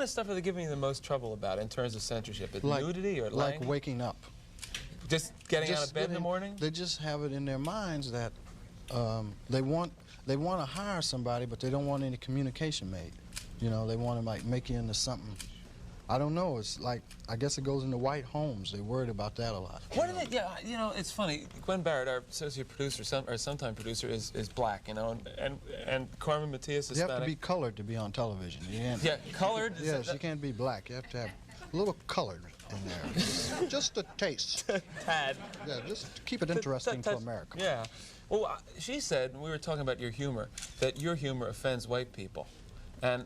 kind of stuff are they giving you the most trouble about in terms of censorship? Is nudity or like language? waking up. Just getting out of bed in the morning? They just have it in their minds that they want to hire somebody, but they don't want any communication made. You know, they want to like make you into something. I don't know. It's like, I guess it goes into white homes. They're worried about that a lot. What do they? Yeah, you know, it's funny. Gwen Barrett, our associate producer, or sometime producer, is black. You know, and Carmen Matias is Hispanic. You have to be colored to be on television. You can't, yeah, colored. Yes, you can't be black. You have to have a little colored in there, just a taste. Tad. Yeah, just to keep it interesting for America. Yeah. Well, she said, we were talking about your humor, that your humor offends white people, and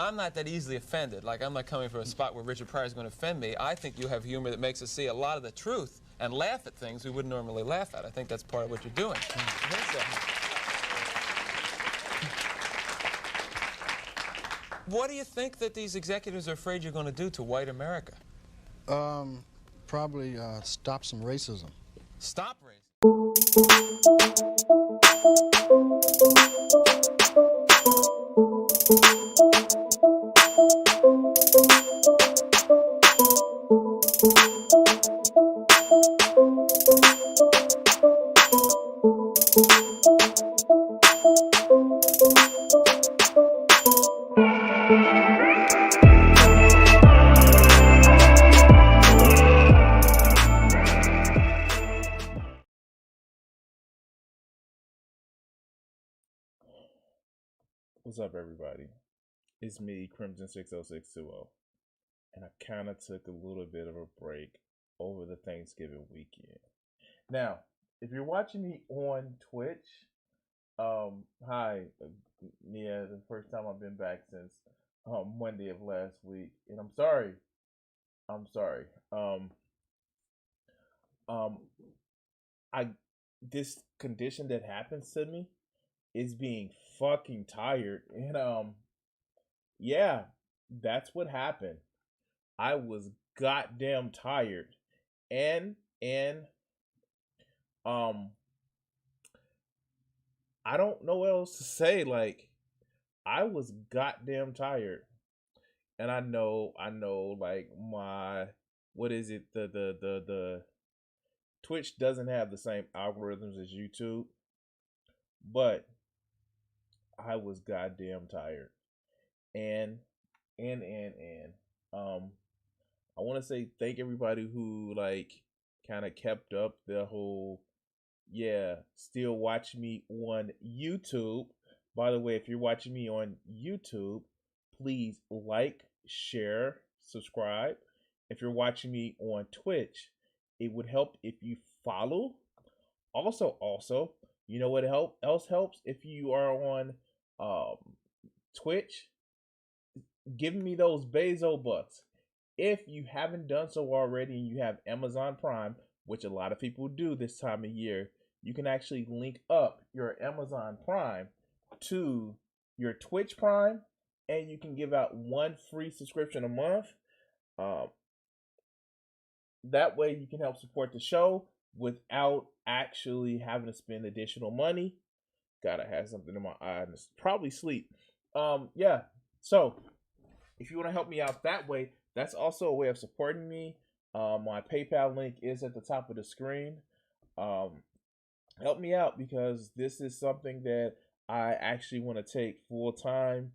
I'm not that easily offended. Like, I'm not coming from a spot where Richard Pryor is going to offend me. I think you have humor that makes us see a lot of the truth and laugh at things we wouldn't normally laugh at. I think that's part of what you're doing. What do you think that these executives are afraid you're going to do to white America? Probably stop some racism. Stop racism? What's up, everybody? It's me, Crimson60620, and I kind of took a little bit of a break over the Thanksgiving weekend. Now, if you're watching me on Twitch, hi, yeah, the first time I've been back since Monday of last week, and I'm sorry. This condition that happens to me is being fucking tired, and yeah, that's what happened. I was goddamn tired, and I don't know what else to say. Like, I was goddamn tired, and I know, like, what is it? The Twitch doesn't have the same algorithms as YouTube, but I was goddamn tired, and I want to say thank everybody who like kind of kept up the whole still watch me on YouTube. By the way, if you're watching me on YouTube, please like, share, subscribe. If you're watching me on Twitch, it would help if you follow. Also, you know what else helps? If you are on Twitch, give me those Bezo bucks. If you haven't done so already and you have Amazon Prime, which a lot of people do this time of year, you can actually link up your Amazon Prime to your Twitch Prime, and you can give out one free subscription a month. That way you can help support the show without actually having to spend additional money. God, I had something in my eye and it's probably sleep. Yeah. So if you want to help me out that way, that's also a way of supporting me. My PayPal link is at the top of the screen. Help me out, because this is something that I actually want to take full time.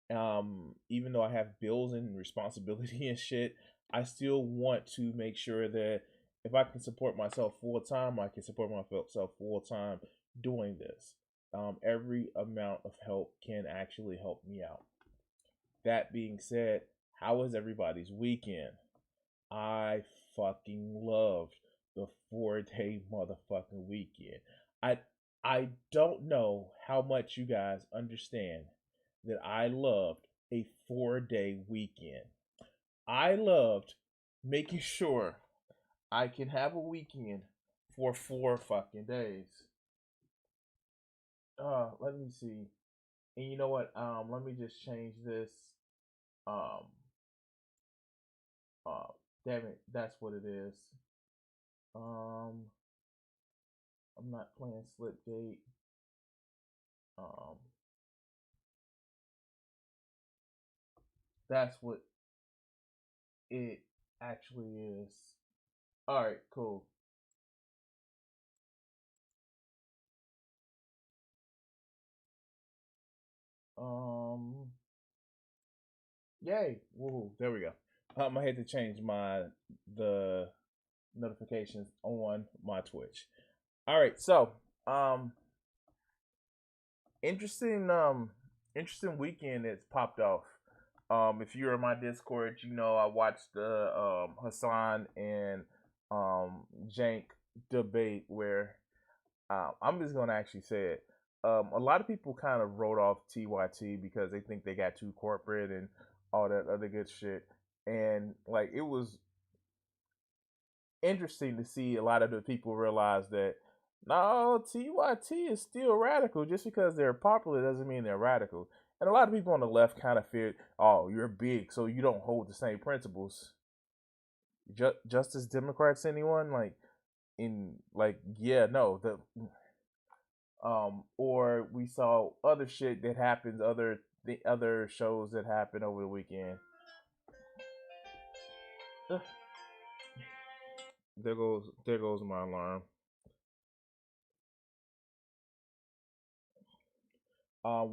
Even though I have bills and responsibility and shit, I still want to make sure that if I can support myself full time, I can support myself full time doing this. Every amount of help can actually help me out. That being said, how was everybody's weekend? I fucking loved the 4-day motherfucking weekend. I don't know how much you guys understand that I loved a 4-day weekend. I loved making sure I can have a weekend for 4 fucking days. Let me see. And you know what? Let me just change this. Damn it, that's what it is. I'm not playing Slipgate. That's what it actually is. All right, cool. Um, Yay! Woohoo! There we go. I had to change the notifications on my Twitch. All right, so um, interesting interesting weekend that's popped off. If you're in my Discord, you know I watched the Hassan and Jank debate where I'm just gonna actually say it. A lot of people kind of wrote off TYT because they think they got too corporate and all that other good shit. And like it was interesting to see a lot of the people realize that no, TYT is still radical. Just because they're popular doesn't mean they're radical. And a lot of people on the left kind of fear, oh, you're big, so you don't hold the same principles. Justice Democrats, anyone like in like yeah, no, the or we saw other shit that happens, the other shows that happened over the weekend. Ugh, there goes my alarm.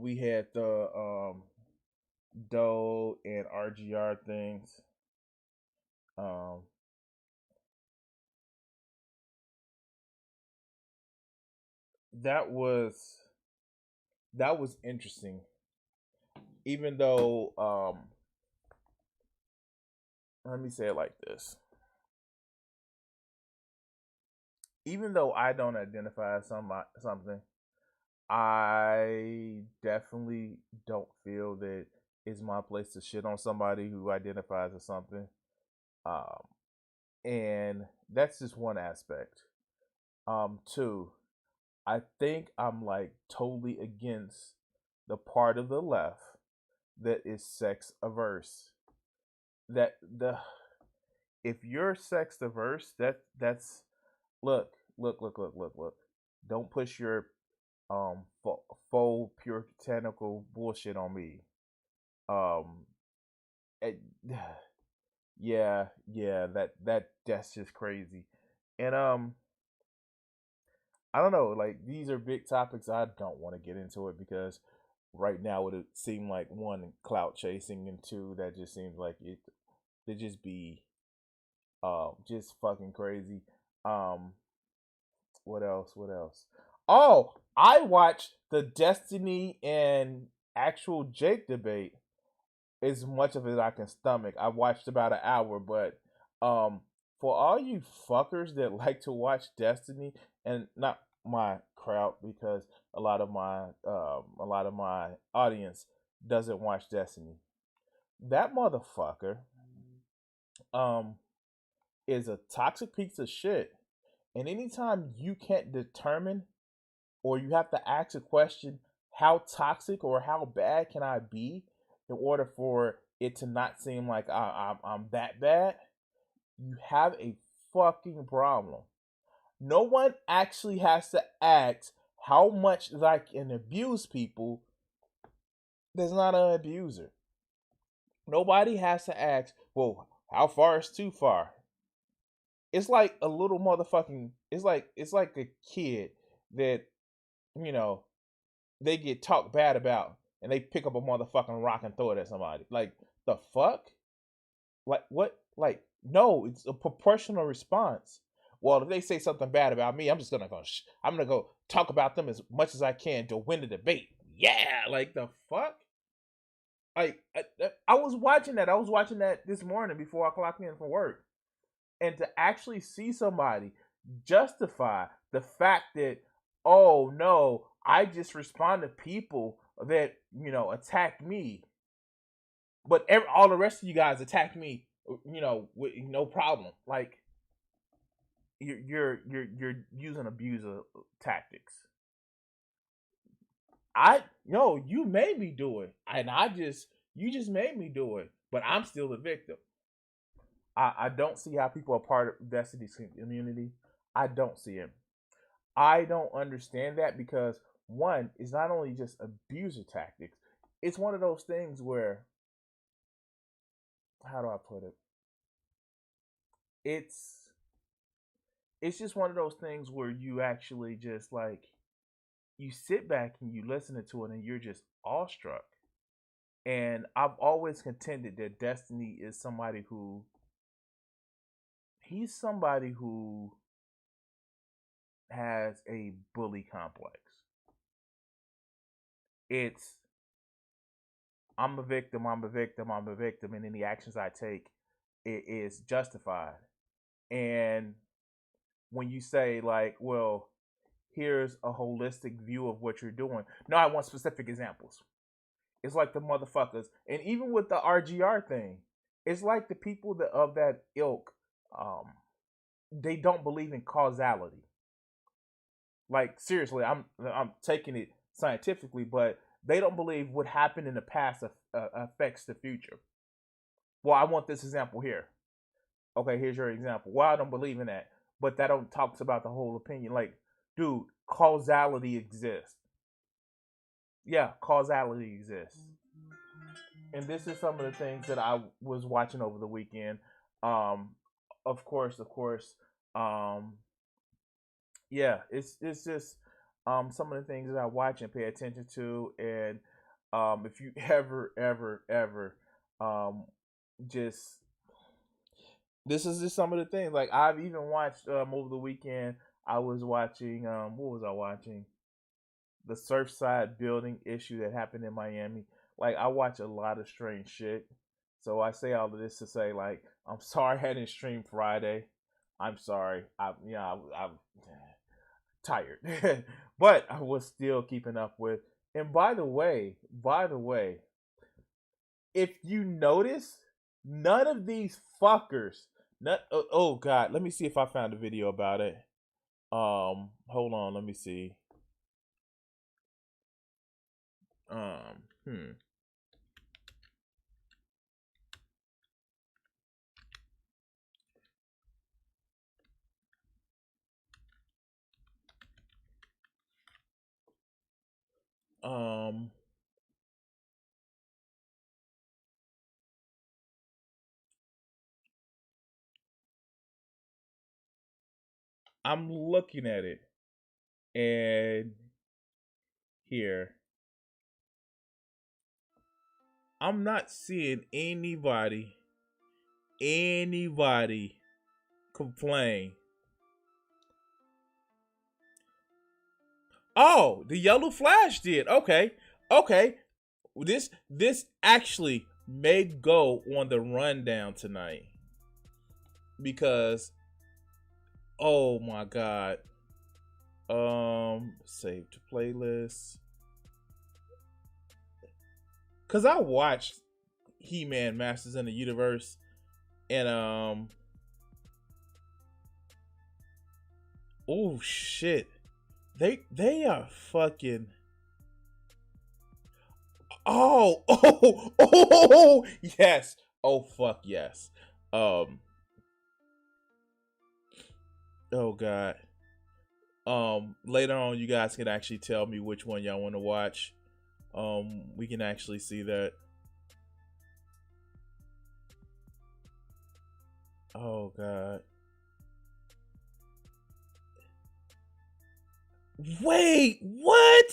We had the Doe and RGR things. Um, that was that was interesting. Even though, let me say it like this: even though I don't identify as something, I definitely don't feel that it's my place to shit on somebody who identifies as something. Um, and that's just one aspect. Two, I think I'm like totally against the part of the left that is sex averse. That the if you're sex averse, that's look. Don't push your faux puritanical bullshit on me. Um, it, yeah, that's just crazy. And I don't know, like these are big topics. I don't want to get into it because right now it would seem like one clout chasing and two that just seems like it just be just fucking crazy. Um, what else? What else? Oh, I watched the Destiny and actual Jake debate as much of it I can stomach. I watched about an hour, but um, for all you fuckers that like to watch Destiny and not my crowd because a lot of my audience doesn't watch Destiny. That motherfucker um is a toxic piece of shit. And anytime you can't determine or you have to ask a question, how toxic or how bad can I be in order for it to not seem like I'm that bad, you have a fucking problem. No one actually has to ask how much I can abuse people that's not an abuser. Nobody has to ask, well, how far is too far? It's like a little motherfucking it's like a kid that, you know, they get talked bad about and they pick up a motherfucking rock and throw it at somebody. Like the fuck? Like what? Like no, it's a proportional response. Well, if they say something bad about me, I'm just I'm gonna go talk about them as much as I can to win the debate. Yeah, like the fuck. Like I was watching that. I was watching that this morning before I clocked in for work, and to actually see somebody justify the fact that, oh no, I just respond to people that attack me, but all the rest of you guys attack me, with no problem. Like you're using abuser tactics. I no, you made me do it, and you just made me do it, but I'm still the victim. I don't see how people are part of Destiny's community. I don't see it. I don't understand that because one, it's not only just abuser tactics. It's one of those things where how do I put it? It's it's just one of those things where you actually just like you sit back and you listen to it and you're just awestruck. And I've always contended that Destiny is somebody who he's somebody who has a bully complex. It's I'm a victim, I'm a victim, I'm a victim, and any actions I take it is justified. And when you say like, well, here's a holistic view of what you're doing. No, I want specific examples. It's like the motherfuckers, and even with the RGR thing, it's like the people that of that ilk, um, they don't believe in causality. Like seriously, I'm taking it scientifically, but they don't believe what happened in the past affects the future. Well, I want this example here. Okay, here's your example. Well, I don't believe in that, but that don't talks about the whole opinion. Like, dude, causality exists. Yeah, causality exists. And this is some of the things that I was watching over the weekend. Um, of course, um, yeah, it's just some of the things that I watch and pay attention to, and if you ever um just this is just some of the things like I've even watched over the weekend. I was watching what was I watching? The Surfside building issue that happened in Miami. Like I watch a lot of strange shit. So I say all of this to say like I'm sorry I hadn't streamed Friday. I'm sorry. I'm tired. But I was still keeping up with. And by the way, if you notice, none of these fuckers not oh god, let me see if I found a video about it. Hold on, let me see. Um, hmm. Um, I'm looking at it, and here I'm not seeing anybody complain. Oh, the yellow flash did. Okay. Okay. This actually may go on the rundown tonight because oh my god. Save to playlist. Cause I watched He-Man Masters in the Universe and oh shit. They are fucking oh oh oh yes. Oh fuck yes. Um oh god. Later on you guys can actually tell me which one y'all want to watch. We can actually see that. Oh god. Wait, what?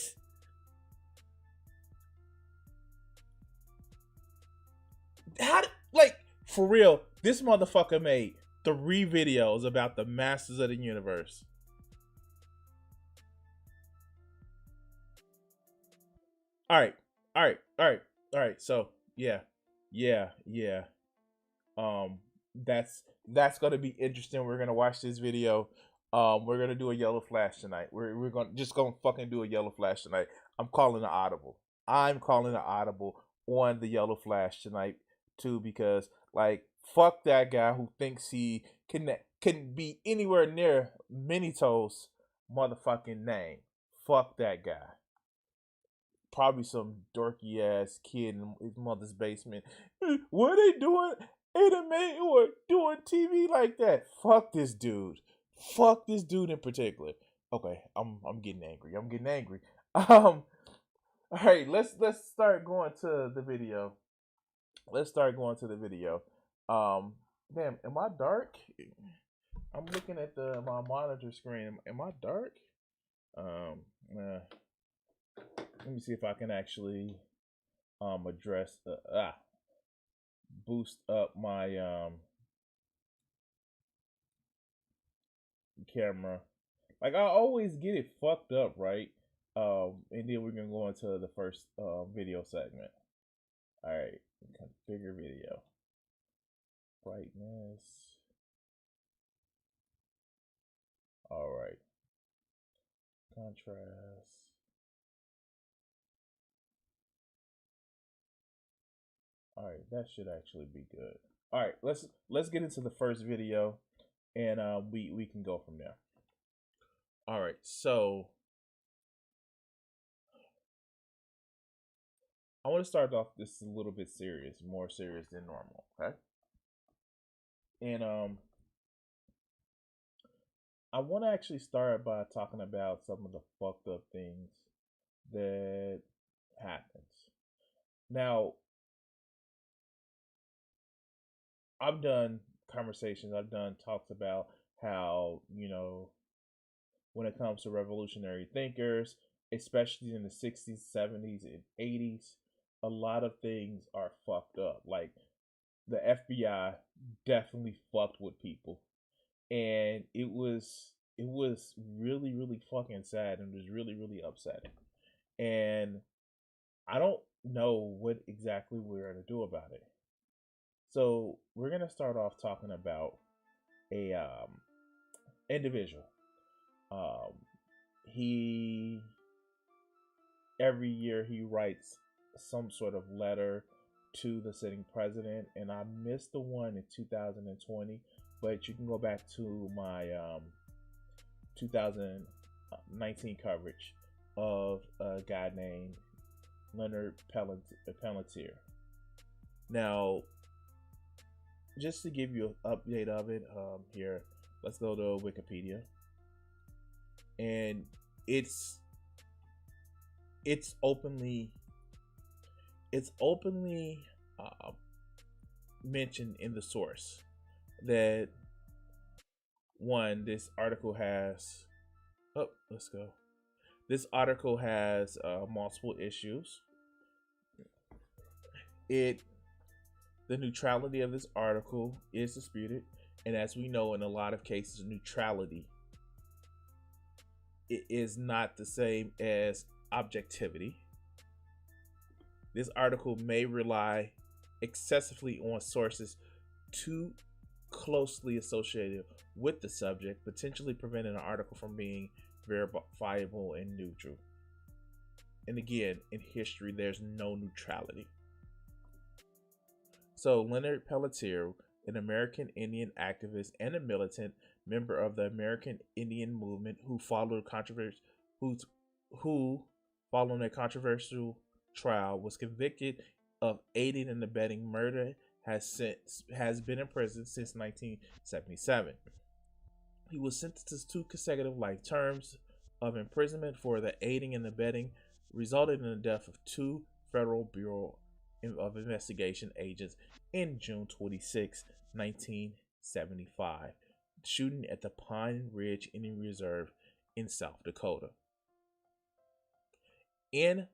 How did, like for real, this motherfucker made 3 videos about the Masters of the Universe. All right, all right, all right, all right. So yeah. Um, that's gonna be interesting. We're gonna watch this video. We're gonna do a yellow flash tonight. We're gonna fucking do a yellow flash tonight. I'm calling an audible. I'm calling an audible on the yellow flash tonight too because like fuck that guy who thinks he can be anywhere near Minito's motherfucking name. Fuck that guy. Probably some dorky ass kid in his mother's basement. What are they doing anime or doing TV like that? Fuck this dude. Fuck this dude in particular. Okay, I'm getting angry. I'm getting angry. All right, let's start going to the video. Let's start going to the video. Um, damn, am I dark? I'm looking at my monitor screen. Am I dark? Um, uh, let me see if I can actually address boost up my camera. Like I always get it fucked up, right? And then we're gonna go into the first video segment. All right, configure video brightness. All right, contrast. All right, that should actually be good. All right, let's get into the first video, and we can go from there. All right, so I want to start off this a little bit serious, more serious than normal. Okay, and I want to actually start by talking about some of the fucked up things that happens. Now, I've done conversations, I've done talks about how, when it comes to revolutionary thinkers, especially in the 60s, 70s, and 80s, a lot of things are fucked up. Like the FBI definitely fucked with people. And it was really, really fucking sad and it was really, really upsetting. And I don't know what exactly we're gonna do about it. So we're gonna start off talking about a individual. Um, he every year he writes some sort of letter to the sitting president, and I missed the one in 2020, but you can go back to my 2019 coverage of a guy named Leonard Pelletier. Now, just to give you an update of it, here, let's go to Wikipedia, and it's openly uh, mentioned in the source that this article has. Oh, let's go. This article has multiple issues. The neutrality of this article is disputed, and as we know, in a lot of cases, neutrality it is not the same as objectivity. This article may rely excessively on sources too closely associated with the subject, potentially preventing an article from being verifiable and neutral. And again, in history, there's no neutrality. So Leonard Pelletier, an American Indian activist and a militant member of the American Indian movement who following a controversial trial, was convicted of aiding and abetting murder, has been in prison since 1977. He was sentenced to 2 consecutive life terms of imprisonment for the aiding and abetting, resulting in the death of 2 Federal Bureau of Investigation agents in June 26, 1975, shooting at the Pine Ridge Indian Reserve in South Dakota. In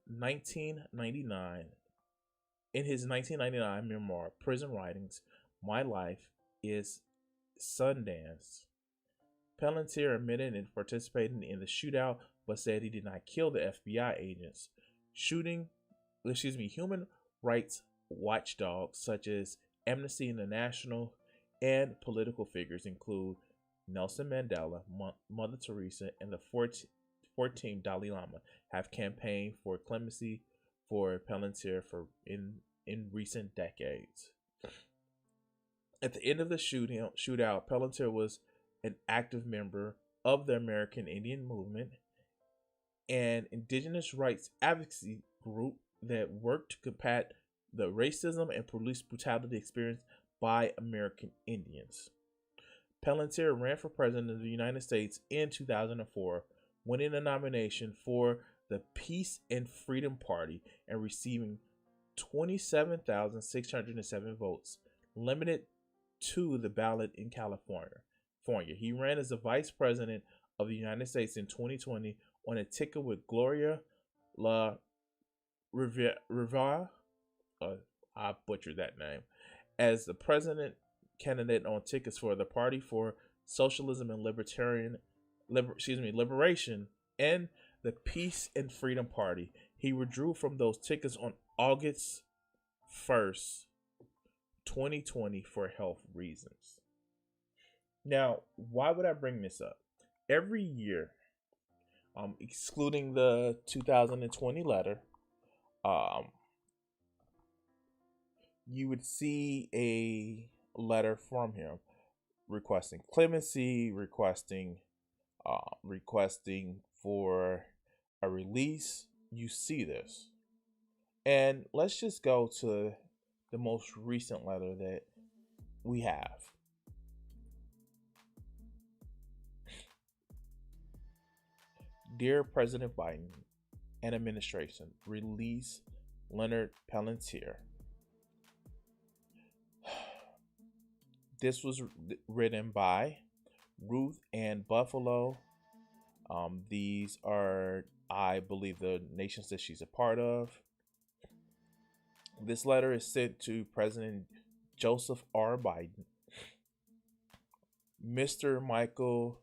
his 1999 memoir, Prison Writings, My Life is Sundance, Pelletier admitted in participating in the shootout, but said he did not kill the FBI agents. Human rights watchdogs such as Amnesty International and political figures include Nelson Mandela, Mother Teresa, and the 14th Dalai Lama have campaigned for clemency for Pelletier in recent decades. At the end of the shootout, Pelletier was an active member of the American Indian movement, an indigenous rights advocacy group that worked to combat the racism and police brutality experienced by American Indians. Pelletier ran for president of the United States in 2004, winning a nomination for the Peace and Freedom Party and receiving 27,607 votes, limited to the ballot in California. He ran as the vice president of the United States in 2020 on a ticket with Gloria La Rivera. I butchered that name. As the president candidate on tickets for the Party for Socialism and Liberation and the Peace and Freedom Party. He withdrew from those tickets on August 1st, 2020 for health reasons. Now, why would I bring this up? Every year, excluding the 2020 letter, you would see a letter from him requesting clemency, requesting for a release. You see this. And let's just go to the most recent letter that we have. Dear President Biden and administration, release Leonard Palantir. This was written by Ruth Ann Buffalo. These are, I believe, the nations that she's a part of. This letter is sent to President Joseph R. Biden, Mr. Michael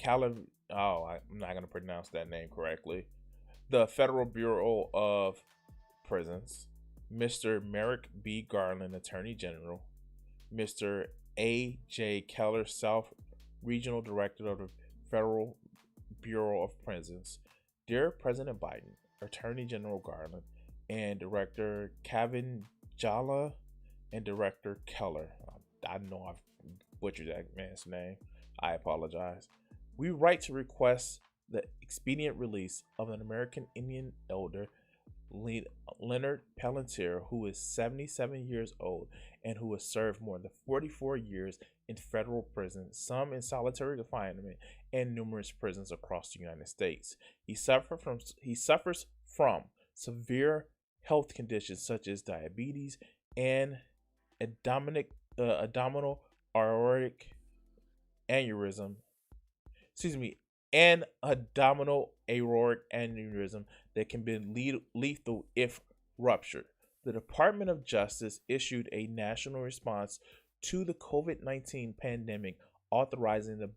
I'm not going to pronounce that name correctly. The Federal Bureau of Prisons, Mr. Merrick B. Garland, Attorney General, Mr. A. J. Keller, South Regional Director of the Federal Bureau of Prisons. Dear President Biden, Attorney General Garland, and Director Kavin Jala, and Director Keller. I know I've butchered that man's name. I apologize. We write to request the expedient release of an American Indian elder, Leonard Palantir, who is 77 years old and who has served more than 44 years in federal prison, some in solitary confinement, and numerous prisons across the United States. He suffers from severe health conditions such as diabetes and abdominal aortic aneurysm. An abdominal aortic aneurysm that can be lethal if ruptured. The Department of Justice issued a national response to the COVID-19 pandemic, authorizing the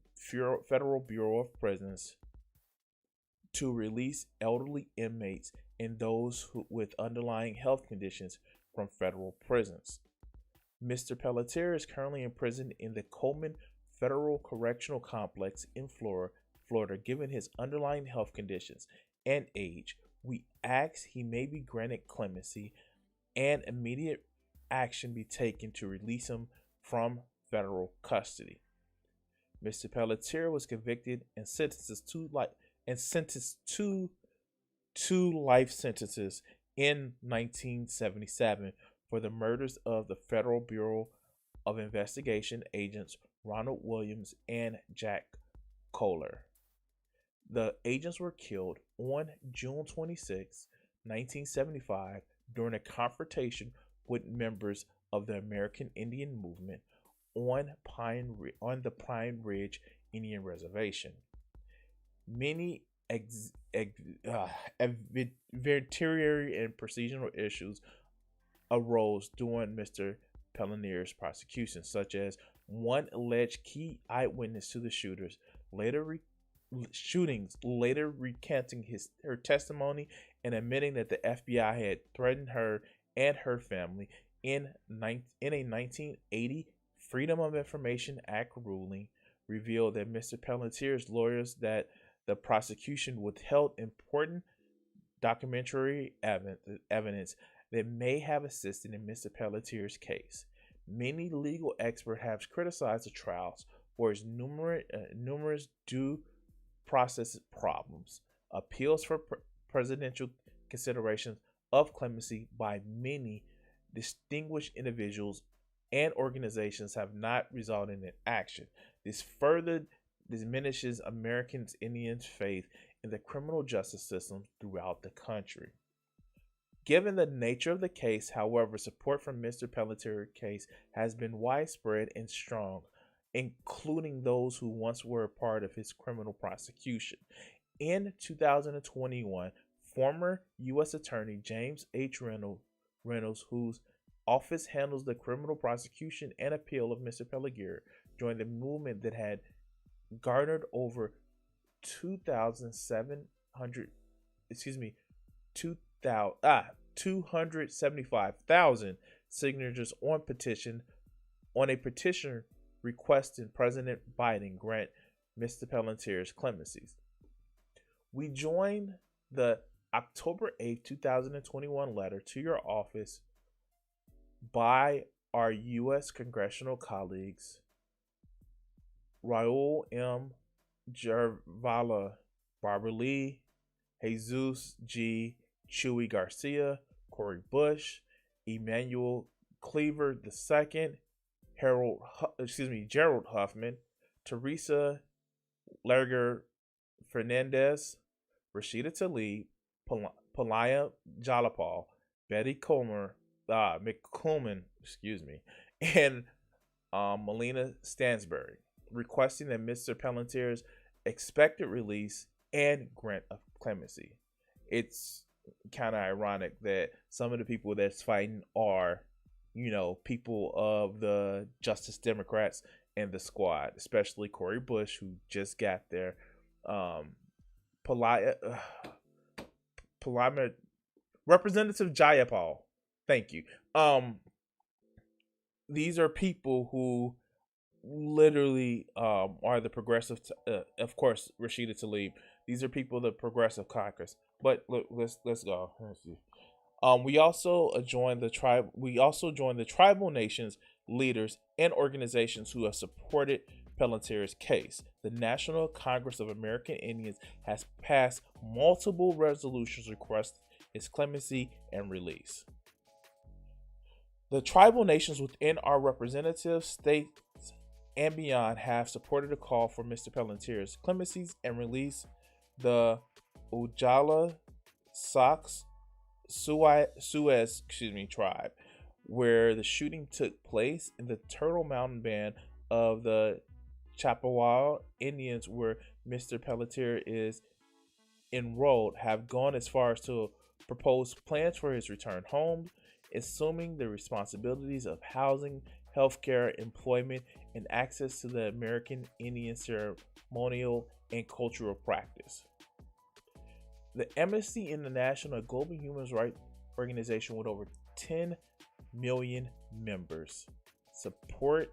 Federal Bureau of Prisons to release elderly inmates and those with underlying health conditions from federal prisons. Mr. Palantir is currently imprisoned in the Coleman Federal Correctional Complex in Florida. Given his underlying health conditions and age, we ask he may be granted clemency and immediate action be taken to release him from federal custody. Mr. Palantir was convicted and sentenced to two life sentences in 1977 for the murders of the Federal Bureau of Investigation agents Ronald Williams and Jack Kohler. The agents were killed on June 26, 1975, during a confrontation with members of the American Indian Movement on the Pine Ridge Indian Reservation. Many veterinary and procedural issues arose during Mr. Palantir's prosecution, such as one alleged key eyewitness to the shootings later recanting her testimony and admitting that the FBI had threatened her and her family. In a 1980 Freedom of Information Act ruling revealed that Mr. Palantir's lawyers that the prosecution withheld important documentary evidence that may have assisted in Mr. Palantir's case. Many legal experts have criticized the trials for its numerous due process problems. Appeals for presidential considerations of clemency by many distinguished individuals and organizations have not resulted in action. This further diminishes Americans' Indians' faith in the criminal justice system throughout the country. Given the nature of the case, however, support for Mr. Pelletier's case has been widespread and strong, including those who once were a part of his criminal prosecution. In 2021, former U.S. Attorney James H. Reynolds, whose office handles the criminal prosecution and appeal of Mr. Pellegrini, joined a movement that had garnered over 2,700, excuse me, 275,000 signatures on a petition requesting President Biden grant Mr. Pelletier's clemencies. We join the October 8, 2021 letter to your office by our U.S. congressional colleagues Raul M. Gervala, Barbara Lee, Jesus G. Chewy Garcia, Corey Bush, Emmanuel Cleaver II, Gerald Huffman, Teresa Lerger Fernandez, Rashida Tlaib, Palaya Jalapal, Betty McColeman, and Melina Stansbury, requesting that Mr. Pelletier's expected release and grant of clemency. It's kind of ironic that some of the people that's fighting are, people of the Justice Democrats and the squad, especially Corey Bush, who just got there. Representative Jayapal, thank you. These are people who literally are the progressive, of course, Rashida Tlaib. These are people the progressive caucus. But look, let's go. Let's see. We also joined the tribal nations leaders and organizations who have supported Pelletier's case. The National Congress of American Indians has passed multiple resolutions requesting his clemency and release. The tribal nations within our representative states and beyond have supported a call for Mr. Pelletier's clemencies and release. The Ujala Sox Suez tribe, where the shooting took place, in the Turtle Mountain Band of the Chippewa Indians, where Mr. Pelletier is enrolled, have gone as far as to propose plans for his return home, assuming the responsibilities of housing, healthcare, employment, and access to the American Indian ceremonial and cultural practice. The Amnesty International, a global human rights organization with over 10 million members, supporters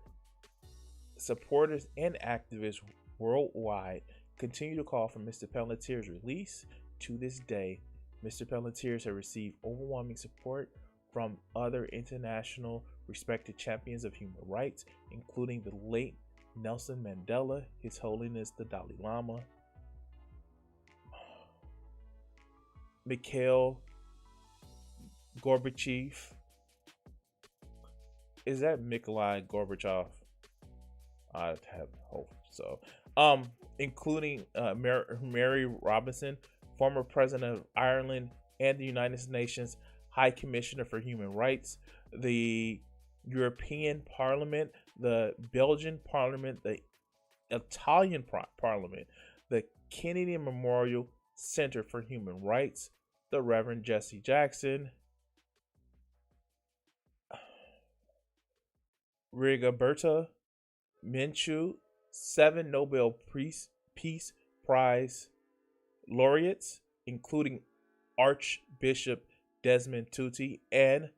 and activists worldwide, continue to call for Mr. Pelletier's release. To this day, Mr. Pelletier has received overwhelming support from other international respected champions of human rights, including the late Nelson Mandela, His Holiness the Dalai Lama, Mikhail Gorbachev. Is that Nikolai Gorbachev? I have hope so. Including Mary Robinson, former president of Ireland and the United Nations High Commissioner for Human Rights, the European Parliament, the Belgian Parliament, the Italian Parliament, the Kennedy Memorial Center for Human Rights, the Reverend Jesse Jackson, Rigoberta Menchú, 7 Nobel Peace Prize laureates, including Archbishop Desmond Tutu and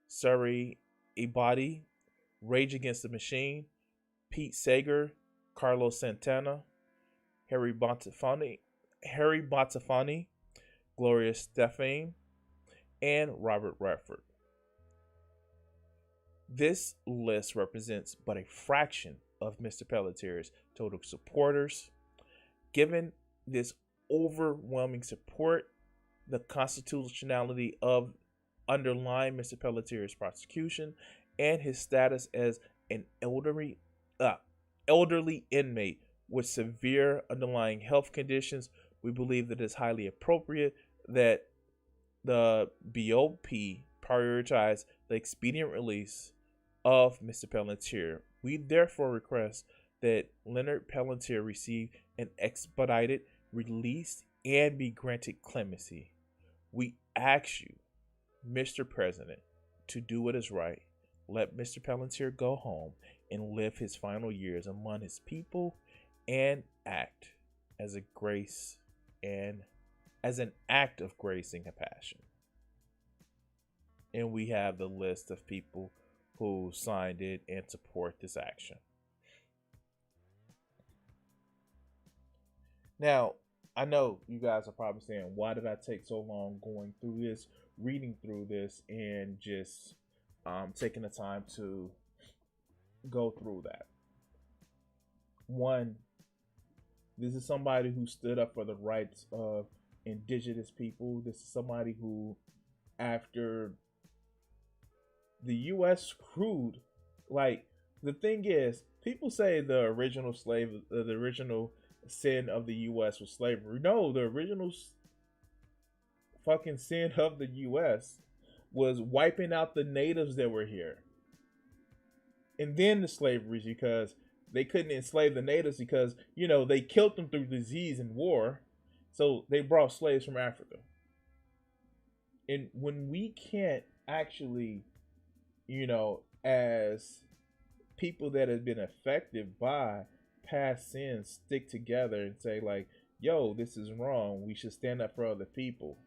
Suri Ibadi, Rage Against the Machine, Pete Seeger, Carlos Santana, Harry Belafonte, Gloria Stefan, and Robert Redford. This list represents but a fraction of Mr. Pelletier's total supporters. Given this overwhelming support, the constitutionality of underlying Mr. Pelletier's prosecution, and his status as an elderly inmate with severe underlying health conditions, we believe that it's highly appropriate that the BOP prioritized the expedient release of Mr. Palantir. We therefore request that Leonard Palantir receive an expedited release and be granted clemency. We ask you, Mr. President, to do what is right. Let Mr. Palantir go home and live his final years among his people and act as a grace and as an act of grace and compassion. And we have the list of people who signed it and support this action. Now, I know you guys are probably saying, why did I take so long going through this, reading through this, and just taking the time to go through that? One, this is somebody who stood up for the rights of indigenous people. This is somebody who, after the U.S. screwed, like, the thing is, people say the original sin of the U.S. was slavery. No, the original fucking sin of the U.S. was wiping out the natives that were here. And then the slavery, because they couldn't enslave the natives because, you know, they killed them through disease and war. So they brought slaves from Africa. And when we can't actually, you know, as people that have been affected by past sins, stick together and say, like, yo, this is wrong, we should stand up for other people,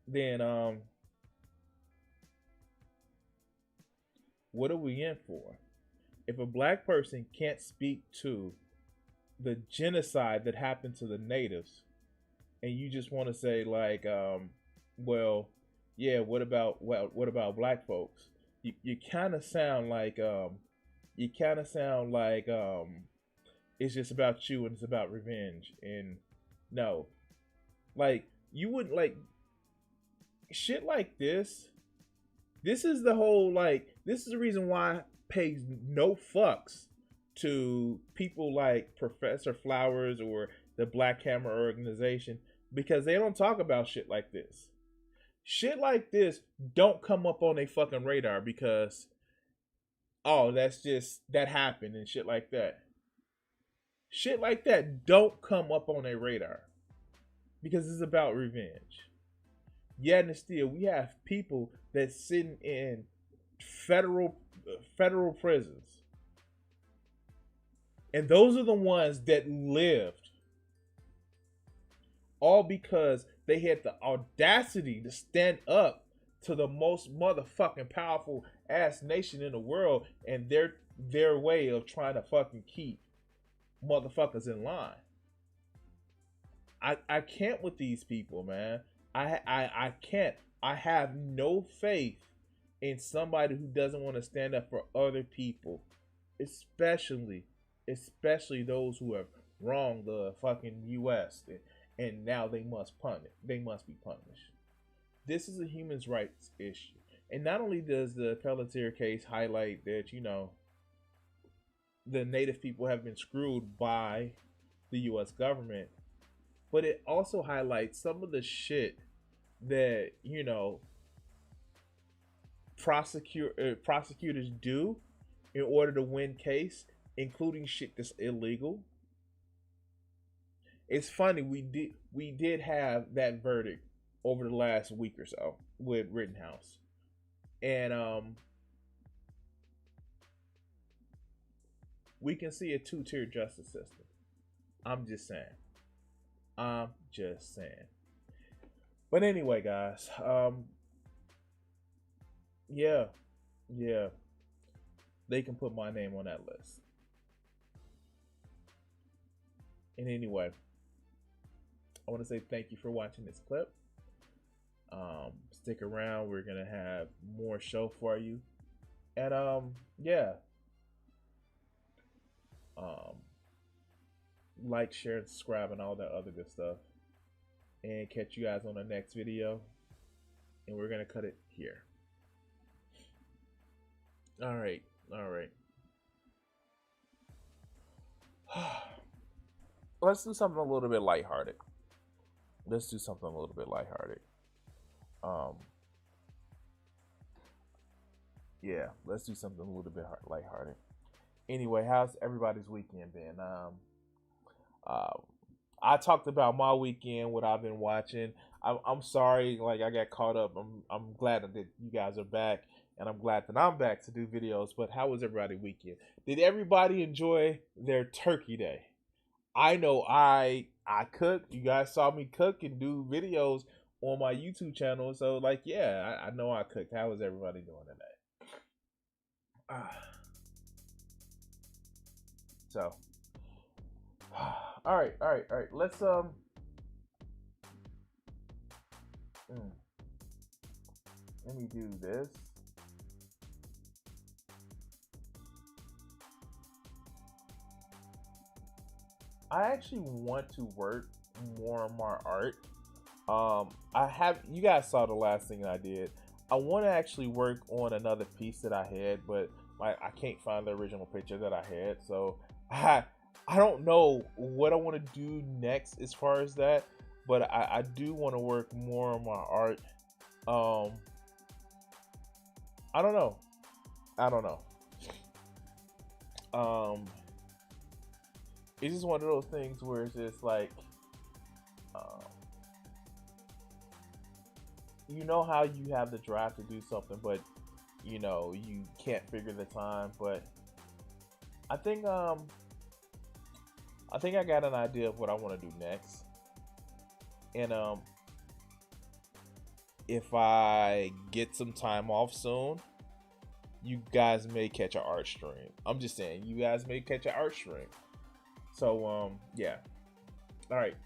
then what are we in for? If a black person can't speak to the genocide that happened to the natives, and you just want to say, like, well, yeah, what about black folks? You kind of sound like it's just about you and it's about revenge. And no, like, you wouldn't, like, shit like this. This is the whole, like, this is the reason why I pay no fucks to people like Professor Flowers or the Black Hammer organization, because they don't talk about shit like this. Shit like this don't come up on their fucking radar because, oh, that happened and shit like that. Shit like that don't come up on their radar because it's about revenge. Yet and still, we have people that's sitting in federal prisons, and those are the ones that lived, all because they had the audacity to stand up to the most motherfucking powerful ass nation in the world and their way of trying to fucking keep motherfuckers in line. I can't with these people, man. I can't. I have no faith in somebody who doesn't want to stand up for other people, especially those who have wronged the fucking U.S. and now they must be punished. This is a human rights issue, and not only does the Pelletier case highlight that, you know, the native people have been screwed by the U.S. government, but it also highlights some of the shit that, you know, prosecutors do in order to win case, including shit that's illegal. It's funny, we did have that verdict over the last week or so with Rittenhouse, and we can see a two-tier justice system. I'm just saying. But anyway, guys, yeah, they can put my name on that list. And anyway, I want to say thank you for watching this clip. Stick around, we're gonna have more show for you, and yeah, like, share, and subscribe, and all that other good stuff. And catch you guys on the next video. And we're gonna cut it here. All right. Let's do something a little bit lighthearted. Um, yeah, let's do something a little bit lighthearted. Anyway, how's everybody's weekend been? Uh, I talked about my weekend, what I've been watching. I'm sorry, like I got caught up. I'm glad that you guys are back, and I'm glad that I'm back to do videos. But how was everybody weekend? Did everybody enjoy their Turkey Day? I know I cooked. You guys saw me cook and do videos on my YouTube channel. So like, yeah, I know I cooked. How is everybody doing today? So, all right. Let's let me do this. I actually want to work more on my art. I have, you guys saw the last thing I did. I want to actually work on another piece that I had, but I can't find the original picture that I had. So I don't know what I want to do next as far as that, but I do want to work more on my art. I don't know. It's just one of those things where it's just like, you know how you have the drive to do something, but you know you can't figure the time. But I think I got an idea of what I want to do next, and if I get some time off soon, you guys may catch an art stream. I'm just saying, you guys may catch an art stream. So yeah. All right.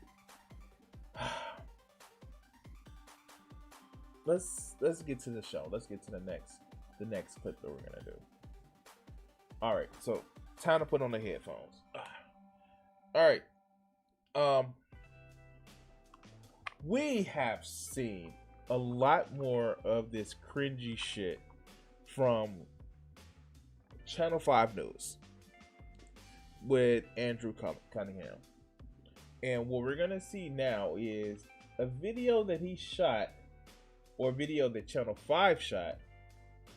Let's get to the show. Let's get to the next clip that we're gonna do. All right, so time to put on the headphones. All right. We have seen a lot more of this cringy shit from Channel 5 News with Andrew Cunningham. And what we're gonna see now is a video that he shot, or video that Channel 5 shot,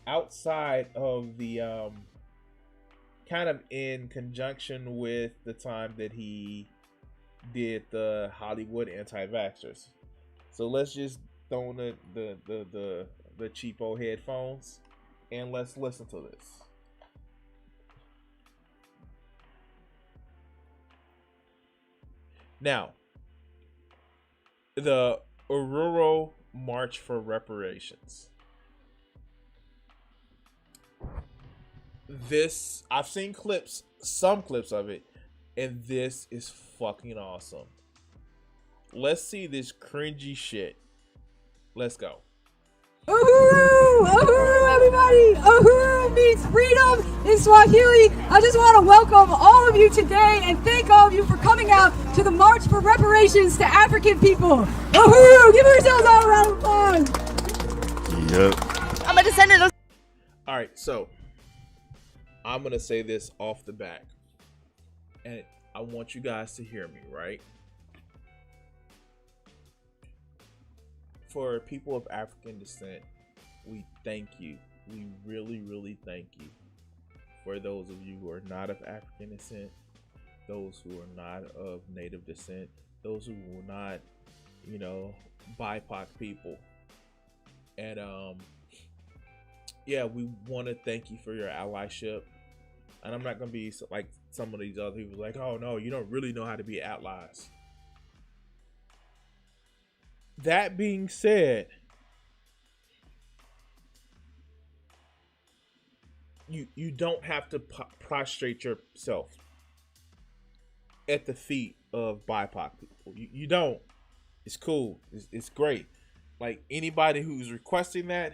outside of the kind of in conjunction with the time that he did the Hollywood anti-vaxxers. So let's just throw in the cheapo headphones and let's listen to this. Now, the Oruro March for Reparations. This, I've seen clips, some clips of it, and this is fucking awesome. Let's see this cringy shit. Let's go. Uhuru! Uhuru, everybody! Uhuru means freedom in Swahili. I just want to welcome all of you today and thank all of you for coming out to the March for Reparations to African people. Uhuru! Give yourselves all a round of applause. Yep. I'm a descendant of... All right, so I'm going to say this off the bat, and I want you guys to hear me, right? For people of African descent, we thank you. We really, really thank you. For those of you who are not of African descent, those who are not of Native descent, those who are not, you know, BIPOC people. And yeah, we want to thank you for your allyship. And I'm not going to be like some of these other people like, oh no, you don't really know how to be allies. That being said, you don't have to prostrate yourself at the feet of BIPOC people. You don't. It's cool. It's great. Like, anybody who's requesting that,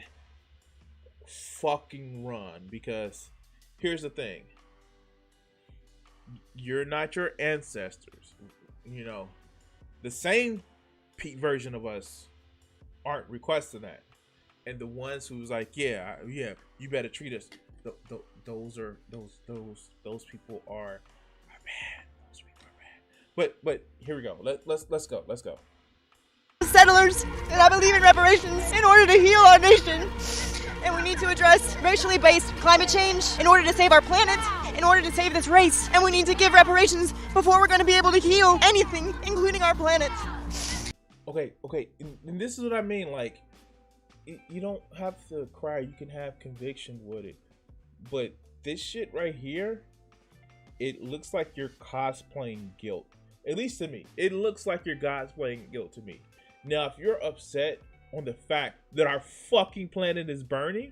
fucking run. Because here's the thing. You're not your ancestors. You know, the same version of us aren't requesting that, and the ones who's like, yeah, you better treat us. Those people are bad. Those people are bad. But here we go. Let's go. settlers, and I believe in reparations in order to heal our nation. And we need to address racially based climate change in order to save our planet, in order to save this race. And we need to give reparations before we're going to be able to heal anything, including our planet. Okay, and this is what I mean. Like, you don't have to cry. You can have conviction with it. But this shit right here, it looks like you're cosplaying guilt. At least to me. It looks like you're cosplaying guilt to me. Now, if you're upset on the fact that our fucking planet is burning,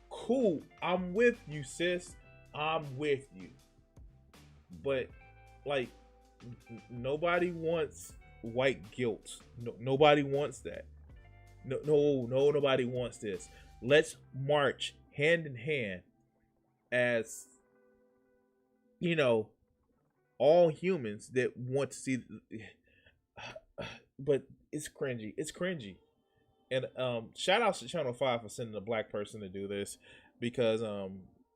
cool. I'm with you, sis. I'm with you. But, like, nobody wants white guilt. No, nobody wants that. Nobody wants this. Let's march hand in hand as, you know, all humans that want to see. But it's cringy. And shout out to Channel 5 for sending a black person to do this, because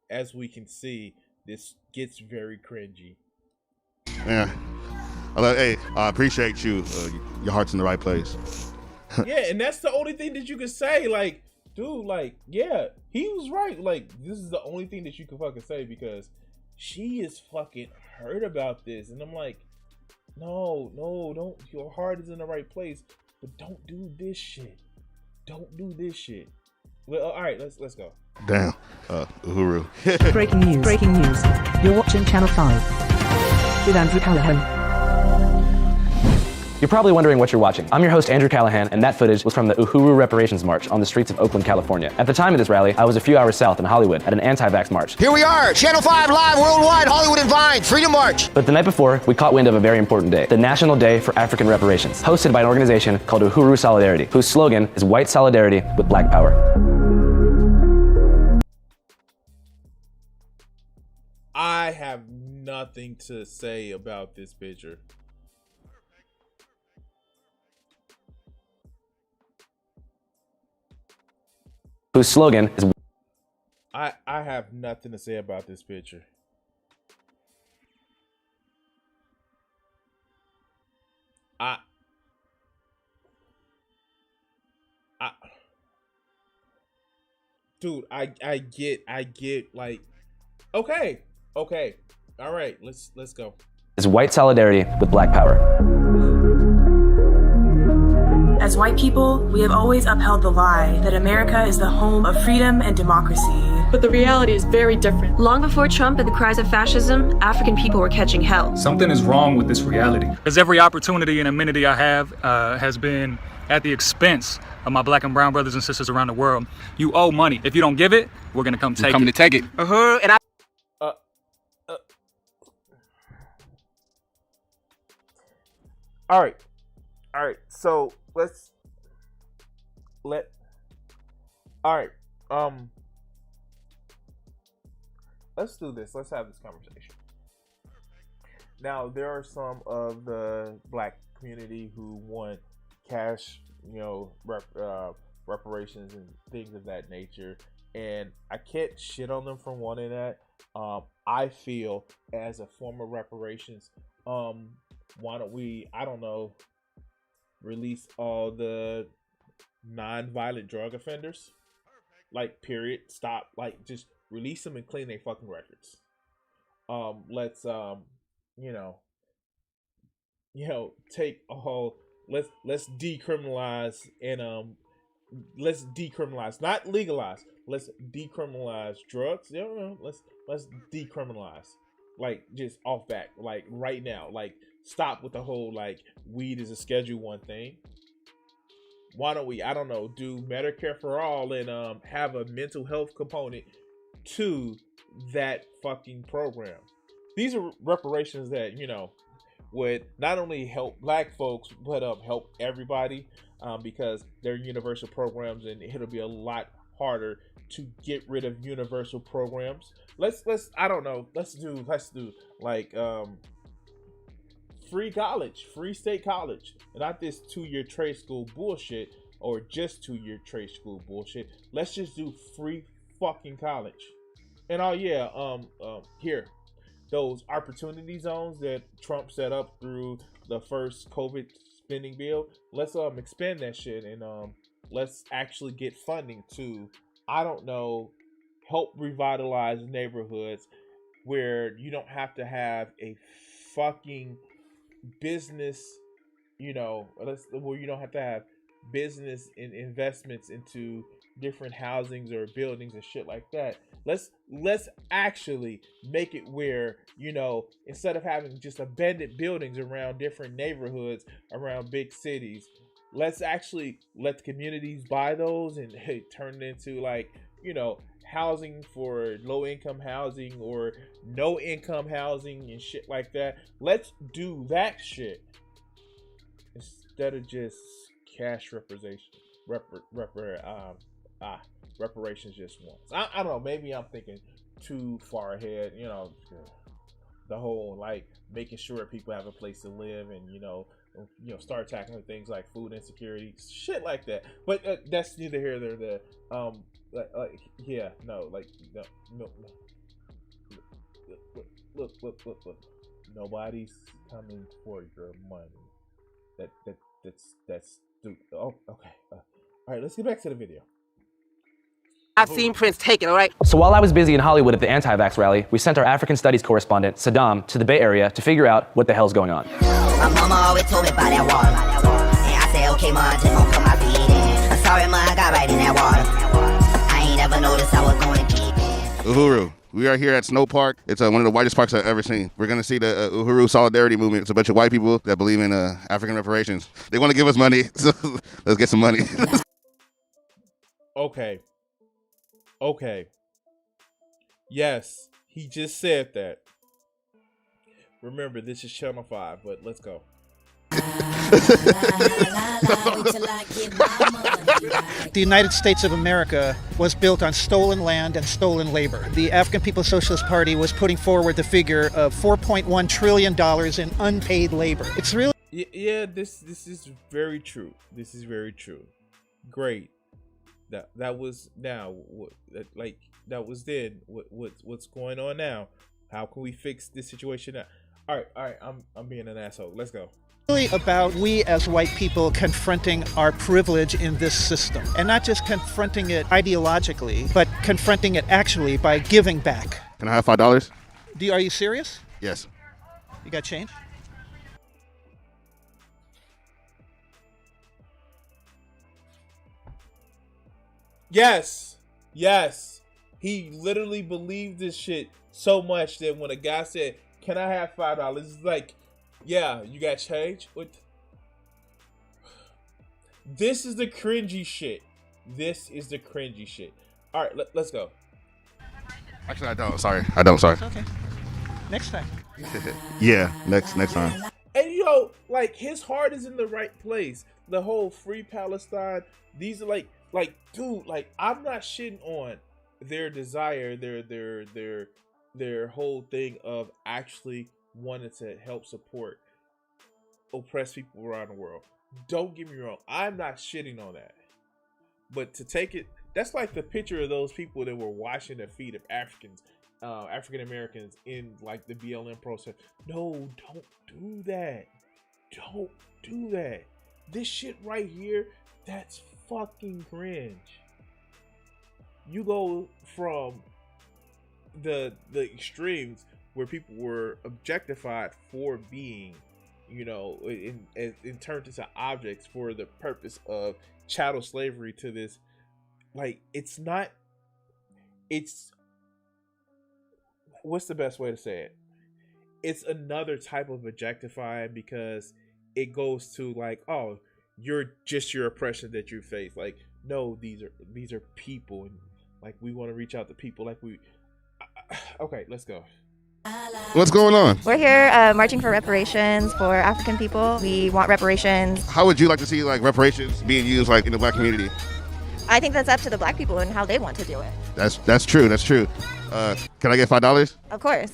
as we can see, this gets very cringy. Yeah. Hey, I appreciate you. Your heart's in the right place. Yeah, and that's the only thing that you can say. Like, dude, like, yeah, he was right. Like, this is the only thing that you can fucking say, because she is fucking hurt about this. And I'm like, no, don't. Your heart is in the right place, but don't do this shit. Don't do this shit. Well, all right, let's go. Damn, Uhuru. Breaking news. You're watching Channel 5 with Andrew Callahan. You're probably wondering what you're watching. I'm your host, Andrew Callahan, and that footage was from the Uhuru Reparations March on the streets of Oakland, California. At the time of this rally, I was a few hours south in Hollywood at an anti-vax march. Here we are, Channel 5 live worldwide, Hollywood and Vine, Freedom March. But the night before, we caught wind of a very important day, the National Day for African Reparations, hosted by an organization called Uhuru Solidarity, whose slogan is white solidarity with black power. I have nothing to say about this picture. Whose slogan is I have nothing to say about this picture. Dude, I get like, okay, all right, let's go. Is white solidarity with black power. As white people, we have always upheld the lie that America is the home of freedom and democracy. But the reality is very different. Long before Trump and the cries of fascism, African people were catching hell. Something is wrong with this reality. Because every opportunity and amenity I have has been at the expense of my black and brown brothers and sisters around the world. You owe money. If you don't give it, we're gonna come take it. Coming to take it. And I. All right. So let's do this. Let's have this conversation. Now, there are some of the black community who want cash, reparations and things of that nature, and I can't shit on them for wanting that. I feel, as a form of reparations, why don't we, I don't know, release all the non-violent drug offenders? Like, period. Stop. Like, just release them and clean their fucking records. Let's take all. Let's decriminalize and let's decriminalize, not legalize. Let's decriminalize drugs. Let's decriminalize. Like, just off back. Like, right now. Like, stop with the whole, like, weed is a Schedule 1 thing. Why don't we, I don't know, do Medicare for all and have a mental health component to that fucking program? These are reparations that, would not only help black folks, but help everybody, because they're universal programs, and it'll be a lot harder to get rid of universal programs. Let's I don't know, let's do like free college, free state college, not this 2-year trade school bullshit, or just 2-year trade school bullshit. Let's just do free fucking college. And here, those opportunity zones that Trump set up through the first COVID spending bill. Let's expand that shit and let's actually get funding to, I don't know, help revitalize neighborhoods where you don't have to have a fucking business, where you don't have to have business and investments into different housings or buildings and shit like that. Let's actually make it where, instead of having just abandoned buildings around different neighborhoods around big cities, let's actually let the communities buy those and turn it into housing for low income housing or no income housing and shit like that. Let's do that shit instead of just cash reparations just once. I don't know, maybe I'm thinking too far ahead, the whole making sure people have a place to live and start tackling things like food insecurity, shit like that. But that's neither here nor there. No. Look. Nobody's coming for your money. That's stupid. Oh, okay. All right, let's get back to the video. I've seen Prince take it, all right? So while I was busy in Hollywood at the anti-vax rally, we sent our African studies correspondent, Saddam, to the Bay Area to figure out what the hell's going on. My mama always told me about that water. And I said, okay, ma, just gonna put my feet in. I'm sorry, ma, I got right in that water. I ain't ever noticed I was going deep in. Uhuru. We are here at Snow Park. It's one of the whitest parks I've ever seen. We're going to see the Uhuru Solidarity Movement. It's a bunch of white people that believe in African reparations. They want to give us money, so let's get some money. Okay. Yes, he just said that. Remember, this is Channel 5, but let's go. The United States of America was built on stolen land and stolen labor. The African People's Socialist Party was putting forward the figure of $4.1 trillion in unpaid labor. It's really... Yeah, this is very true. This is very true. Great. That was now. That was then. What's going on now? How can we fix this situation now? All right. I'm being an asshole. Let's go. Really about we as white people confronting our privilege in this system, and not just confronting it ideologically, but confronting it actually by giving back. Can I have $5? Are you serious? Yes. You got change? Yes. He literally believed this shit so much that when a guy said, "Can I have $5?" It's like, yeah, you got change? What? This is the cringy shit. All right, let's go. Actually, I don't. Sorry. I don't. Sorry. Okay. Next time. Yeah, next time. And his heart is in the right place. The whole free Palestine. These are dude, I'm not shitting on their desire, their whole thing of actually wanting to help support oppressed people around the world. Don't get me wrong, I'm not shitting on that. But to take it, that's like the picture of those people that were washing the feet of African Americans in the BLM process. No, don't do that. Don't do that. This shit right here, that's fucking cringe. You go from the extremes where people were objectified for being, and turned into objects for the purpose of chattel slavery to this. What's the best way to say it? It's another type of objectifying because it goes to oh, you're just your oppression that you face. No, these are people, and we want to reach out to people. Okay, let's go. What's going on? We're here marching for reparations for African people. We want reparations. How would you like to see reparations being used in the black community? I think that's up to the black people and how they want to do it. That's true. Can I get $5? Of course.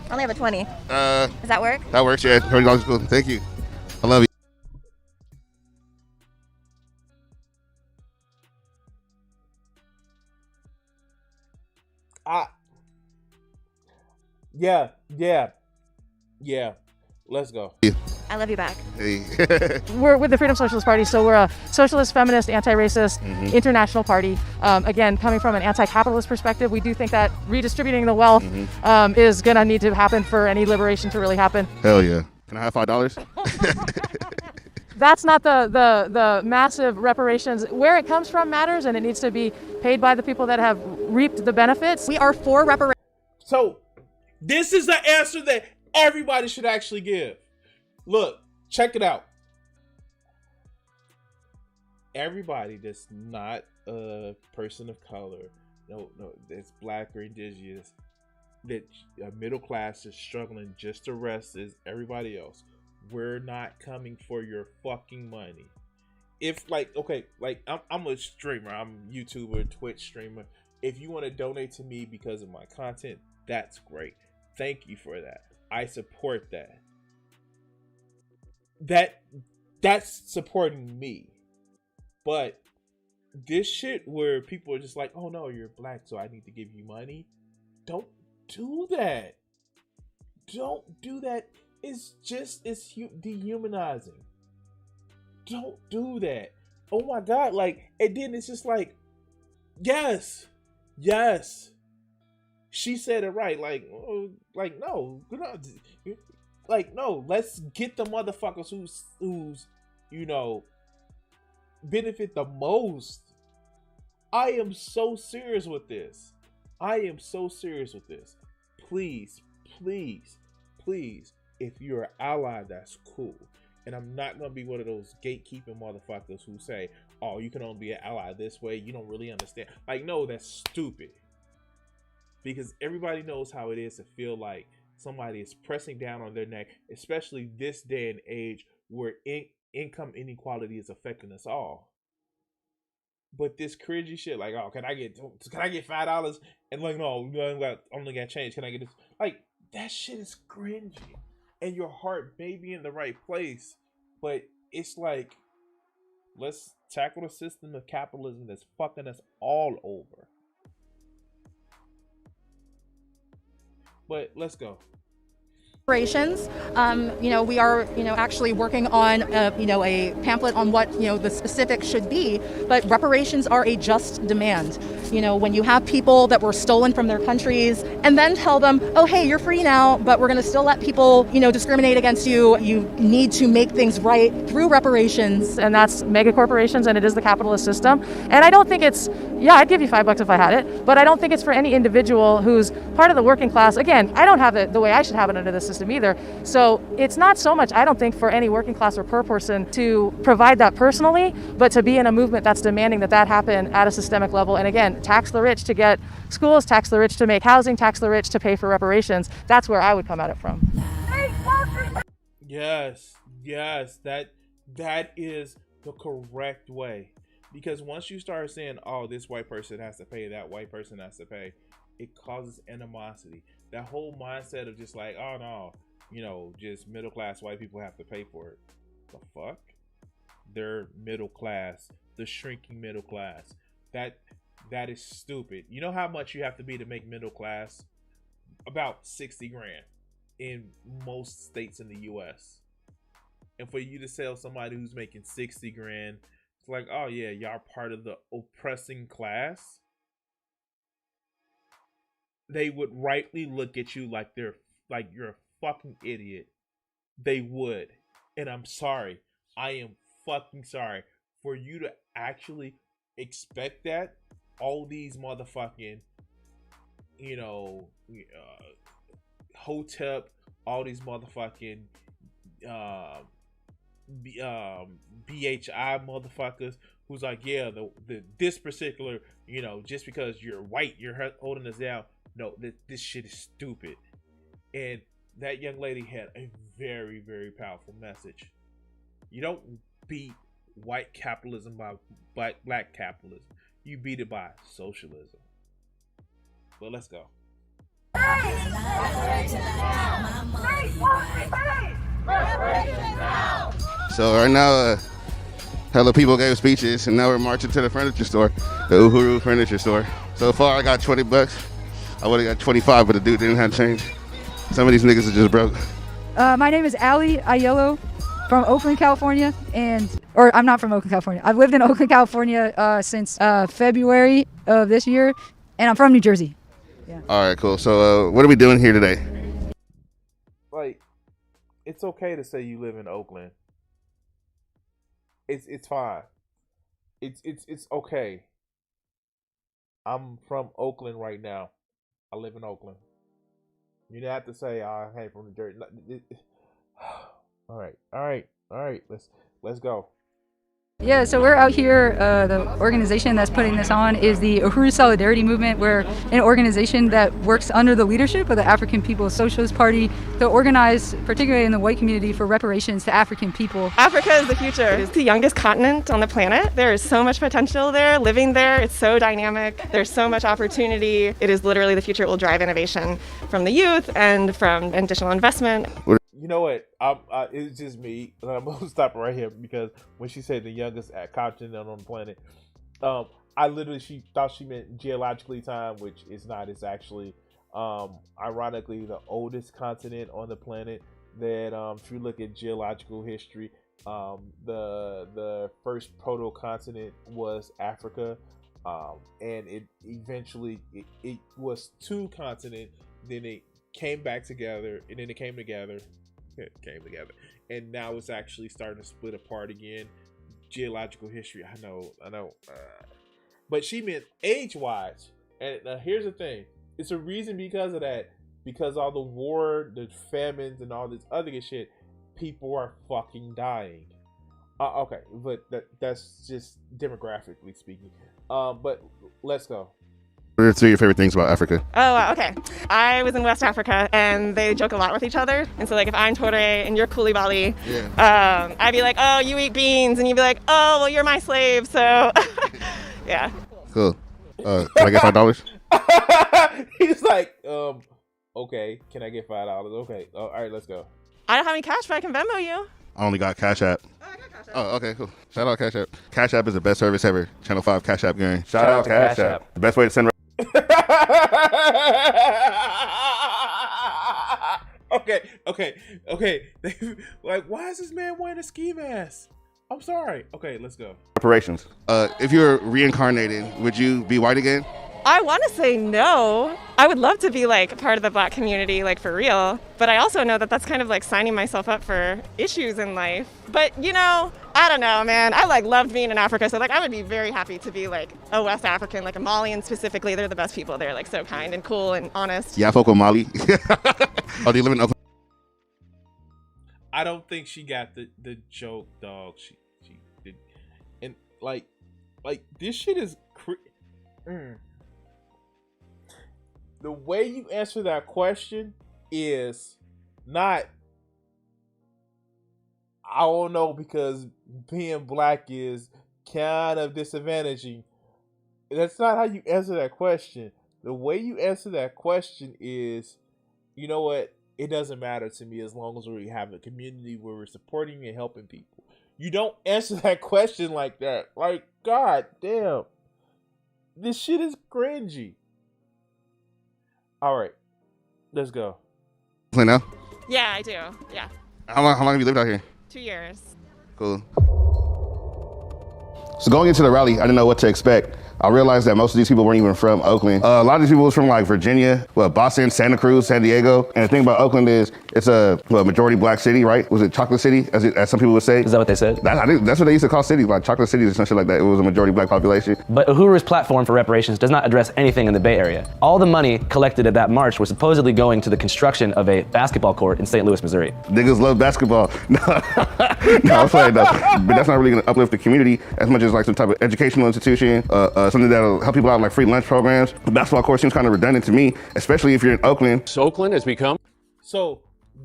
I only have a 20. Does that work? That works, yeah. $20 is cool. Thank you. I love you. Yeah. Let's go. I love you back. Hey. We're with the Freedom Socialist Party, so we're a socialist, feminist, anti-racist, international party. Again, coming from an anti-capitalist perspective, we do think that redistributing the wealth is going to need to happen for any liberation to really happen. Hell yeah. Can I have $5? That's not the massive reparations. Where it comes from matters, and it needs to be paid by the people that have reaped the benefits. We are for reparations. So this is the answer that everybody should actually give. Look, check it out. Everybody that's not a person of color, no, that's black or indigenous, that middle class is struggling just to rest as everybody else. We're not coming for your fucking money. If I'm a streamer, I'm a YouTuber, Twitch streamer. If you want to donate to me because of my content, that's great. Thank you for that. I support that. That's supporting me. But this shit where people are just like, oh no, you're black, so I need to give you money. Don't do that. Don't do that. It's dehumanizing. Don't do that. Oh my God. And then it's just like, yes. She said it right. No, no. Let's get the motherfuckers who's benefit the most. I am so serious with this. Please, if you're an ally, that's cool. And I'm not gonna be one of those gatekeeping motherfuckers who say, "Oh, you can only be an ally this way. You don't really understand." No, that's stupid. Because everybody knows how it is to feel like somebody is pressing down on their neck, especially this day and age where income inequality is affecting us all. But this cringy shit, oh, can I get $5? And no, I only got change. Can I get this? That shit is cringy. And your heart may be in the right place, but it's let's tackle the system of capitalism that's fucking us all over. But let's go. Reparations. We are, actually working on, a pamphlet on what, the specifics should be, but reparations are a just demand. When you have people that were stolen from their countries and then tell them, oh, hey, you're free now, but we're going to still let people, discriminate against you. You need to make things right through reparations. And that's mega corporations, and it is the capitalist system. And I don't think I'd give you $5 if I had it, but I don't think it's for any individual who's part of the working class. Again, I don't have it the way I should have it under the system either. So it's not so much, I don't think, for any working class or per person to provide that personally, but to be in a movement that's demanding that happen at a systemic level. And again, tax the rich to get schools, tax the rich to make housing, tax the rich to pay for reparations. That's where I would come at it from. Yes, that is the correct way. Because once you start saying, oh, this white person has to pay, that white person has to pay, it causes animosity. That whole mindset of just oh no, just middle class white people have to pay for it. The fuck? They're middle class, the shrinking middle class. That is stupid. You know how much you have to be to make middle class? About 60 grand in most states in the US. And for you to sell somebody who's making 60 grand, it's oh yeah, y'all part of the oppressing class. They would rightly look at you like you're a fucking idiot. They would. And I'm sorry. I am fucking sorry. For you to actually expect that, all these motherfucking, Hotep, all these motherfucking BHI motherfuckers who's yeah, this particular, just because you're white, you're holding us down. No, this shit is stupid. And that young lady had a very, very powerful message. You don't beat white capitalism by black capitalism. You beat it by socialism. But let's go. So right now, hella people gave speeches, and now we're marching to the furniture store, the Uhuru furniture store. So far, I got $20. I would have got 25, but the dude didn't have change. Some of these niggas are just broke. My name is Allie Aiello from Oakland, California, or I'm not from Oakland, California. I've lived in Oakland, California since February of this year, and I'm from New Jersey. Yeah. All right, cool. So what are we doing here today? Like, it's okay to say you live in Oakland. It's fine. It's okay. I'm from Oakland right now. I live in Oakland. You don't have to say I came from New Jersey. All right. Let's go. Yeah, so we're out here. The organization that's putting this on is the Uhuru Solidarity Movement. We're an organization that works under the leadership of the African People's Socialist Party to organize, particularly in the white community, for reparations to African people. Africa is the future. It's the youngest continent on the planet. There is so much potential there. Living there, it's so dynamic. There's so much opportunity. It is literally the future. It will drive innovation from the youth and from additional investment. You know what? It's just me. I'm gonna stop right here because when she said the youngest continent on the planet, she thought she meant geologically time, which is not. It's actually, ironically, the oldest continent on the planet. That if you look at geological history, the first proto-continent was Africa, and it eventually it was two continents. Then it came back together, and then it came together. It came together, and now it's actually starting to split apart again. Geological history, I know, but she meant age-wise. And here's the thing: it's a reason because of that. Because all the war, the famines, and all this other shit, people are fucking dying. Okay, but that's just demographically speaking. But let's go. What are three of your favorite things about Africa? Oh, wow, okay. I was in West Africa, and they joke a lot with each other. And so, like, if I'm Tore and you're Koulibaly, I'd be like, oh, you eat beans. And you'd be like, oh, well, you're my slave. So, yeah. Cool. Can I get $5? He's like, okay, can I get $5? Okay, all right, let's go. I don't have any cash, but I can Venmo you. I only got Cash App. Oh, I got Cash App. Oh, okay, cool. Shout out Cash App. Cash App is the best service ever. Channel 5 Cash App gang. Shout out Cash App. The best way to send. Okay. Like, why is this man wearing a ski mask? I'm sorry. Okay, let's go. Reparations. If you were reincarnated, would you be white again? I want to say no. I would love to be like part of the black community, like for real. But I also know that that's kind of like signing myself up for issues in life. But you know, I don't know, man. I like loved being in Africa, so like I would be very happy to be like a West African, like a Malian specifically. They're the best people. They're like so kind and cool and honest. Yeah, I fuck with Mali. Oh, do you live in Oakland? I don't think she got the joke, dog. She did, and like this shit is. The way you answer that question is not, I don't know, because being black is kind of disadvantaging. That's not how you answer that question. The way you answer that question is, you know what? It doesn't matter to me as long as we have a community where we're supporting and helping people. You don't answer that question like that. Like, god damn. This shit is cringy. All right, let's go. Play now? Yeah, I do. Yeah. How long have you lived out here? 2 years. Cool. So going into the rally, I didn't know what to expect. I realized that most of these people weren't even from Oakland. A lot of these people was from like Virginia, Boston, Santa Cruz, San Diego. And the thing about Oakland is it's a majority black city, right? Was it Chocolate City, as some people would say? Is that what they said? I think that's what they used to call cities, like Chocolate City or some shit like that. It was a majority black population. But Uhuru's platform for reparations does not address anything in the Bay Area. All the money collected at that march was supposedly going to the construction of a basketball court in St. Louis, Missouri. Niggas love basketball. No, I'm playing though. But that's not really gonna uplift the community as much as like some type of educational institution, something that'll help people out, like free lunch programs. The basketball court seems kind of redundant to me, especially if you're in Oakland. So Oakland has become. So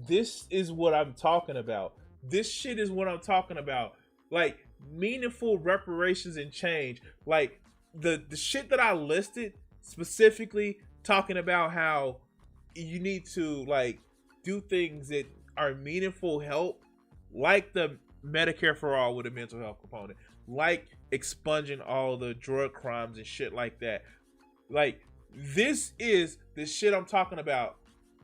this is what I'm talking about. This shit is what I'm talking about. Like meaningful reparations and change. Like the shit that I listed specifically, talking about how you need to like do things that are meaningful help, like the Medicare for all with a mental health component, like expunging all the drug crimes and shit like that. Like this is the shit I'm talking about.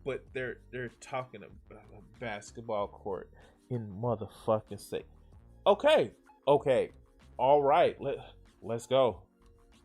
but they're talking about a basketball court in motherfucking state. Okay, all right, let's go.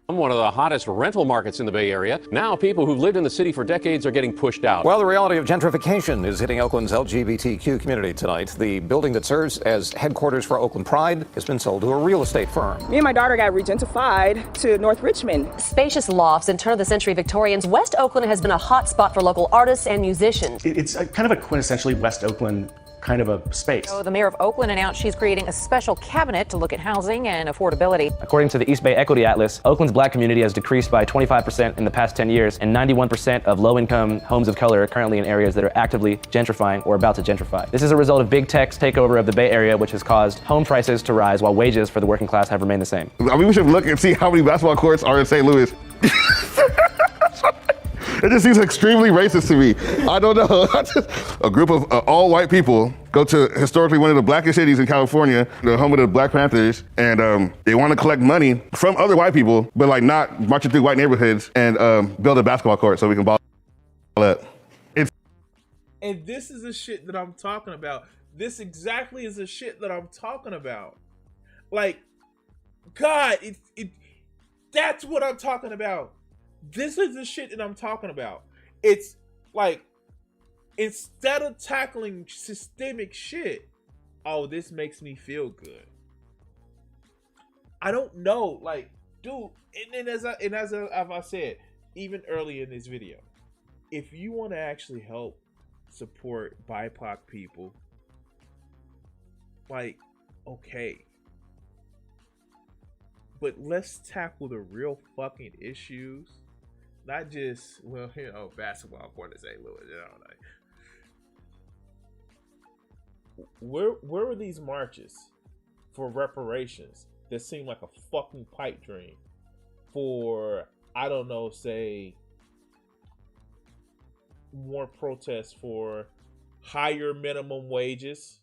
One of the hottest rental markets in the Bay Area. Now people who've lived in the city for decades are getting pushed out. Well, the reality of gentrification is hitting Oakland's LGBTQ community tonight. The building that serves as headquarters for Oakland Pride has been sold to a real estate firm. Me and my daughter got regentified to North Richmond. Spacious lofts and turn-of-the-century Victorians, West Oakland has been a hot spot for local artists and musicians. It's kind of a quintessentially West Oakland kind of a space. So the mayor of Oakland announced she's creating a special cabinet to look at housing and affordability. According to the East Bay Equity Atlas, Oakland's black community has decreased by 25% in the past 10 years, and 91% of low-income homes of color are currently in areas that are actively gentrifying or about to gentrify. This is a result of big tech's takeover of the Bay Area, which has caused home prices to rise while wages for the working class have remained the same. I mean, we should look and see how many basketball courts are in St. Louis. It just seems extremely racist to me. I don't know. A group of all white people go to historically one of the blackest cities in California, the home of the Black Panthers, and they want to collect money from other white people, but like not marching through white neighborhoods and build a basketball court so we can ball up. And this is the shit that I'm talking about. This exactly is the shit that I'm talking about. Like, God, that's what I'm talking about. This is the shit that I'm talking about. It's like, instead of tackling systemic shit, oh, this makes me feel good. I don't know, like, dude. And as I said, even earlier in this video, if you want to actually help support BIPOC people, like, okay, but let's tackle the real fucking issues. Not just, well, you know, basketball court in St. Louis, you know, like, where were these marches for reparations that seemed like a fucking pipe dream for, I don't know, say, more protests for higher minimum wages?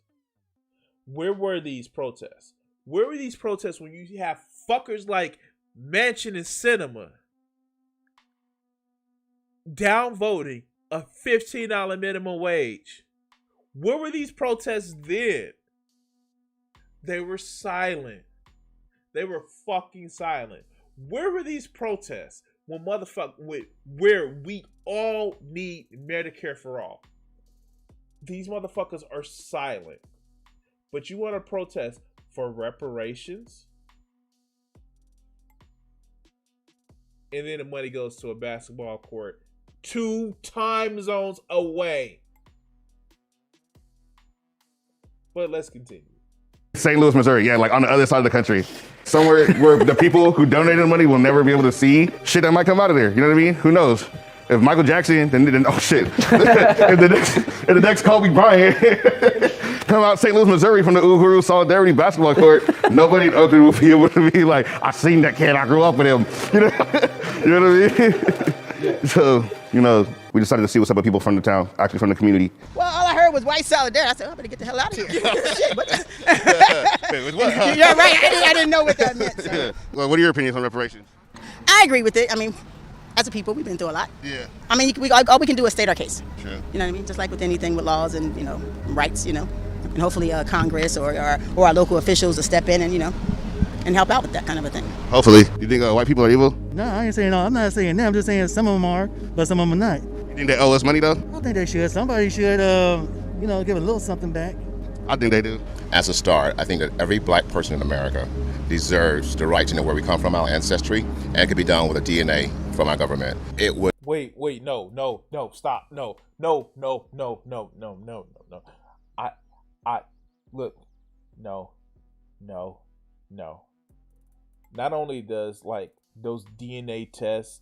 Where were these protests? Where were these protests when you have fuckers like Manchin and Sinema downvoting a $15 minimum wage? Where were these protests then? They were silent. They were fucking silent. Where were these protests when where we all need Medicare for all? These motherfuckers are silent. But you want to protest for reparations? And then the money goes to a basketball court 2 time zones away. But let's continue. St. Louis, Missouri, yeah, like on the other side of the country. Somewhere where the people who donated the money will never be able to see shit that might come out of there. You know what I mean? Who knows? If Michael Jackson, then oh shit. if the next Kobe Bryant come out St. Louis, Missouri from the Uhuru Solidarity basketball court, nobody in Oakland will be able to be like, I seen that kid, I grew up with him. You know what I mean? So, you know, we decided to see what's up with people from the town, actually from the community. Well, all I heard was white solidarity. I said, I better get the hell out of here. Shit, what? Wait, what? You're right. I didn't know what that meant. So. Yeah. Well, what are your opinions on reparations? I agree with it. I mean, as a people, we've been through a lot. Yeah. I mean, all we can do is state our case. True. You know what I mean? Just like with anything with laws and, you know, rights, you know. And hopefully Congress or our local officials will step in and, you know, and help out with that kind of a thing. Hopefully. You think white people are evil? No, I ain't saying no. I'm not saying that. I'm just saying some of them are, but some of them are not. You think they owe us money, though? I think they should. Somebody should, you know, give a little something back. I think they do. As a start, I think that every black person in America deserves the right to know where we come from, our ancestry, and it could be done with a DNA from our government. It would. Wait, no, stop, no. I look, no. Not only does like those DNA tests,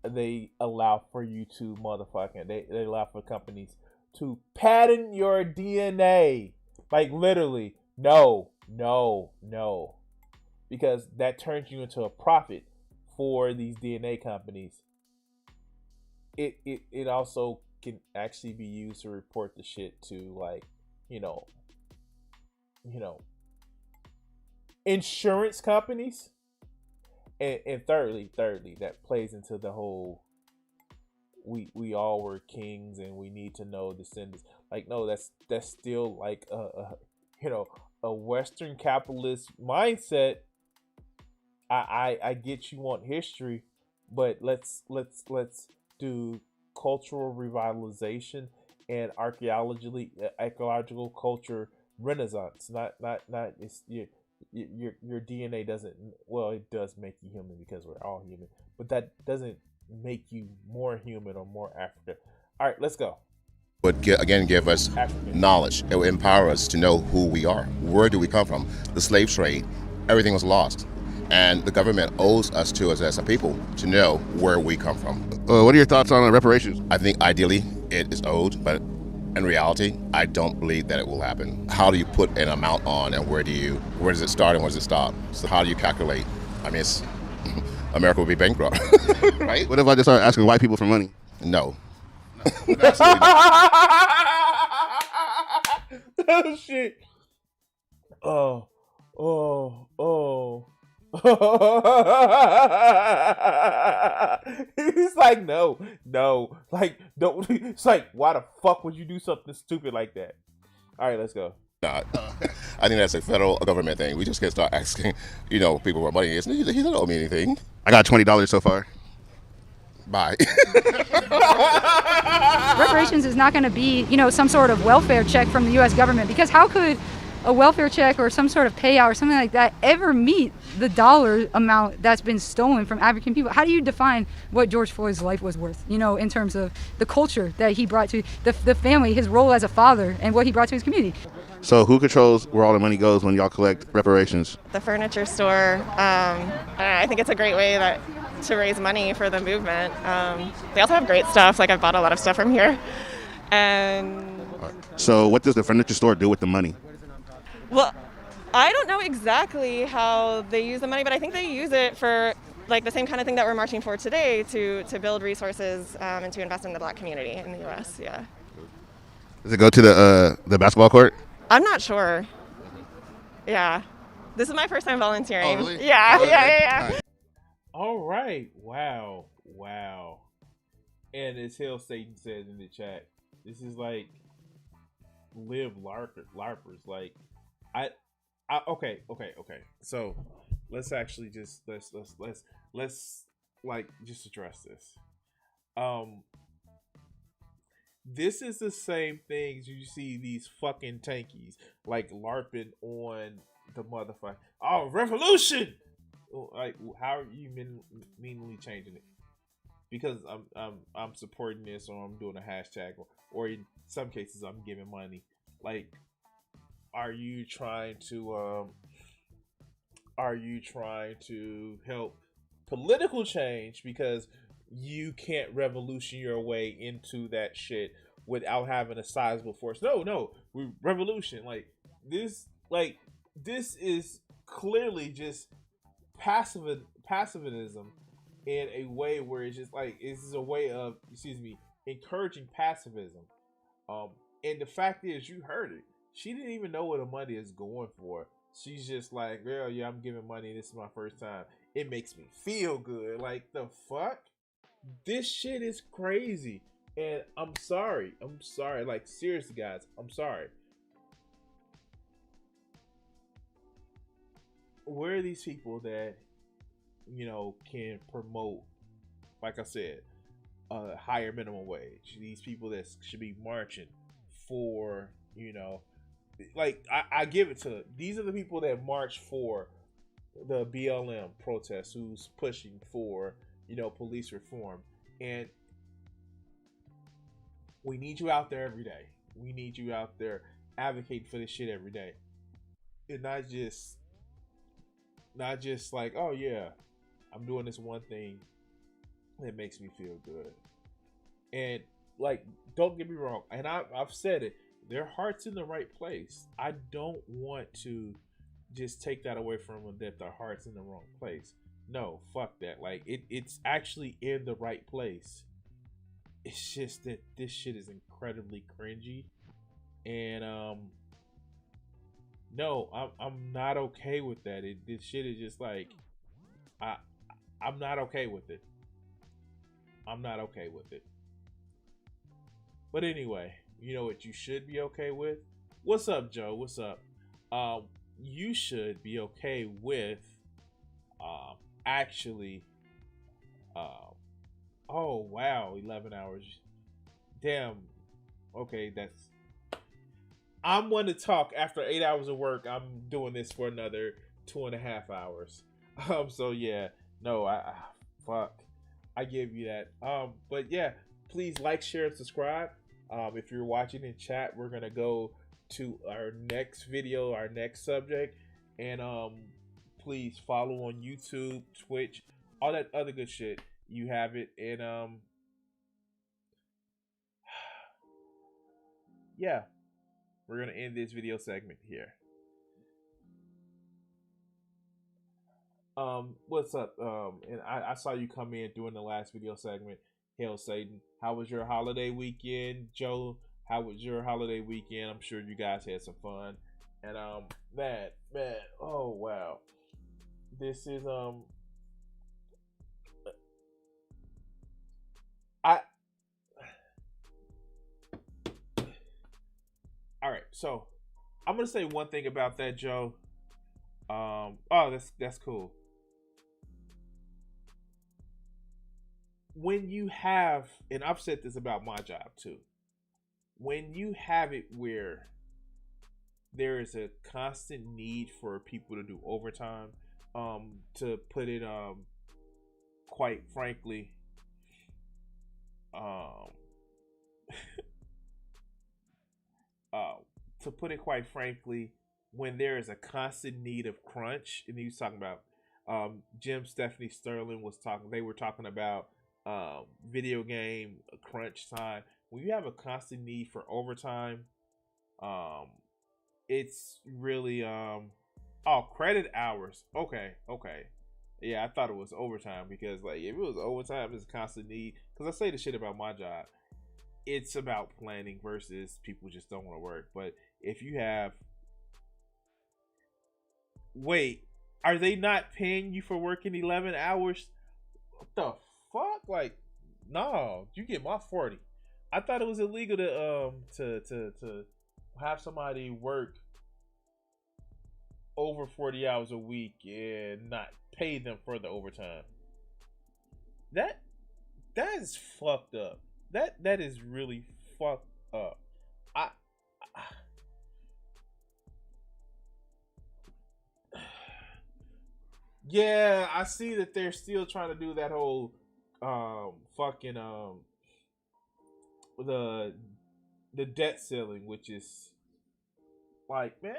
they allow for you to motherfucking, they allow for companies to patent your DNA. Like literally, no. Because that turns you into a profit for these DNA companies. It also can actually be used to report the shit to like, you know, insurance companies. And thirdly, that plays into the whole we all were kings and we need to know descendants. Like, no, that's still like a Western capitalist mindset. I get you want history, but let's do cultural revitalization and ecological culture renaissance. Not it's your DNA doesn't, well, it does make you human because we're all human, but that doesn't make you more human or more African. All right, let's go. Would give us knowledge. It would empower us to know who we are. Where do we come from? The slave trade, everything was lost. And the government owes us to us as a people to know where we come from. What are your thoughts on reparations? I think ideally it is owed, but in reality, I don't believe that it will happen. How do you put an amount on, and where does it start and where does it stop? So how do you calculate? I mean, America will be bankrupt, right? What if I just start asking white people for money? No. Oh shit. Oh. He's like, no, like, don't. It's like, why the fuck would you do something stupid like that? All right, let's go. I think that's a federal government thing. We just can't start asking, people where money is. He don't owe me anything. I got $20 so far. Bye. Reparations is not going to be, some sort of welfare check from the U.S. government, because how could a welfare check or some sort of payout or something like that ever meet the dollar amount that's been stolen from African people? How do you define what George Floyd's life was worth, in terms of the culture that he brought to the family, his role as a father, and what he brought to his community? So who controls where all the money goes when y'all collect reparations? The furniture store. I think it's a great way to raise money for the movement. They also have great stuff. Like, I've bought a lot of stuff from here. And so what does the furniture store do with the money? Well, I don't know exactly how they use the money, but I think they use it for like the same kind of thing that we're marching for today, to build resources and to invest in the Black community in the U.S. Yeah. Does it go to the basketball court? I'm not sure. Yeah. This is my first time volunteering. Oh, really? Yeah, okay. yeah. All right. Wow. And as Hell Satan said in the chat, this is like live LARPers. Like, okay. So let's actually just let's like just address this. This is the same things you see these fucking tankies like LARPing on the motherfucker. Oh, revolution! Like, how are you meanly changing it? Because I'm supporting this, or I'm doing a hashtag, or in some cases I'm giving money. Like, are you trying to help political change because you can't revolution your way into that shit without having a sizable force? No, we revolution. Like this is clearly just passivism in a way where it's just like, this is a way of, encouraging passivism. And the fact is, you heard it. She didn't even know what the money is going for. She's just like, girl, yeah, I'm giving money. This is my first time. It makes me feel good. Like, the fuck? This shit is crazy. And I'm sorry. Like, seriously, guys, I'm sorry. Where are these people that, can promote, like I said, a higher minimum wage? These people that should be marching for, like, I give it to, these are the people that march for the BLM protest, who's pushing for, police reform. And we need you out there every day. We need you out there advocating for this shit every day. And not just like, oh yeah, I'm doing this one thing that makes me feel good. And like, don't get me wrong, and I've said it, their heart's in the right place. I don't want to just take that away from them, that their heart's in the wrong place. No, fuck that. Like, it's actually in the right place. It's just that this shit is incredibly cringy. And no, I'm not okay with that. This shit is just like, I'm not okay with it. I'm not okay with it. But anyway, you know what you should be okay with? What's up, Joe? What's up? You should be okay with actually oh wow, 11 hours. Damn. Okay, I'm one to talk. After 8 hours of work, I'm doing this for another 2.5 hours. So yeah, no, fuck, I give you that. But yeah, please like, share, and subscribe. If you're watching in chat, we're gonna go to our next video, our next subject, and please follow on YouTube, Twitch, all that other good shit. You have it, and yeah, we're gonna end this video segment here. What's up? And I saw you come in during the last video segment. Hail Satan. How was your holiday weekend, Joe? How was your holiday weekend? I'm sure you guys had some fun. And man, oh wow. This is all right, so I'm gonna say one thing about that, Joe. Oh, that's cool. When you have, and I've said this about my job too, when you have it where there is a constant need for people to do overtime, to put it quite frankly, when there is a constant need of crunch, and he was talking about Jim, Stephanie, Sterling they were talking about video game crunch time. When you have a constant need for overtime, it's really credit hours. Okay. Yeah, I thought it was overtime, because like if it was overtime, it's a constant need. Because I say the shit about my job, it's about planning versus people just don't want to work. But if you have, wait, are they not paying you for working 11 hours? What the fuck? Like, no, you get my 40. I thought it was illegal to have somebody work over 40 hours a week and not pay them for the overtime. That is fucked up. That is really fucked up. Yeah, I see that they're still trying to do that whole fucking the debt ceiling, which is like, man,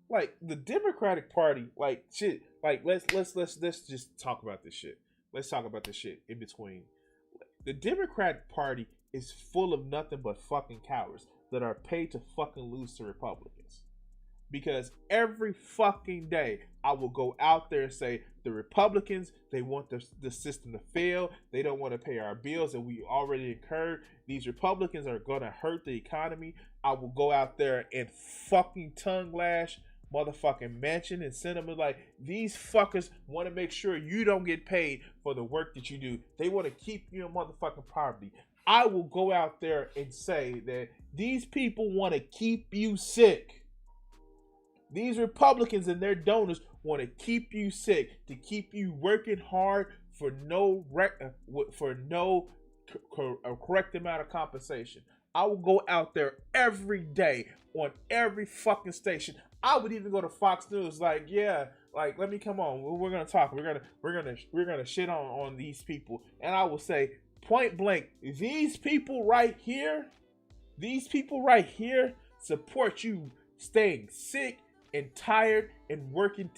like the Democratic Party, like shit, like let's just talk about this shit. Let's talk about this shit in between. The Democratic Party is full of nothing but fucking cowards that are paid to fucking lose to Republicans. Because every fucking day I will go out there and say the Republicans, they want the system to fail. They don't want to pay our bills that we already incurred. These Republicans are going to hurt the economy. I will go out there and fucking tongue lash motherfucking Manchin and send them like, these fuckers want to make sure you don't get paid for the work that you do. They want to keep you in motherfucking poverty. I will go out there and say that these people want to keep you sick. These Republicans and their donors want to keep you sick, to keep you working hard for no correct amount of compensation. I will go out there every day on every fucking station. I would even go to Fox News, like, yeah, like, let me come on. We're gonna talk. We're gonna shit on these people, and I will say point blank, these people right here support you staying sick and tired and working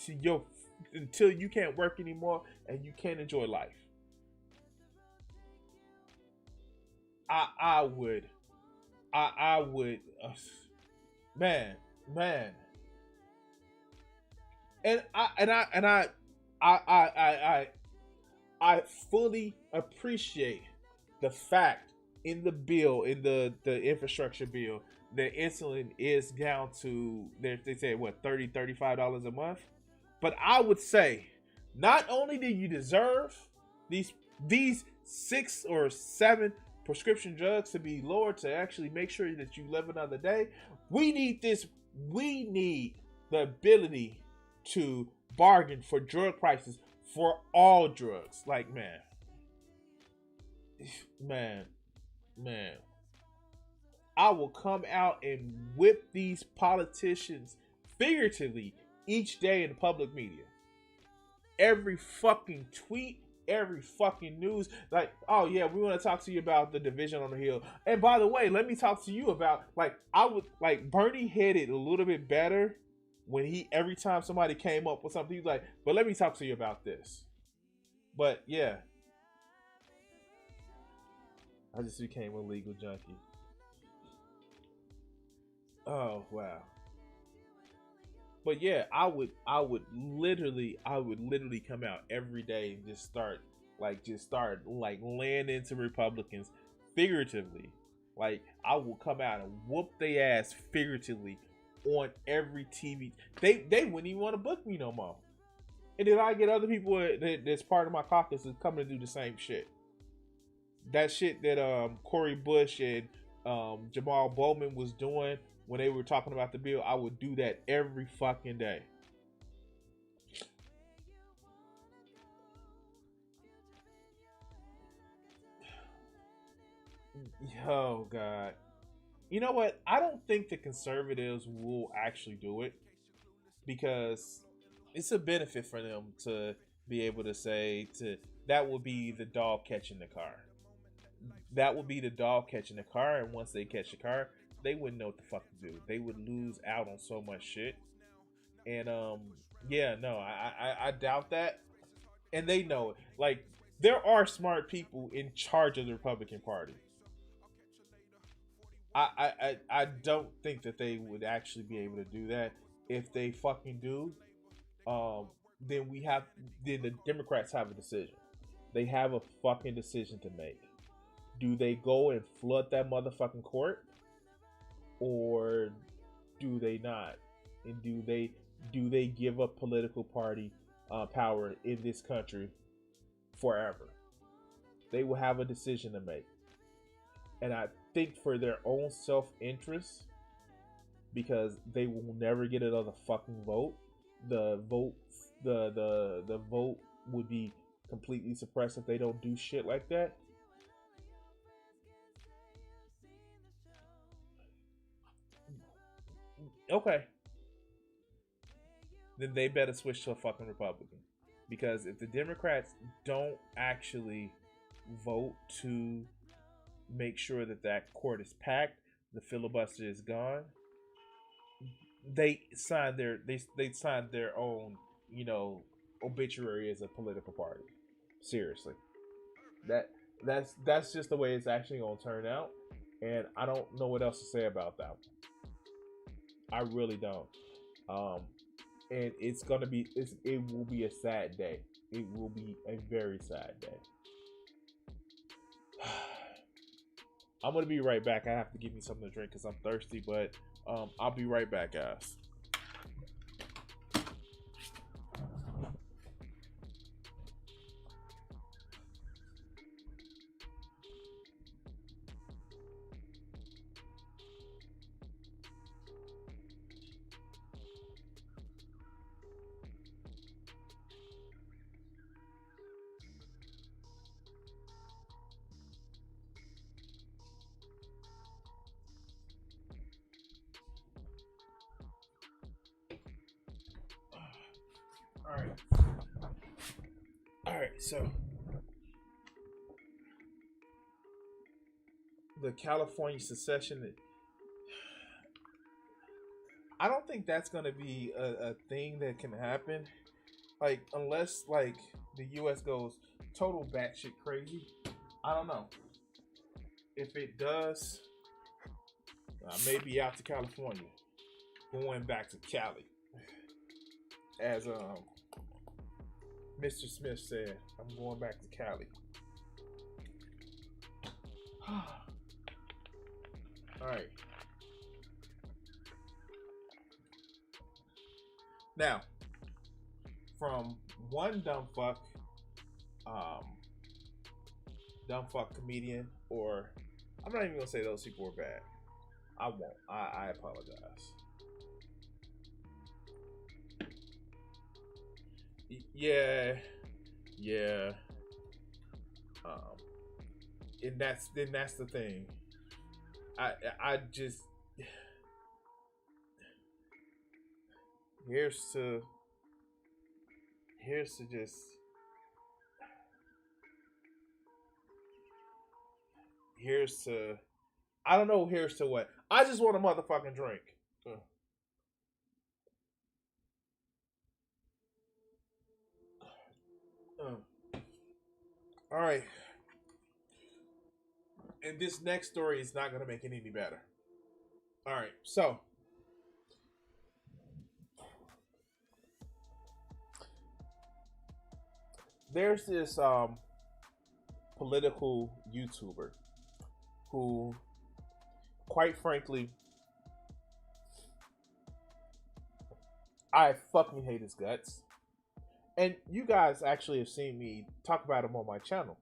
until you can't work anymore and you can't enjoy life. I would, man, and I fully appreciate the fact in the bill, in the infrastructure bill, that insulin is down to, they say what, $35 a month. But I would say, not only do you deserve these 6 or 7 prescription drugs to be lowered to actually make sure that you live another day. We need this. We need the ability to bargain for drug prices for all drugs. Like, man, I will come out and whip these politicians figuratively each day in the public media. Every fucking tweet, every fucking news, like, oh yeah, we want to talk to you about the division on the Hill. And by the way, let me talk to you about, like, I would, like, Bernie hit it a little bit better when every time somebody came up with something, he's like, but let me talk to you about this. But yeah, I just became a legal junkie. Oh wow. But yeah, I would literally come out every day and just start laying into Republicans figuratively. Like, I will come out and whoop their ass figuratively on every TV. They wouldn't even want to book me no more. And then I get other people that's part of my caucus is coming to do the same shit. That shit that Cori Bush and Jamal Bowman was doing when they were talking about the bill, I would do that every fucking day. Oh God. You know what? I don't think the conservatives will actually do it, because it's a benefit for them to be able to say that will be the dog catching the car. That would be the dog catching the car, and once they catch the car, they wouldn't know what the fuck to do. They would lose out on so much shit. And yeah, no, I doubt that. And they know it. Like, there are smart people in charge of the Republican Party. I don't think that they would actually be able to do that. If they fucking do, then the Democrats have a decision. They have a fucking decision to make. Do they go and flood that motherfucking court, or do they not? And do they give up political party power in this country forever? They will have a decision to make. And I think for their own self-interest, because they will never get another fucking vote, the vote would be completely suppressed if they don't do shit like that. Okay. Then they better switch to a fucking Republican. Because if the Democrats don't actually vote to make sure that court is packed, the filibuster is gone, they signed their own, obituary as a political party. Seriously. That's just the way it's actually gonna turn out. And I don't know what else to say about that one. I really don't. And it will be a sad day. It will be a very sad day. I'm gonna be right back. I have to give me something to drink because I'm thirsty, but I'll be right back, guys. All right, so the California secession, I don't think that's going to be a thing that can happen. Like, unless, like, the U.S. goes total batshit crazy. I don't know. If it does, I may be out to California. Going back to Cali. As Mr. Smith said, I'm going back to Cali. Alright. Now, from one dumb fuck comedian or I'm not even gonna say those people were bad. I won't. I apologize. Yeah, yeah. And that's the thing. I just here's to just here's to I don't know here's to what. I just want a motherfucking drink. All right. And this next story is not going to make it any better. All right. So, there's this political YouTuber who, quite frankly, I fucking hate his guts. And you guys actually have seen me talk about him on my channel.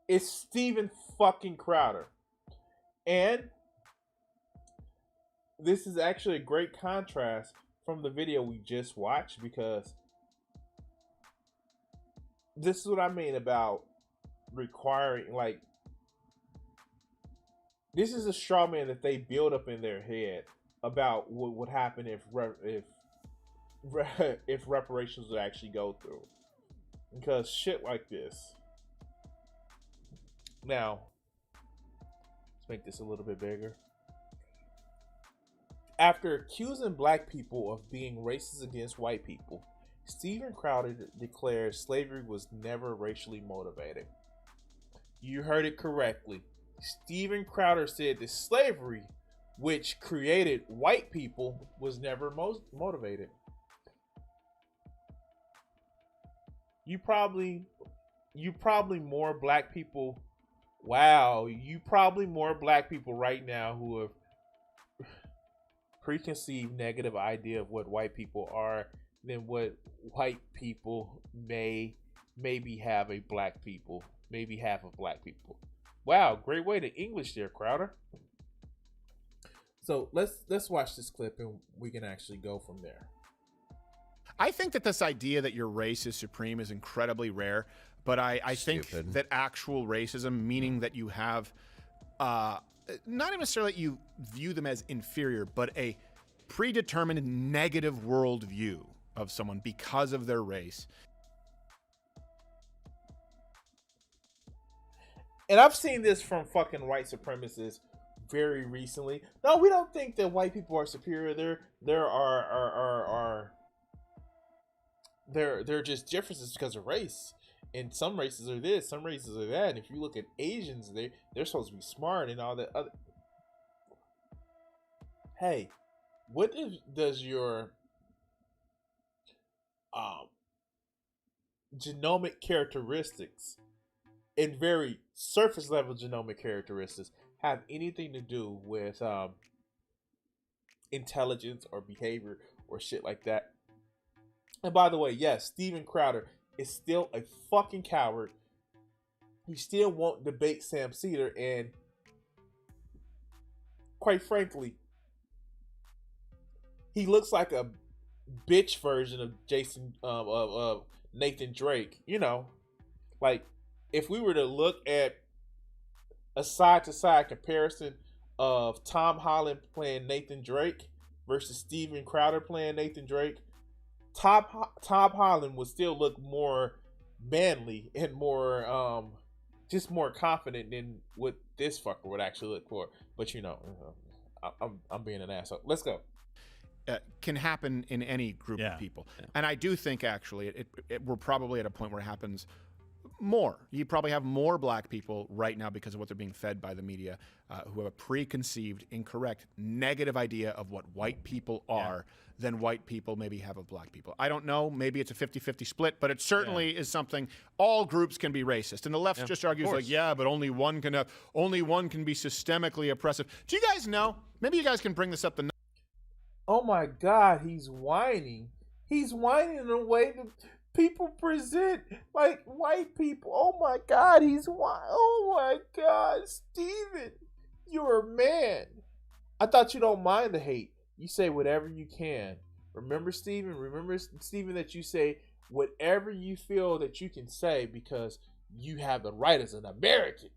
It's Steven fucking Crowder. And this is actually a great contrast from the video we just watched, because this is what I mean about requiring, like, this is a straw man that they build up in their head about what would happen if reparations would actually go through. Because shit like this. Now, let's make this a little bit bigger. After accusing black people of being racist against white people, Steven Crowder declared slavery was never racially motivated. You heard it correctly. Steven Crowder said that slavery, which created white people, was never motivated. You probably more black people. Wow, you probably more black people right now who have preconceived negative idea of what white people are than what white people maybe have a black people, maybe half of black people. Wow, great way to English there, Crowder. So let's watch this clip and we can actually go from there. I think that this idea that your race is supreme is incredibly rare, but I think that actual racism, meaning that you have, not even necessarily that you view them as inferior, but a predetermined negative worldview of someone because of their race. And I've seen this from fucking white supremacists very recently. No, we don't think that white people are superior. They're just differences because of race. And some races are this, some races are that. And if you look at Asians, they're supposed to be smart and all that other. Hey, what does your genomic characteristics and very surface level genomic characteristics have anything to do with intelligence or behavior or shit like that? And by the way, yes, Steven Crowder is still a fucking coward. He still won't debate Sam Cedar, and quite frankly, he looks like a bitch version of Nathan Drake. You know, like if we were to look at a side-to-side comparison of Tom Holland playing Nathan Drake versus Steven Crowder playing Nathan Drake, Tom Holland would still look more manly and more just more confident than what this fucker would actually look for. But you know, I'm being an asshole. Let's go. Can happen in any group of people. Yeah. And I do think actually we're probably at a point where it happens more. You probably have more black people right now because of what they're being fed by the media who have a preconceived, incorrect, negative idea of what white people are than white people maybe have of black people. I don't know. Maybe it's a 50-50 split, but it certainly is something. All groups can be racist. And the left just argues like, yeah, but only one can be systemically oppressive. Do you guys know? Maybe you guys can bring this up Oh my God, he's whining. He's whining in a way that people present like white people. Oh my God, he's white. Oh my God, Steven, you're a man. I thought you don't mind the hate. You say whatever you can. Remember, Steven, that you say whatever you feel that you can say because you have the right as an American.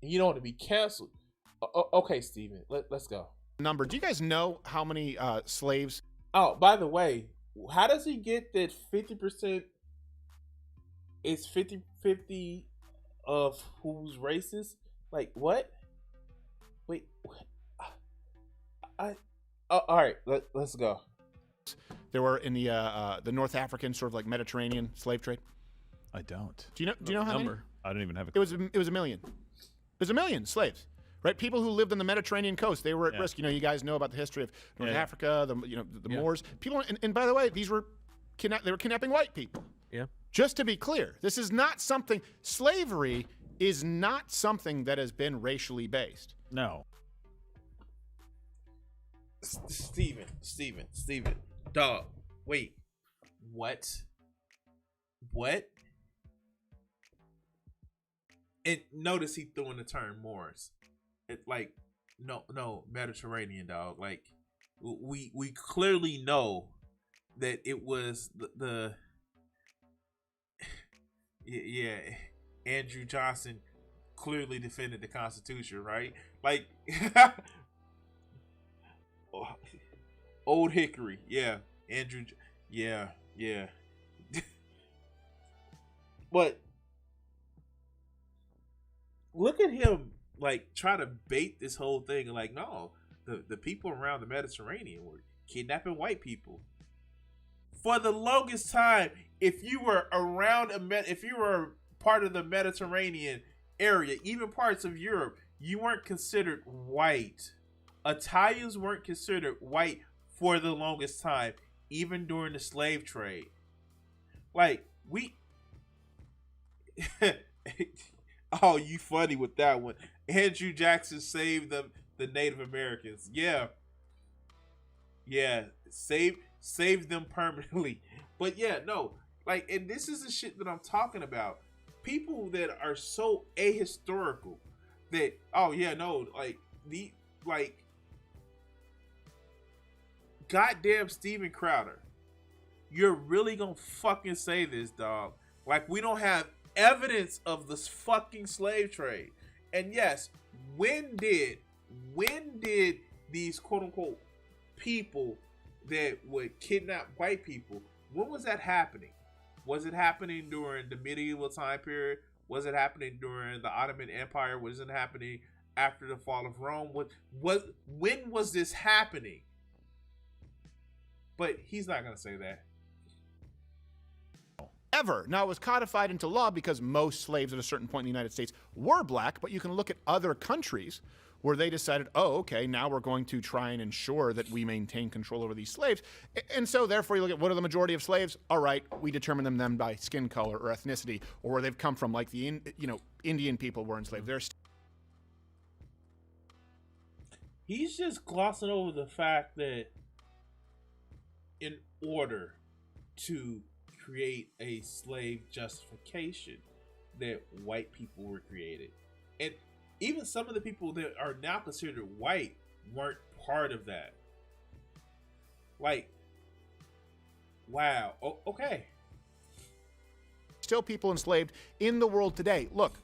And you don't want to be canceled. Okay, Steven, let's go. Number. Do you guys know how many slaves? Oh, by the way, how does he get that 50% is 50-50 of who's racist? Like, what? Wait, what? All right, let's go. There were in the North African sort of like Mediterranean slave trade. I don't. Do you know how number? many? I don't even have It was a million. It was a million slaves, right? People who lived on the Mediterranean coast, they were at risk. You know, you guys know about the history of North Africa, the Moors. People, and by the way, these were they were kidnapping white people. Yeah. Just to be clear, this is not something. Slavery is not something that has been racially based. No. Steven, dog. Wait, what? And notice he threw in the term Moors. It like no Mediterranean, dog. Like we clearly know that it was the Andrew Johnson clearly defended the Constitution, right? Like Old Hickory, Andrew, yeah. But look at him like try to bait this whole thing. Like, no, the people around the Mediterranean were kidnapping white people for the longest time. If you were around if you were part of the Mediterranean area, even parts of Europe, you weren't considered white. Italians weren't considered white for the longest time, even during the slave trade. Like, we... Oh, you funny with that one. Andrew Jackson saved the Native Americans. Yeah. Saved them permanently. But yeah, no. Like, and this is the shit that I'm talking about. People that are so ahistorical that, goddamn Steven Crowder, you're really gonna fucking say this, dog? Like, we don't have evidence of this fucking slave trade. And yes, when did these quote unquote people that would kidnap white people, when was that happening? Was it happening during the medieval time period? Was it happening during the Ottoman Empire? Was it happening after the fall of Rome? When was this happening? But he's not going to say that. Ever. Now, it was codified into law because most slaves at a certain point in the United States were black, but you can look at other countries where they decided, oh, okay, now we're going to try and ensure that we maintain control over these slaves. And so, therefore, you look at what are the majority of slaves? All right, we determine them by skin color or ethnicity or where they've come from, like the Indian people were enslaved. He's just glossing over the fact that in order to create a slave justification, that white people were created. And even some of the people that are now considered white weren't part of that. Like, wow. Okay. Still people enslaved in the world today. Look,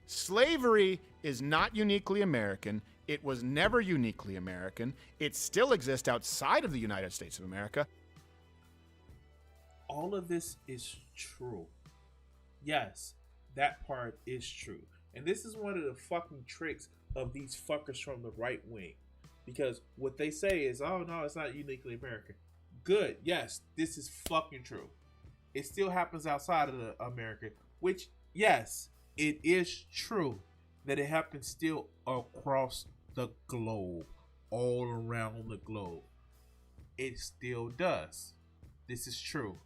slavery is not uniquely American. It was never uniquely American. It still exists outside of the United States of America. All of this is true. Yes, that part is true. And this is one of the fucking tricks of these fuckers from the right wing. Because what they say is, oh no, it's not uniquely American. Good, yes, this is fucking true. It still happens outside of America, which, yes, it is true that it happens still across the globe, all around the globe. It still does. This is true.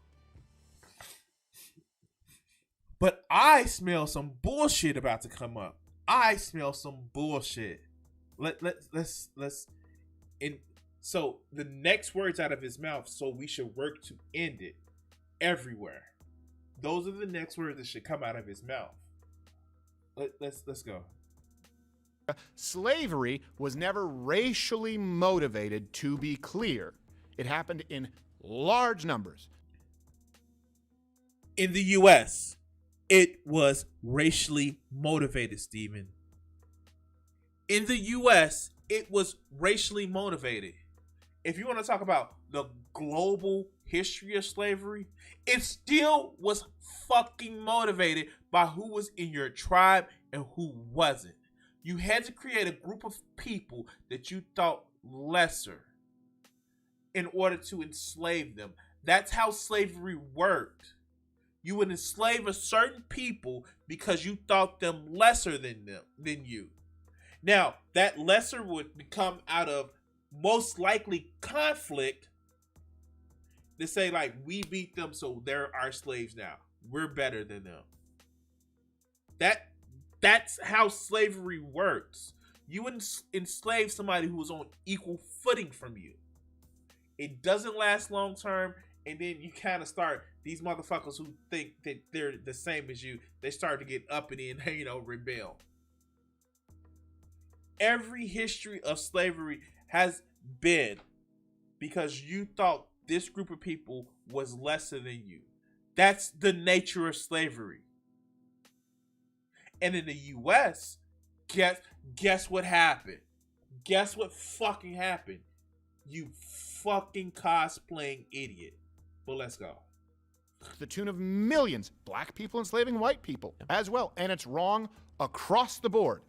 But I smell some bullshit about to come up. I smell some bullshit. Let's and so the next words out of his mouth, so we should work to end it. everywhere. Those are the next words that should come out of his mouth. Let's go. Slavery was never racially motivated, to be clear. It happened in large numbers. In the U.S., it was racially motivated, Stephen. In the U.S., it was racially motivated. If you want to talk about the global history of slavery, it still was fucking motivated by who was in your tribe and who wasn't. You had to create a group of people that you thought lesser in order to enslave them. That's how slavery worked. You would enslave a certain people because you thought them lesser than you. Now, that lesser would come out of most likely conflict to say, like, we beat them, so they're our slaves now. We're better than them. That's how slavery works. You enslave somebody who was on equal footing from you. It doesn't last long term, and then you kind of start, these motherfuckers who think that they're the same as you, they start to get uppity and, rebel. Every history of slavery has been because you thought this group of people was lesser than you. That's the nature of slavery. And in the U.S., guess what happened? Guess what fucking happened? You fucking cosplaying idiot. But let's go. To the tune of millions, black people enslaving white people as well. And it's wrong across the board.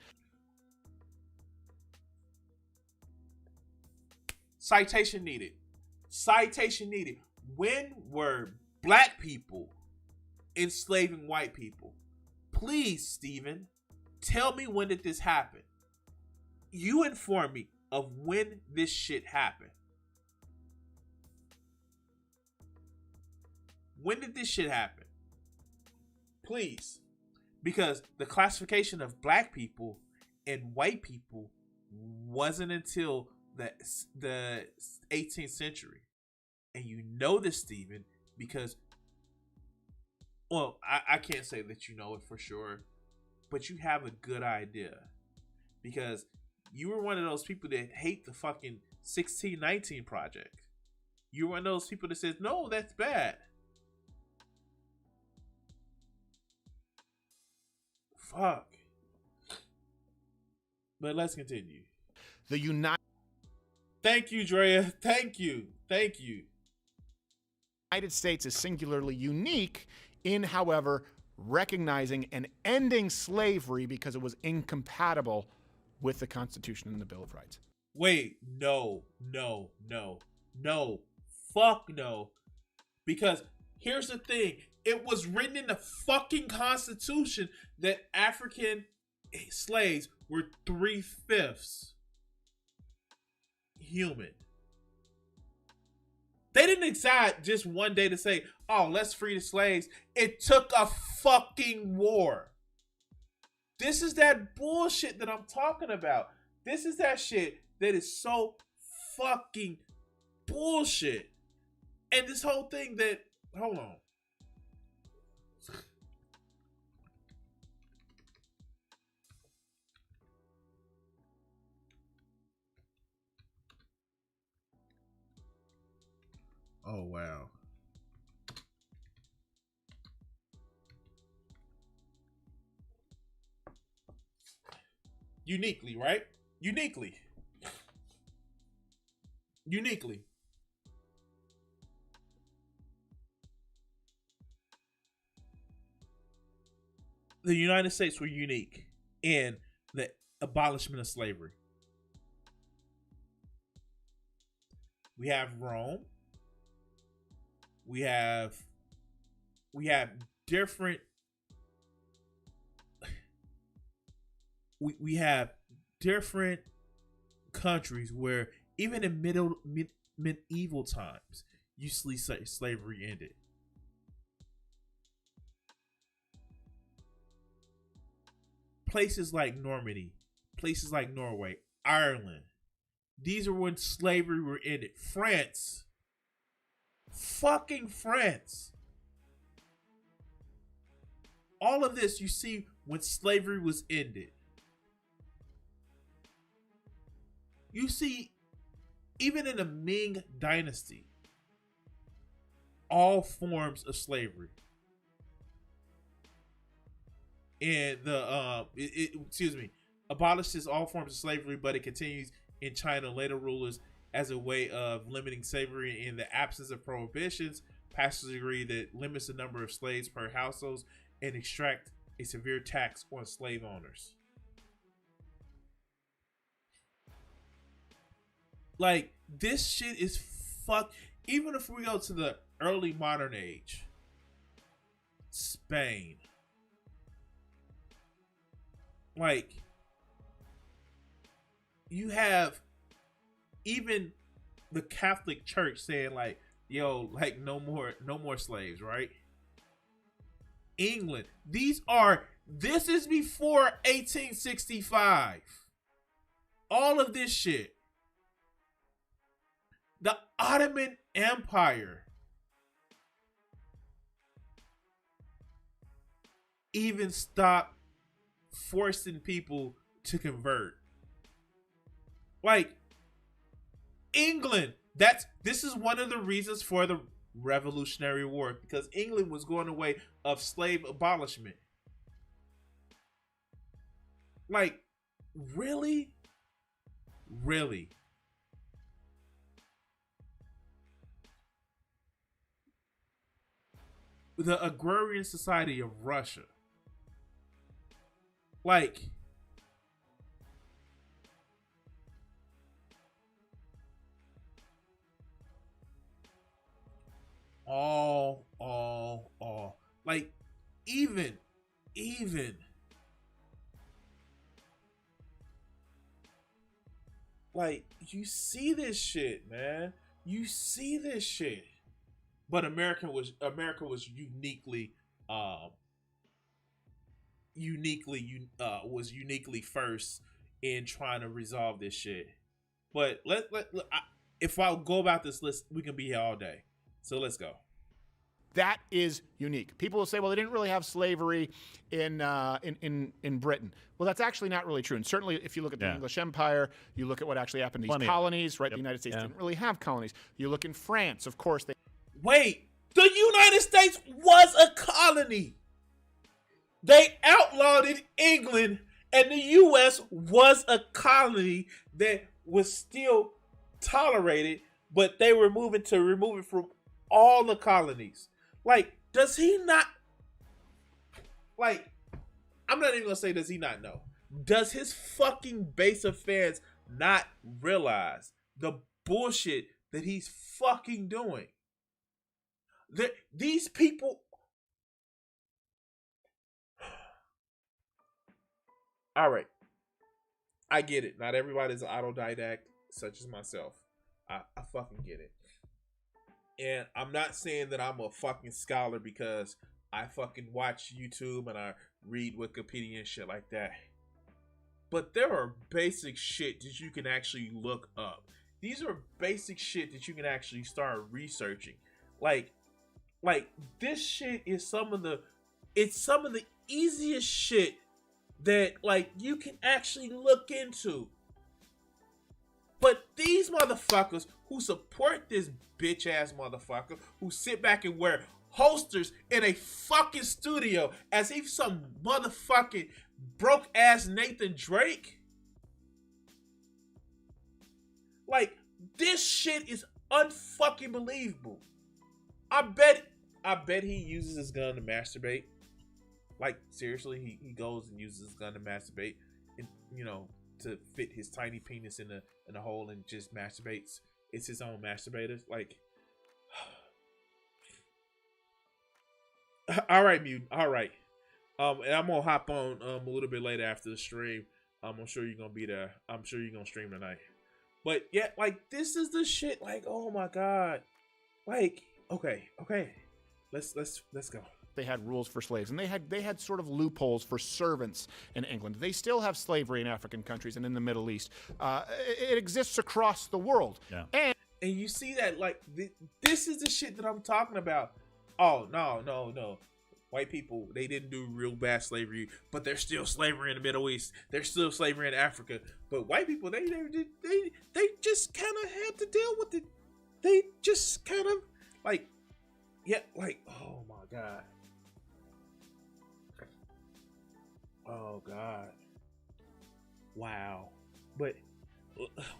Citation needed. Citation needed. When were black people enslaving white people? Please, Stephen, tell me, when did this happen? You inform me of when this shit happened. When did this shit happen? Please. Because the classification of black people and white people wasn't until the 18th century. And you know this, Stephen, because, well, I can't say that you know it for sure, but you have a good idea. Because you were one of those people that hate the fucking 1619 Project. You were one of those people that says, no, that's bad. Fuck. But let's continue. The United Thank you, Drea. Thank you. Thank you. United States is singularly unique in, however, recognizing and ending slavery because it was incompatible with the Constitution and the Bill of Rights. Wait, no. Fuck no. Because here's the thing. It was written in the fucking Constitution that African slaves were 3/5 human. They didn't decide just one day to say, oh, let's free the slaves. It took a fucking war. This is that bullshit that I'm talking about. This is that shit that is so fucking bullshit. And this whole thing that, hold on. Oh, wow. Uniquely, right? Uniquely. The United States were unique in the abolishment of slavery. We have Rome. We have different we have different countries where even in medieval times usually slavery ended. Places like Normandy, places like Norway, Ireland, these are when slavery were ended. France. Fucking France. all of this you see when slavery was ended. You see, even in the Ming Dynasty, all forms of slavery. And abolishes all forms of slavery, but it continues in China. Later rulers, as a way of limiting slavery in the absence of prohibitions, passed a decree that limits the number of slaves per household and extract a severe tax on slave owners. Like, this shit is fuck. Even if we go to the early modern age, Spain, like, you have even the Catholic Church saying, like, yo, like, no more slaves, right? England, this is before 1865. All of this shit. The Ottoman Empire even stopped forcing people to convert. Like, England, this is one of the reasons for the Revolutionary War, because England was going the way of slave abolishment. Like, really? Really? The Agrarian Society of Russia. Like, all. Like, even. Like, you see this shit, man. You see this shit. But America was uniquely first in trying to resolve this shit. But if I go about this list, we can be here all day. So let's go. That is unique. People will say, well, they didn't really have slavery in Britain. Well, that's actually not really true. And certainly if you look at the English Empire, you look at what actually happened to these colonies, right? Yep. The United States didn't really have colonies. You look in France, of course. Wait, the United States was a colony. They outlawed it in England, and the U.S. was a colony that was still tolerated, but they were moving to remove it from all the colonies. Like, does he not? Like, I'm not even gonna say does he not know. Does his fucking base of fans not realize the bullshit that he's fucking doing? These people. All right, I get it. Not everybody's an autodidact, such as myself. I fucking get it. And I'm not saying that I'm a fucking scholar because I fucking watch YouTube and I read Wikipedia and shit like that. But there are basic shit that you can actually look up. These are basic shit that you can actually start researching. Like this shit is some of the easiest shit that, like, you can actually look into. But these motherfuckers who support this bitch ass motherfucker, who sit back and wear holsters in a fucking studio as if some motherfucking broke ass Nathan Drake. Like, this shit is unfucking believable. I bet he uses his gun to masturbate. Like, seriously, he goes and uses his gun to masturbate, and, you know, to fit his tiny penis in a hole and just masturbates. It's his own masturbator. Like, all right, Mutant. All right. And I'm gonna hop on a little bit later after the stream. I'm sure you're gonna be there. I'm sure you're gonna stream tonight. But yeah, like, this is the shit. Like, oh my god. Like, okay. Let's go. They had rules for slaves, and they had sort of loopholes for servants in England. They still have slavery in African countries and in the Middle East. It exists across the world. Yeah. And you see that, like, this is the shit that I'm talking about. Oh, no. white people, they didn't do real bad slavery, but there's still slavery in the Middle East. There's still slavery in Africa. But white people, they just kind of had to deal with it. They just kind of like, oh my God. Oh God. Wow. But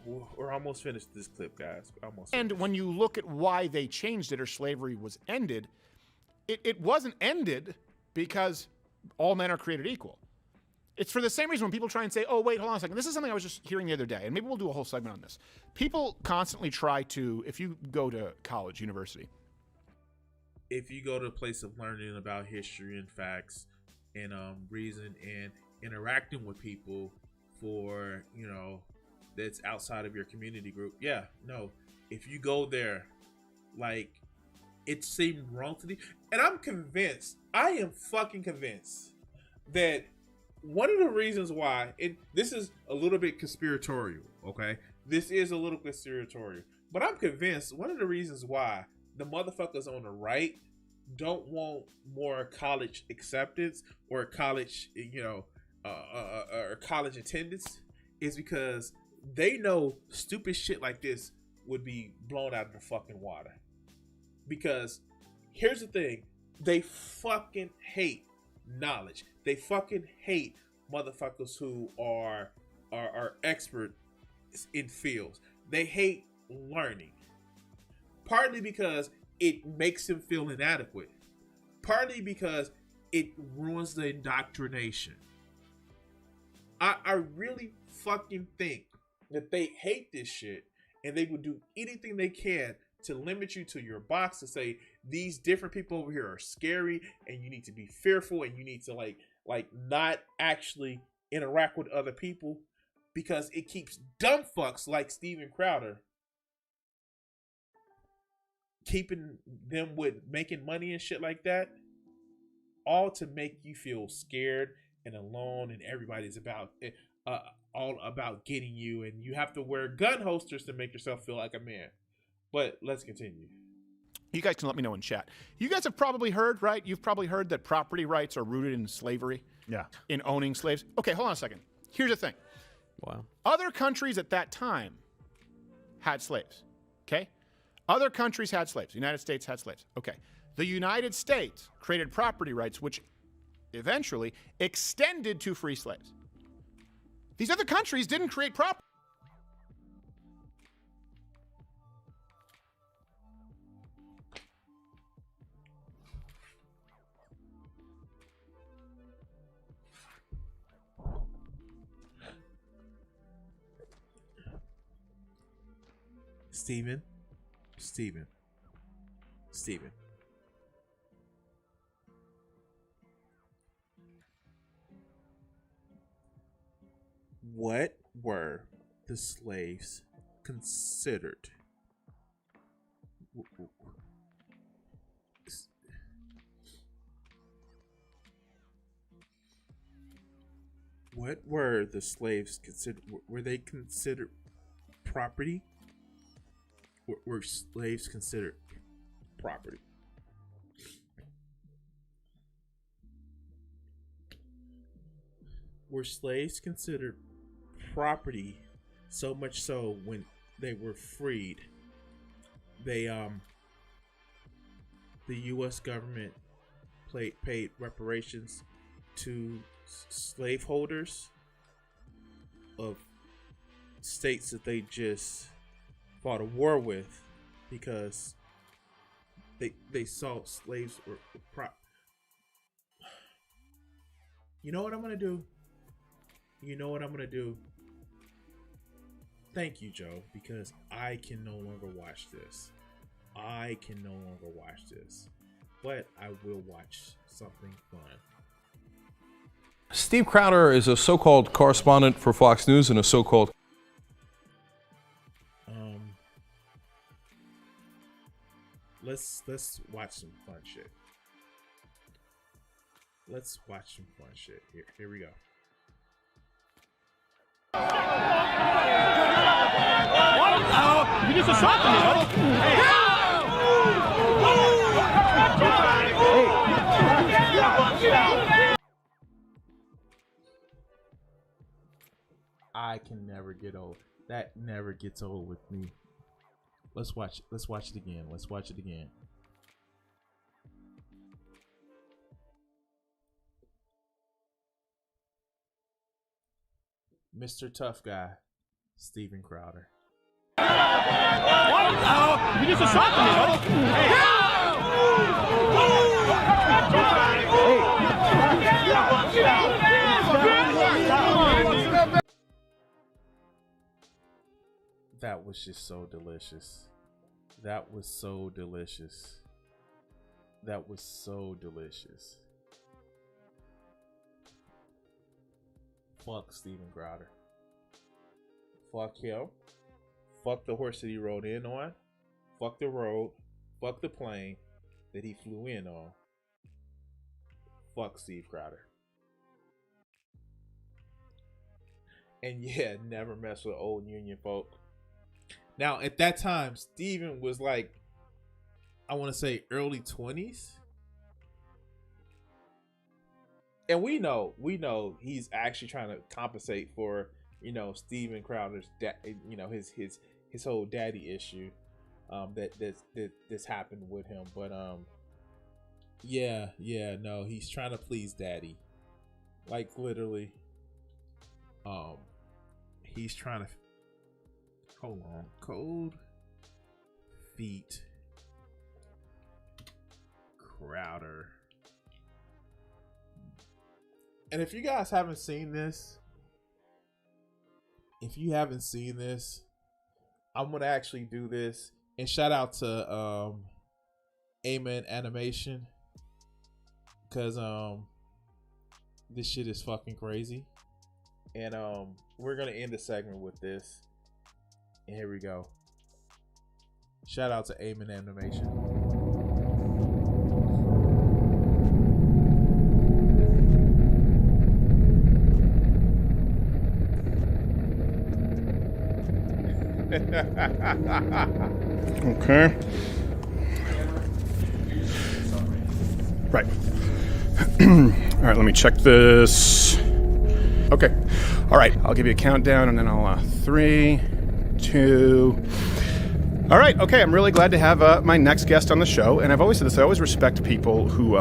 we're almost finished this clip, guys. And when you look at why they changed it or slavery was ended, it wasn't ended because all men are created equal. It's for the same reason when people try and say, oh, wait, hold on a second. This is something I was just hearing the other day, and maybe we'll do a whole segment on this. People constantly try to, if you go to college, university. If you go to a place of learning about history and facts and reason and interacting with people for, that's outside of your community group. Yeah, no. If you go there, like, it seemed wrong to me. And I'm convinced, I am fucking convinced that one of the reasons why, and this is a little bit conspiratorial, okay? This is a little conspiratorial. But I'm convinced one of the reasons why the motherfuckers on the right don't want more college acceptance or college, or college attendance is because they know stupid shit like this would be blown out of the fucking water. Because here's the thing, they fucking hate knowledge. They fucking hate motherfuckers who are expert in fields. They hate learning. Partly because it makes them feel inadequate. Partly because it ruins the indoctrination. I really fucking think that they hate this shit and they would do anything they can to limit you to your box, to say these different people over here are scary and you need to be fearful and you need to like not actually interact with other people, because it keeps dumb fucks like Steven Crowder keeping them with making money and shit like that, all to make you feel scared and alone, and everybody's all about getting you, and you have to wear gun holsters to make yourself feel like a man. But let's continue. You guys can let me know in chat. You guys have probably heard, right? You've probably heard that property rights are rooted in slavery. Yeah. In owning slaves. Okay, hold on a second. Here's the thing. Wow. Other countries at that time had slaves. Okay? Other countries had slaves. The United States had slaves. Okay. The United States created property rights, which eventually extended to free slaves. These other countries didn't create property. Steven. What were the slaves considered? What were the slaves considered? Were they considered property? Were slaves considered property? Were slaves considered property, so much so when they were freed, the U.S. government paid reparations to slaveholders of states that they just fought a war with because they saw slaves were You know what I'm gonna do? Thank you, Joe, because I can no longer watch this. But I will watch something fun. Steve Crowder is a so-called correspondent for Fox News and a so-called Let's watch some fun shit. Here we go. You just assaulted me, I can never get old. That never gets old with me. Let's watch it again. Let's watch it again. Mr. Tough Guy, Steven Crowder. You just assaulted me, That was just so delicious. That was so delicious. That was so delicious. Fuck Steven Crowder. Fuck him. Fuck the horse that he rode in on. Fuck the road. Fuck the plane that he flew in on. Fuck Steve Crowder. And yeah, never mess with old Union folk. Now, at that time, Steven was like, I want to say early 20s. And we know he's actually trying to compensate for, Steven Crowder's, his whole daddy issue, that's happened with him. But, no, he's trying to please daddy. Like literally, he's trying to, hold on, Cold Feet Crowder. And if you guys haven't seen this, I'm gonna actually do this. And shout out to Amen Animation, because this shit is fucking crazy. And we're gonna end the segment with this. And here we go. Shout out to Amen Animation. Okay. Right. All right, let me check this. Okay. All right, I'll give you a countdown and then I'll 3, 2. All right, okay, I'm really glad to have my next guest on the show. And I've always said this, I always respect people who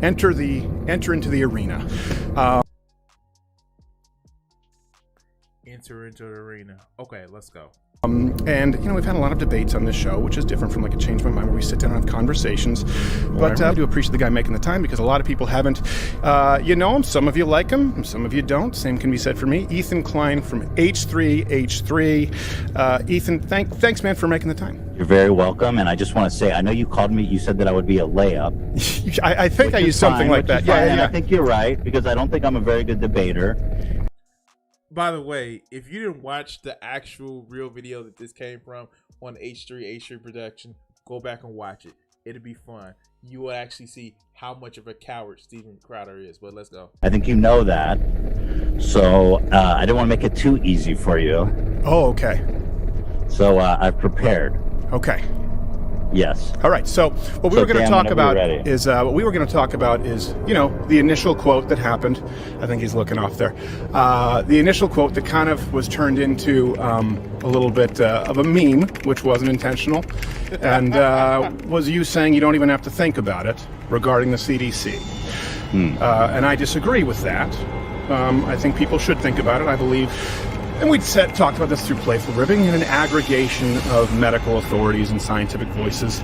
enter into the arena. Enter into the arena. Okay, let's go. And we've had a lot of debates on this show, which is different from like a Change My Mind where we sit down and have conversations. But I do appreciate the guy making the time, because a lot of people haven't. You know him, some of you like him, and some of you don't. Same can be said for me. Ethan Klein from H3H3. Ethan, thanks, man, for making the time. You're very welcome, and I just want to say, I know you called me, you said that I would be a layup. I think I used something like that. Yeah. I think you're right, because I don't think I'm a very good debater. By the way, if you didn't watch the actual real video that this came from on H3 production, go back and watch it. It'll be fun. You will actually see how much of a coward Steven Crowder is. But let's go. I think you know that. So I didn't want to make it too easy for you. Oh, okay. So I've prepared. Okay. Yes. All right. So what we were going to talk about is the initial quote that happened. I think he's looking off there. The initial quote that kind of was turned into a little bit of a meme, which wasn't intentional, and was you saying you don't even have to think about it regarding the CDC. And I disagree with that. I think people should think about it. I believe. And we'd talked about this through Playful Ribbing and an aggregation of medical authorities and scientific voices.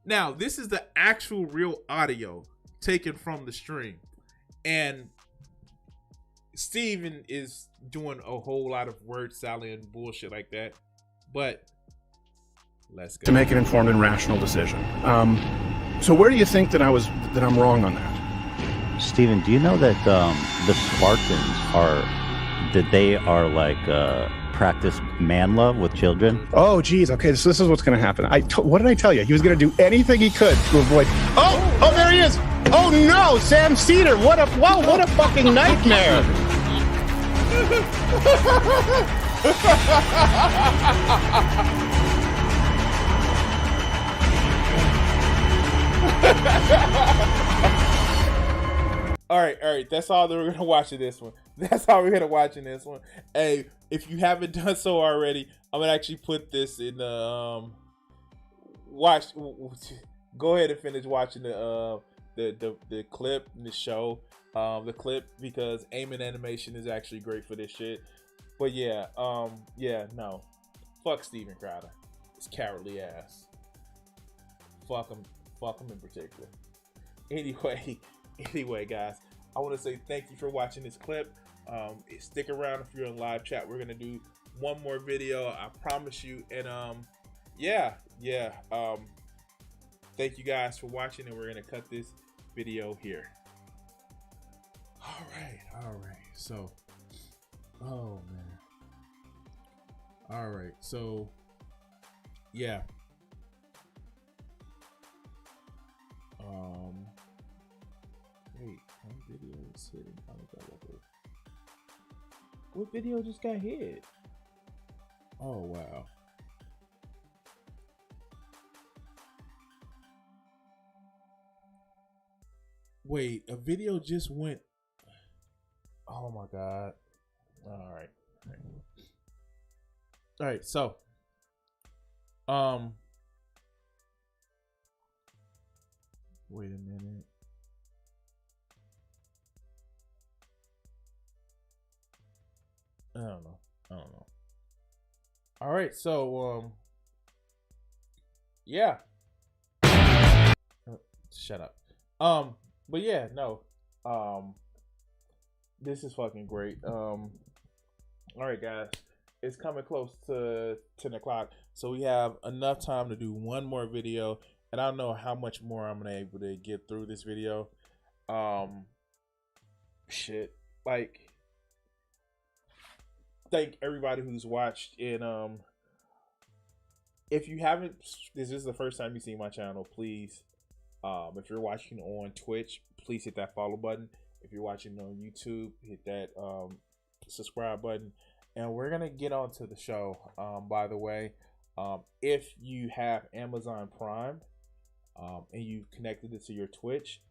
Now, this is the actual real audio taken from the stream. And Steven is doing a whole lot of word salad and bullshit like that. But let's go. To make an informed and rational decision. So where do you think that I'm wrong on that? Steven, do you know that the Spartans are like practice man love with children? Oh, geez. Okay, so this is what's going to happen. What did I tell you? He was going to do anything he could to avoid. Oh, there he is. Oh no, Sam Cedar. What a fucking nightmare. All right. That's all that we're gonna watch of this one. That's how we're gonna watching this one. Hey, if you haven't done so already, I'm gonna actually put this in the watch. Go ahead and finish watching the clip in the show, the clip, because aiming animation is actually great for this shit. But yeah, no, fuck Steven Crowder. It's cowardly ass. Fuck him in particular. Anyway, guys, I want to say thank you for watching this clip. Stick around if you're in live chat. We're gonna do one more video, I promise you. And thank you guys for watching, and we're gonna cut this video here. All right. So, oh man. All right. So, yeah. Wait, one video is hidden. What video just got hit? Oh wow. Wait, a video just went. Oh my god. All right. So, wait a minute. I don't know. All right, so yeah. Shut up. But yeah, no. This is fucking great. All right, guys. It's coming close to 10 o'clock, so we have enough time to do one more video, and I don't know how much more I'm gonna be able to get through this video. Shit. Like, thank everybody who's watched, and if you haven't, this is the first time you've seen my channel, please, if you're watching on Twitch, please hit that follow button. If you're watching on YouTube, hit that subscribe button. And we're gonna get on to the show. By the way, if you have Amazon Prime and you've connected it to your Twitch,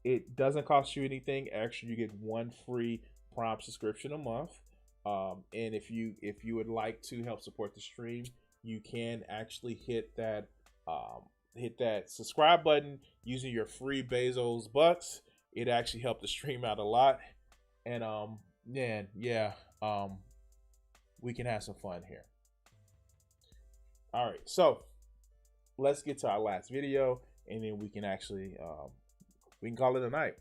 it doesn't cost you anything extra. You get one free Prime subscription a month. And if you would like to help support the stream, you can actually hit that subscribe button using your free Bezos bucks. It actually helped the stream out a lot. And we can have some fun here. All right, so let's get to our last video, and then we can actually we can call it a night.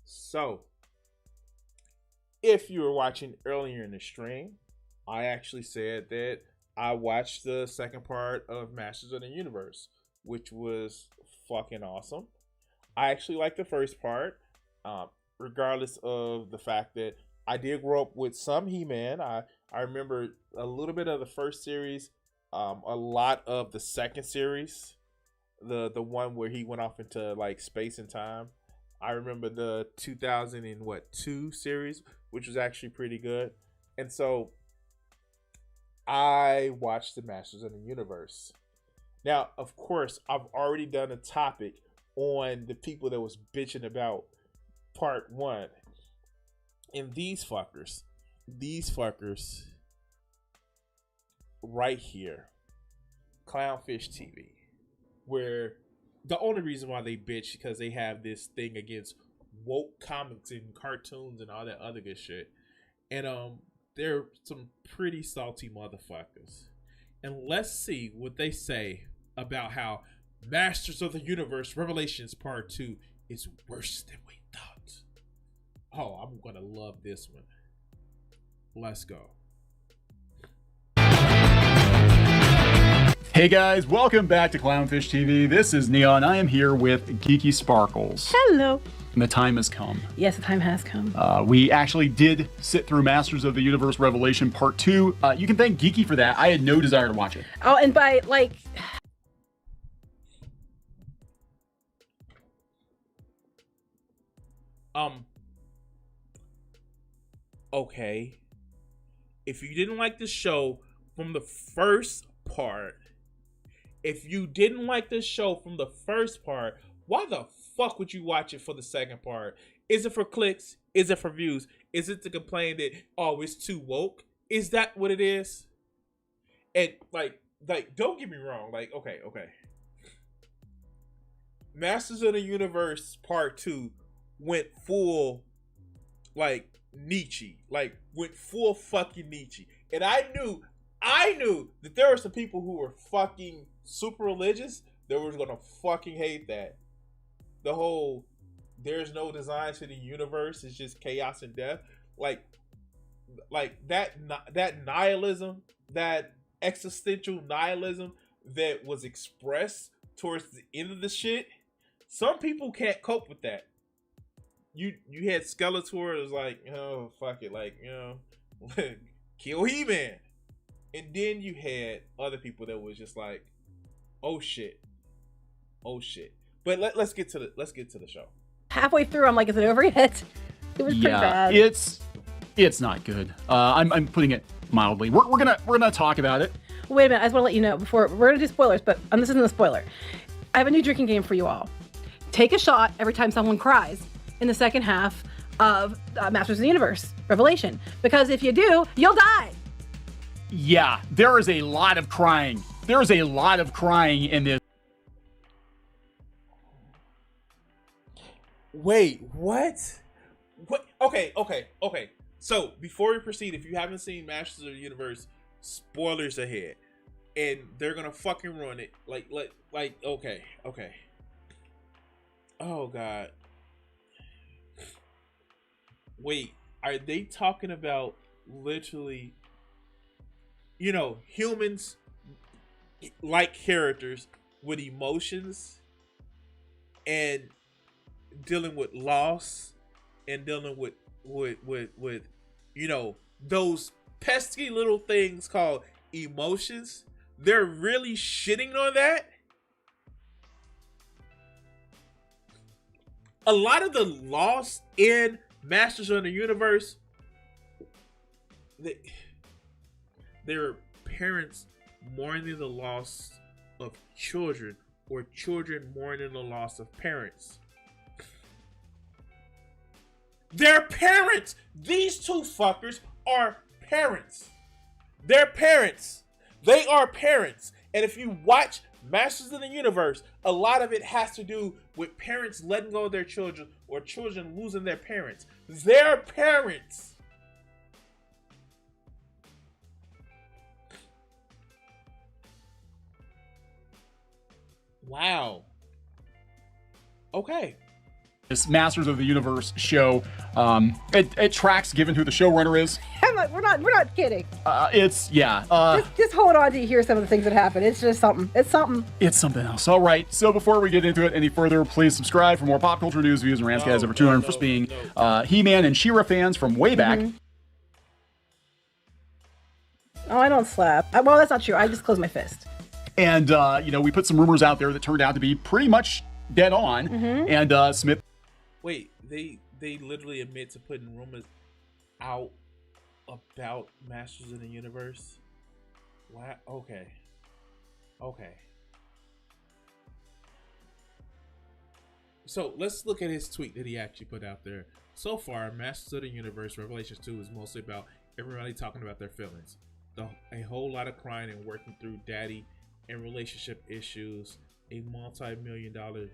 So, if you were watching earlier in the stream, I actually said that I watched the second part of Masters of the Universe, which was fucking awesome. I actually liked the first part, regardless of the fact that I did grow up with some He-Man. I remember a little bit of the first series, a lot of the second series, the one where he went off into like space and time. I remember the 2002 series, which was actually pretty good. And so I watched the Masters of the Universe. Now, of course, I've already done a topic on the people that was bitching about part 1. And these fuckers right here, Clownfish TV, where the only reason why they bitch because they have this thing against woke comics and cartoons and all that other good shit. And they're some pretty salty motherfuckers. And let's see what they say about how Masters of the Universe Revelations Part 2 is worse than we thought. Oh, I'm gonna love this one. Let's go. Hey guys, welcome back to Clownfish TV. This is Neon. I am here with Geeky Sparkles. Hello. And the time has come. Yes, the time has come. We actually did sit through Masters of the Universe Revelation Part 2. You can thank Geeky for that. I had no desire to watch it. Oh, and by, like... Okay. If you didn't like the show from the first part, why the fuck would you watch it for the second part? Is it for clicks? Is it for views? Is it to complain that, oh, it's too woke? Is that what it is? And like, don't get me wrong. Like, okay. Masters of the Universe Part 2 went full, like, Nietzsche. Like, went full fucking Nietzsche. And I knew that there were some people who were fucking super religious that were gonna fucking hate that. The whole, there's no design to the universe, it's just chaos and death. Like that nihilism, that existential nihilism that was expressed towards the end of the shit, some people can't cope with that. You had Skeletor that was like, oh, fuck it, like, you know, kill He-Man. And then you had other people that was just like, oh shit. But let's get to the show. Halfway through, I'm like, is it over yet? It was pretty bad. It's not good. I'm putting it mildly. We're gonna talk about it. Wait a minute, I just want to let you know before we're gonna do spoilers, but this isn't a spoiler. I have a new drinking game for you all. Take a shot every time someone cries in the second half of Masters of the Universe Revelation, because if you do, you'll die. Yeah, there is a lot of crying. There is a lot of crying in this. Wait, what? What? Okay. So before we proceed, if you haven't seen Masters of the Universe, spoilers ahead, and they're gonna fucking ruin it. Like, okay. Oh God. Wait, are they talking about literally, you know, humans like characters with emotions and dealing with loss and dealing with you know, those pesky little things called emotions? They're really shitting on that? A lot of the loss in Masters of the Universe, their parents mourning the loss of children, or children mourning the loss of parents. They're parents! These two fuckers are parents. They're parents. They are parents. And if you watch Masters of the Universe, a lot of it has to do with parents letting go of their children, or children losing their parents. They're parents. Wow. Okay. This Masters of the Universe show, it tracks given who the showrunner is. We're not kidding. Just hold on to hear some of the things that happen. It's just something. It's something else. All right. So before we get into it any further, please subscribe for more pop culture news, views, and rants. Guys, over 200 for being He-Man and She-Ra fans from way back. Mm-hmm. Oh, I don't slap. Well, that's not true. I just close my fist. And we put some rumors out there that turned out to be pretty much dead on. Mm-hmm. And Smith. Wait, they literally admit to putting rumors out about Masters of the Universe? What? Okay. So let's look at his tweet that he actually put out there. So far, Masters of the Universe Revelations 2 is mostly about everybody talking about their feelings. A whole lot of crying and working through daddy and relationship issues. A multi-million-dollar...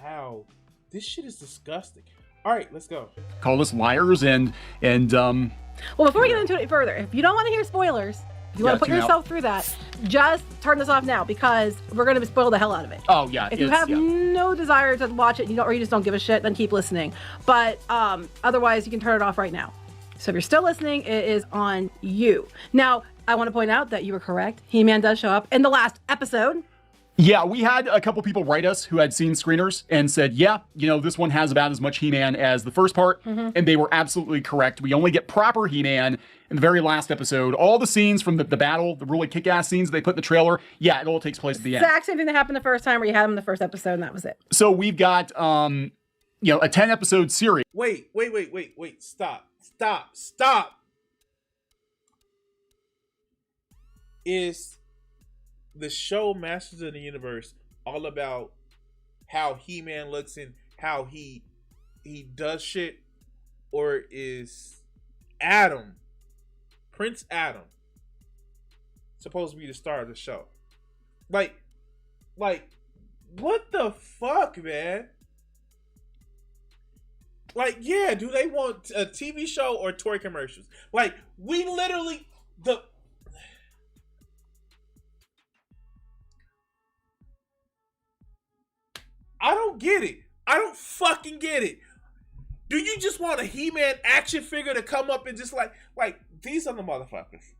Wow, this shit is disgusting. All right, let's go. Call us liars and well, before we get into it further, if you don't want to hear spoilers, if you want to put yourself through that, just turn this off now, because we're going to spoil the hell out of it. Oh yeah. If you have no desire to watch it, or you just don't give a shit, then keep listening. But otherwise, you can turn it off right now. So if you're still listening, it is on you. Now, I want to point out that you were correct. He-Man does show up in the last episode. Yeah, we had a couple people write us who had seen screeners and said, yeah, this one has about as much He-Man as the first part. Mm-hmm. And they were absolutely correct. We only get proper He-Man in the very last episode. All the scenes from the battle, the really kick-ass scenes they put in the trailer, yeah, it all takes place at the end. Exact same thing that happened the first time, where you had them in the first episode, and that was it. So we've got, a 10-episode series. Wait. Stop. Is the show Masters of the Universe all about how He-Man looks and how he does shit, or is Adam, Prince Adam, supposed to be the star of the show? Like, what the fuck, man? Like, yeah, do they want a TV show or toy commercials? Like, we literally I don't get it. I don't fucking get it. Do you just want a He-Man action figure to come up and just like these are the motherfuckers.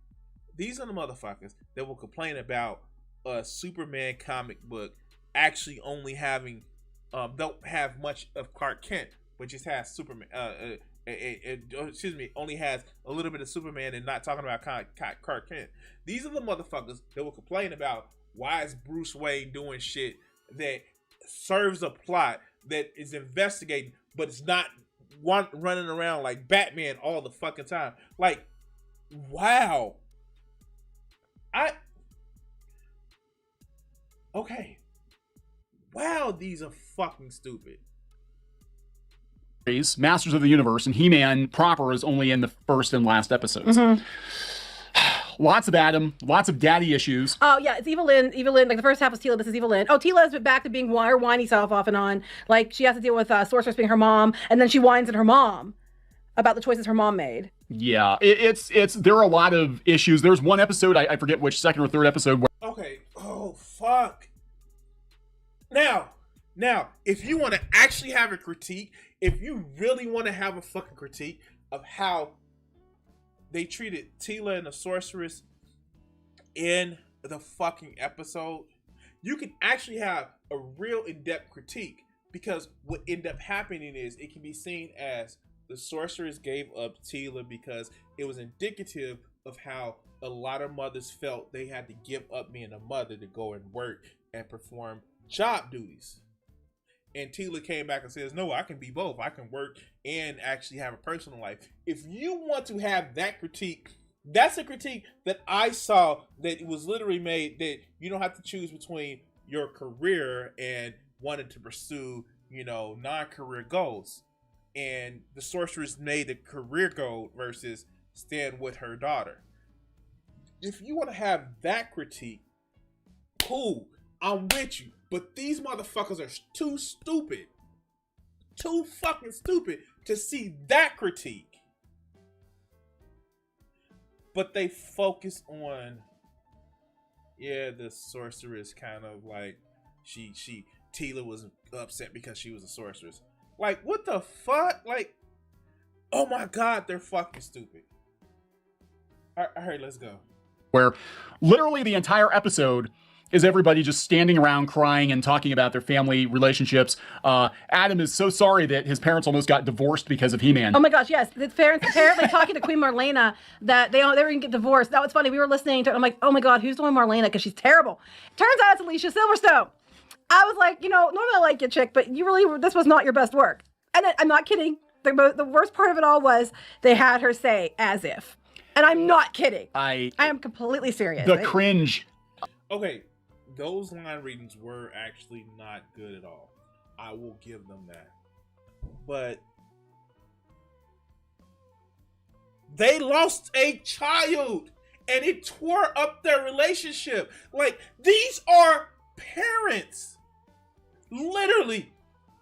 These are the motherfuckers that will complain about a Superman comic book actually only having don't have much of Clark Kent, but just has Superman. Only has a little bit of Superman and not talking about Clark Kent. These are the motherfuckers that will complain about why is Bruce Wayne doing shit that serves a plot, that is investigating, but it's not running around like Batman all the fucking time. Like, wow. Okay. Wow, these are fucking stupid. Masters of the Universe, and He-Man proper is only in the first and last episodes. Mm-hmm. Lots of Adam, lots of daddy issues. Oh, yeah, it's Evelyn. Like, the first half was Tila, this is Evelyn. Oh, Tila's back to being her whiny self off and on. Like, she has to deal with Sorceress being her mom, and then she whines at her mom about the choices her mom made. Yeah, there are a lot of issues. There's one episode, I forget which, second or third episode. Okay, oh, fuck. Now, if you want to actually have a critique, if you really want to have a fucking critique of how they treated Tila and the Sorceress in the fucking episode, you can actually have a real in-depth critique, because what ended up happening is it can be seen as the Sorceress gave up Tila because it was indicative of how a lot of mothers felt they had to give up being a mother to go and work and perform job duties. And Tila came back and says, no, I can be both. I can work and actually have a personal life. If you want to have that critique, that's a critique that I saw, that it was literally made that you don't have to choose between your career and wanting to pursue, non-career goals. And the Sorceress made a career goal versus stand with her daughter. If you want to have that critique, cool, I'm with you. But these motherfuckers are too stupid. Too fucking stupid to see that critique. But they focus on, the Sorceress kind of like, Tila was upset because she was a sorceress. Like, what the fuck? Like, oh my God, they're fucking stupid. All right, let's go. Where literally the entire episode is everybody just standing around crying and talking about their family relationships. Adam is so sorry that his parents almost got divorced because of He-Man. Oh my gosh, yes. The parents apparently talking to Queen Marlena that they were going to get divorced. That was funny. We were listening to it. I'm like, oh my God, who's doing Marlena? Because she's terrible. Turns out it's Alicia Silverstone. I was like, normally I like you, chick, but this was not your best work. And I'm not kidding. The worst part of it all was they had her say as if. And I'm not kidding. I am completely serious. The cringe. Okay. Those line readings were actually not good at all. I will give them that. But they lost a child and it tore up their relationship. Like, these are parents. Literally,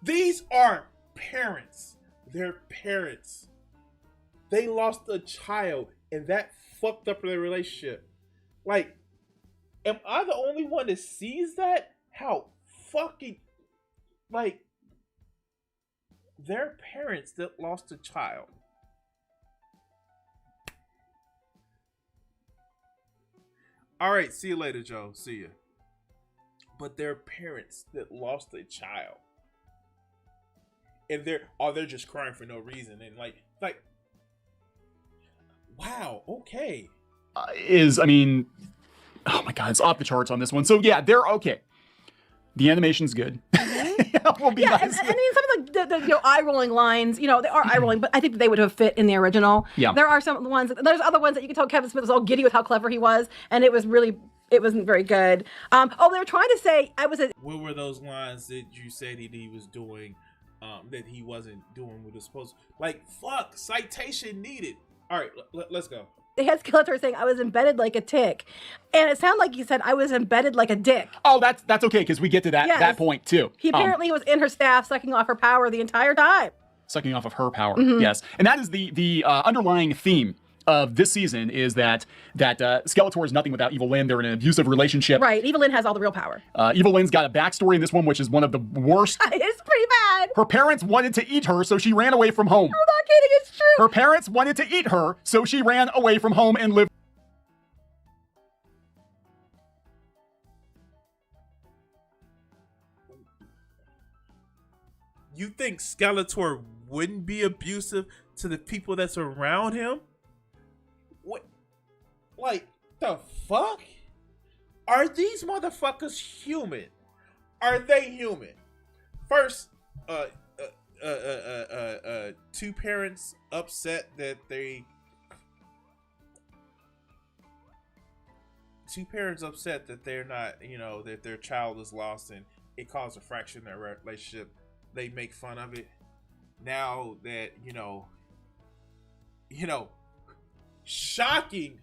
these are parents. They're parents. They lost a child and that fucked up their relationship. Like, am I the only one that sees that? How fucking, like, their parents that lost a child. All right, see you later, Joe. See ya. But their parents that lost a child. And they're just crying for no reason. And like, wow, okay. Oh my God, it's off the charts on this one. So yeah, they're okay. The animation's good. We'll be nice. I mean, some of the eye-rolling lines, they are eye-rolling, but I think they would have fit in the original. Yeah. There are some ones, there's other ones that you can tell Kevin Smith was all giddy with how clever he was, and it was really It wasn't very good. They were trying to say What were those lines that you said he was doing that he wasn't doing what he was supposed to? Like, fuck, citation needed. All right, let's go. They had Skeletor saying I was embedded like a tick, and it sounded like he said I was embedded like a dick. Oh, that's okay, because we get to that point too. He apparently was in her staff, sucking off her power the entire time. Sucking off of her power, Mhm. yes. And that is the underlying theme of this season, is that Skeletor is nothing without Evil Lyn. They're in an abusive relationship. Right, Evil Lyn has all the real power. Evil Lyn's got a backstory in this one, which is one of the worst. It's pretty bad. Her parents wanted to eat her, so she ran away from home. I'm not kidding, it's true. Her parents wanted to eat her, so she ran away from home and lived. You think Skeletor wouldn't be abusive to the people that's around him? What? Like, the fuck? Are these motherfuckers human? Are they human? First, two parents upset that they're not, that their child is lost, and it caused a fracture in their relationship. They make fun of it. Now that, shocking,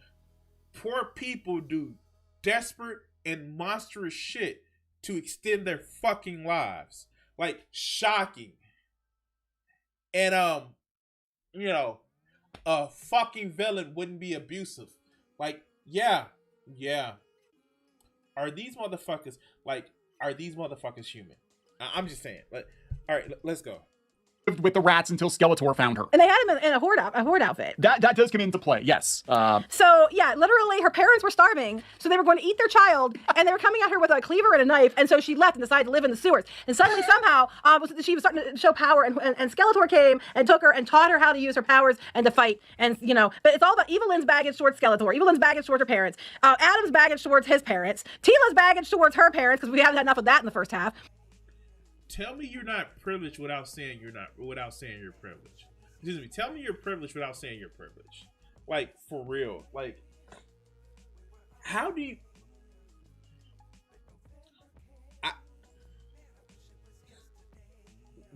poor people do desperate and monstrous shit to extend their fucking lives. Like, shocking. And, a fucking villain wouldn't be abusive. Like, yeah. Are these motherfuckers human? I'm just saying. But, all right, let's go. With the rats until Skeletor found her. And they had him in a horde outfit. That does come into play, yes. So, yeah, literally her parents were starving, so they were going to eat their child, and they were coming at her with a cleaver and a knife, and so she left and decided to live in the sewers. And suddenly, somehow, she was starting to show power, and Skeletor came and took her and taught her how to use her powers and to fight. And, but it's all about Evil Lyn's baggage towards Skeletor, Evil Lyn's baggage towards her parents, Adam's baggage towards his parents, Tila's baggage towards her parents, because we haven't had enough of that in the first half. Tell me you're not privileged without saying you're privileged. Excuse me. Tell me you're privileged without saying you're privileged. Like, for real. Like, how do you...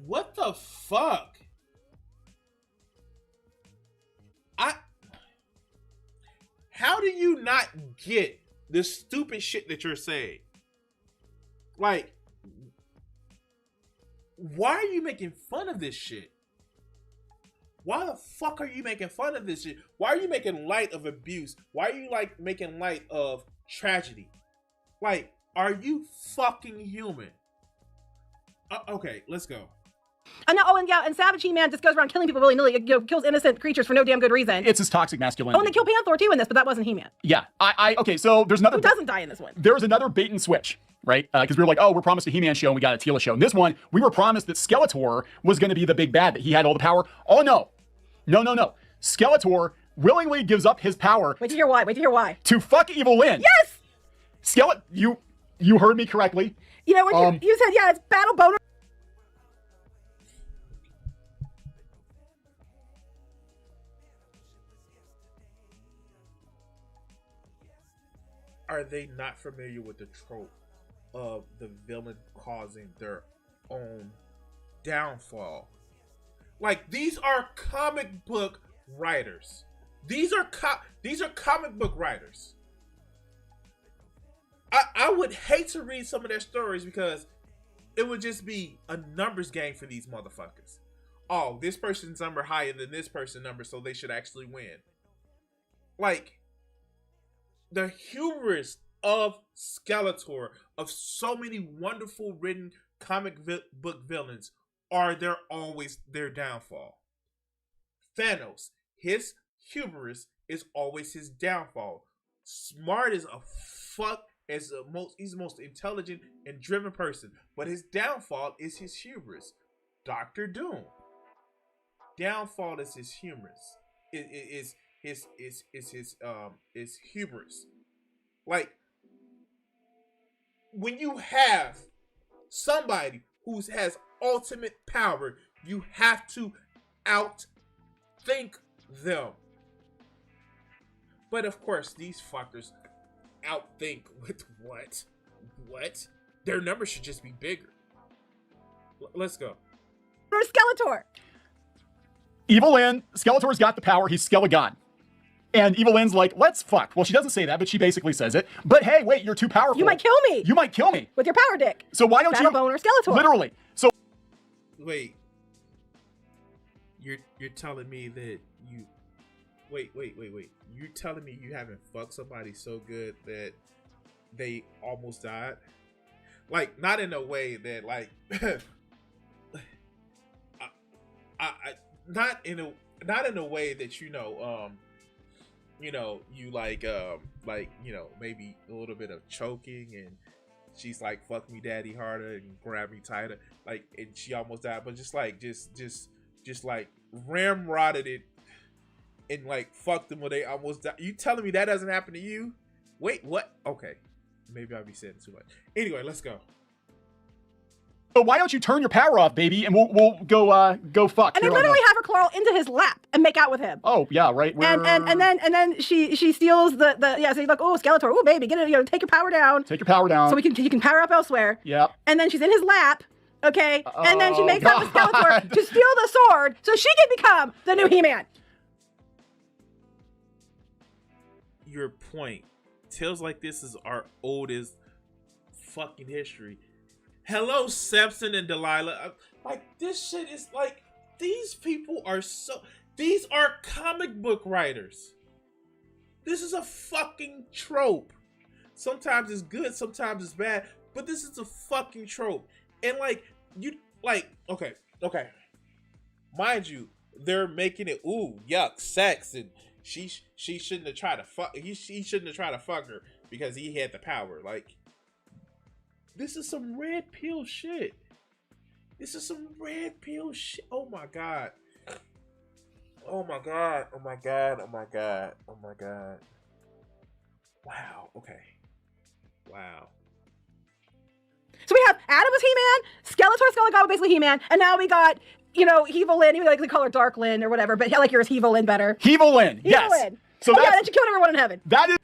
What the fuck? How do you not get the stupid shit that you're saying? Like, why are you making fun of this shit? Why the fuck are you making fun of this shit? Why are you making light of abuse? Why are you making light of tragedy? Like, are you fucking human? Okay, let's go. And Savage He-Man just goes around killing people willy-nilly, kills innocent creatures for no damn good reason. It's his toxic masculinity. And they kill Panther too in this, but that wasn't He-Man. Yeah, okay, so there's another... Who doesn't die in this one? There was another bait and switch, right? Because we were like, we're promised a He-Man show and we got a Tila show. In this one, we were promised that Skeletor was going to be the big bad, that he had all the power. Oh, no. No. Skeletor willingly gives up his power. Wait to hear why. To fuck Evil Lyn. Yes! You heard me correctly. You know what you said, it's Battle Boner. Are they not familiar with the trope of the villain causing their own downfall? Like, these are comic book writers. These are comic book writers. I would hate to read some of their stories because it would just be a numbers game for these motherfuckers. Oh, this person's number higher than this person's number, so they should actually win. Like, the hubris of Skeletor, of so many wonderful written comic book villains, they're always their downfall. Thanos, his hubris is always his downfall. Smart as a fuck, he's the most intelligent and driven person, but his downfall is his hubris. Doctor Doom, downfall is his hubris. Is hubris. Like, when you have somebody who has ultimate power, you have to outthink them. But of course, these fuckers outthink with what? What? Their numbers should just be bigger. Let's go. Or Skeletor. Evil Lynn, Skeletor's got the power. He's Skelegon. And Evil Lynn's like, let's fuck. Well, she doesn't say that, but she basically says it. But hey, wait, you're too powerful. You might kill me. You might kill me. With your power dick. So why don't Battlebone or Skeletor. Literally. So wait. You're telling me that you wait. You're telling me you haven't fucked somebody so good that they almost died? Like, not in a way that like not in a way that you maybe a little bit of choking and she's like, fuck me daddy harder and grab me tighter, like, and she almost died, but just like ramrodded it and like fucked them when they almost died. You telling me that doesn't happen to you? Wait, what? Okay, maybe I'll be saying too much. Anyway, let's go. So why don't you turn your power off, baby, and we'll go fuck. And they literally have her crawl into his lap and make out with him. Oh yeah, right. And then she steals the so he's like, oh, Skeletor, oh baby, get it, take your power down. Take your power down. So you can power up elsewhere. Yeah. And then she's in his lap. Okay. And then she makes out with Skeletor to steal the sword so she can become the new He-Man. Your point. Tales like this is our oldest fucking history. Hello, Samson and Delilah. Like, this shit is like, these people are these are comic book writers. This is a fucking trope. Sometimes it's good, sometimes it's bad, but this is a fucking trope. And okay. Mind you, they're making it, ooh, yuck, sex, and she shouldn't have tried to fuck, he shouldn't have tried to fuck her because he had the power. Like, this is some red pill shit. This is some red pill shit. Oh my god. Oh my god. Oh my god. Oh my god. Oh my god. Wow. Okay. Wow. So we have Adam was He-Man, Skeletor, Skelegon was basically He-Man, and now we got, Evil Lynn, even like they call her Dark Lynn or whatever, but I like yours Evil Lynn better. Evil Lynn, yes. Lynn. So yeah, then she killed everyone in heaven. That is.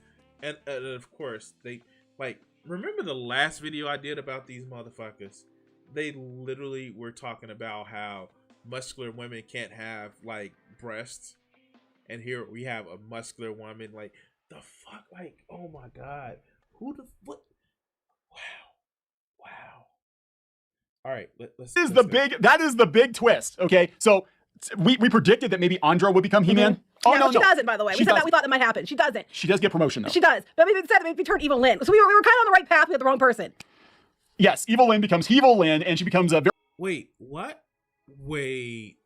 And of course, they, like, remember the last video I did about these motherfuckers? They literally were talking about how muscular women can't have, like, breasts. And here we have a muscular woman. Like, the fuck? Like, oh my god. What? Wow. All right, let's That is the big twist, okay? So we predicted that maybe Andra would become He-Man. Mm-hmm. Oh, yeah, no, she doesn't, by the way. We thought that might happen. She doesn't. She does get promotion, though. She does. But we said we turned Evil Lynn. So we were kind of on the right path. We had the wrong person. Yes, Evil Lynn becomes Evil Lynn, and she becomes a very... Wait, what? Wait.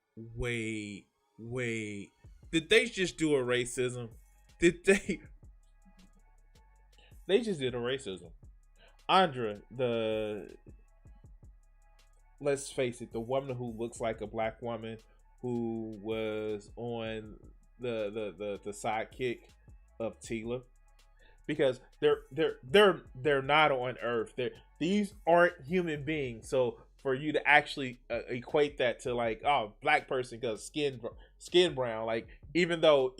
Did they just do a racism? Did they... They just did a racism. Andra, let's face it, the woman who looks like a black woman who was on the sidekick of Teela, because they're not on Earth. These aren't human beings. So for you to actually equate that to like, oh, black person because skin brown, like even though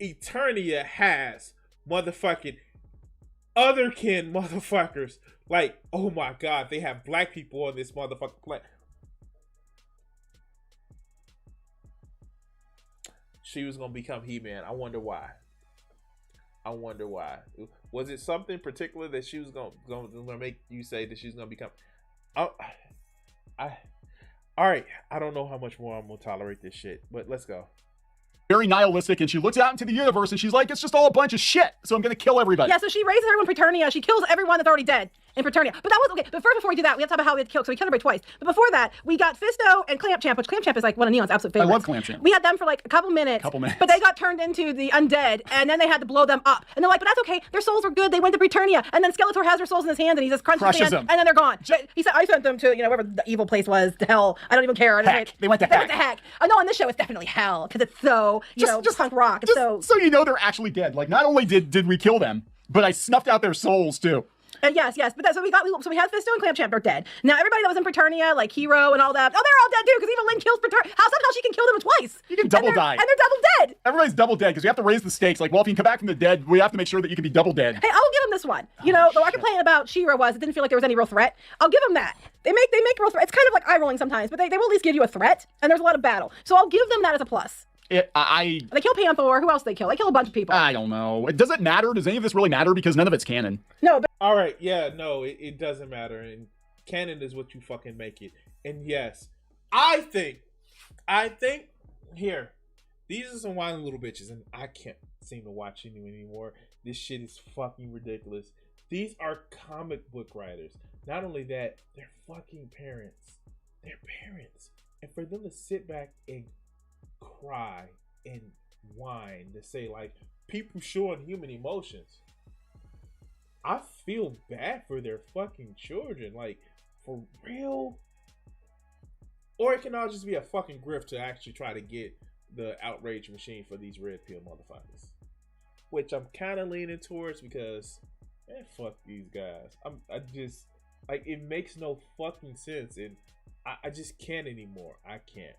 Eternia has motherfucking other kin motherfuckers, like, oh my god, they have black people on this motherfucking planet. She was gonna become He-Man. I wonder why. Was it something particular that she was gonna make you say that she's gonna become? All right. I don't know how much more I'm gonna tolerate this shit, but let's go. Very nihilistic, and she looks out into the universe and she's like, it's just all a bunch of shit, so I'm gonna kill everybody. Yeah, so she raises everyone in Preternia. She kills everyone that's already dead in Preternia. But that was okay. But first, before we do that, we have to talk about how we had to kill. So we killed everybody twice. But before that, we got Fisto and Clamp Champ, which Clamp Champ is like one of Neon's absolute favorites. I love Clamp Champ. We had them for like a couple minutes. But they got turned into the undead, and then they had to blow them up. And they're like, but that's okay. Their souls are good. They went to Preternia. And then Skeletor has their souls in his hands, and he just crushes them. And then they're gone. He said, I sent them to, wherever the evil place was, to hell. I don't even care. They went to heck. I know on this show it's definitely hell, because it's so, just punk rock. It's so you know they're actually dead. Like, not only did we kill them, but I snuffed out their souls too. Yes, but so we had Fisto and Clamchamp are dead. Now everybody that was in Paternia, like Hero and all that, they're all dead too, because even Lynn kills Paternia. How somehow she can kill them twice? You can double die. And they're double dead. Everybody's double dead, because we have to raise the stakes. Like, well, if you can come back from the dead, we have to make sure that you can be double dead. Hey, I'll give them this one. You know, the complaint about She-Ra was it didn't feel like there was any real threat. I'll give them that. They make real threat. It's kind of like eye rolling sometimes, but they will at least give you a threat, and there's a lot of battle. So I'll give them that as a plus. They kill Panther. Who else they kill? They kill a bunch of people. I don't know. Does it matter? Does any of this really matter? Because none of it's canon. No, but all right, yeah, no, it doesn't matter. And canon is what you fucking make it. And yes, I think here, these are some whiny little bitches, and I can't seem to watch any anymore. This shit is fucking ridiculous. These are comic book writers. Not only that, they're fucking parents. They're parents, and for them to sit back and cry and whine to say like people showing human emotions, I feel bad for their fucking children, like for real. Or it can all just be a fucking grift to actually try to get the outrage machine for these red pill motherfuckers, which I'm kind of leaning towards, because man, fuck these guys. I just like, it makes no fucking sense, and I just can't anymore. I can't.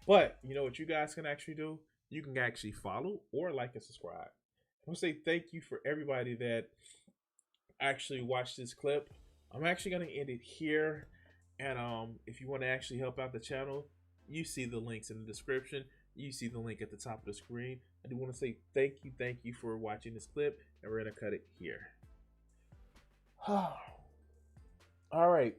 But you know what you guys can actually do? You can actually follow or like and subscribe. I want to say thank you for everybody that actually watched this clip. I'm actually going to end it here. And if you want to actually help out the channel, you see the links in the description. You see the link at the top of the screen. I do want to say thank you for watching this clip. And we're going to cut it here. All right,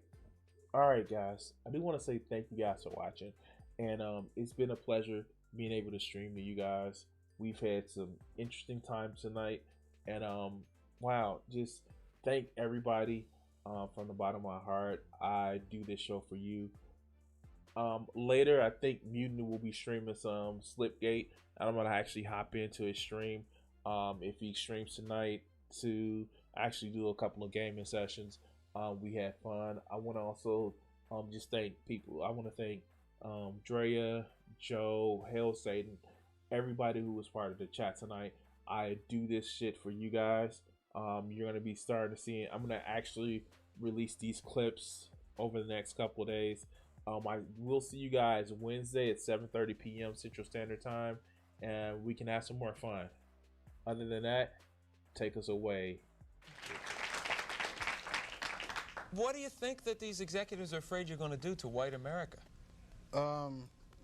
guys. I do want to say thank you guys for watching. And it's been a pleasure being able to stream to you guys. We've had some interesting times tonight, and wow, just thank everybody from the bottom of my heart. I do this show for you. Later, I think Mutant will be streaming some Slipgate, and I'm gonna actually hop into his stream if he streams tonight to actually do a couple of gaming sessions. We had fun. I want to also just thank people. I want to thank Drea, Joe, Hail Satan, everybody who was part of the chat tonight. I do this shit for you guys. You're gonna be starting to see it. I'm gonna actually release these clips over the next couple of days. I will see you guys Wednesday at 7:30 p.m. Central Standard Time, and we can have some more fun. Other than that, take us away. What do you think that these executives are afraid you're going to do to white America?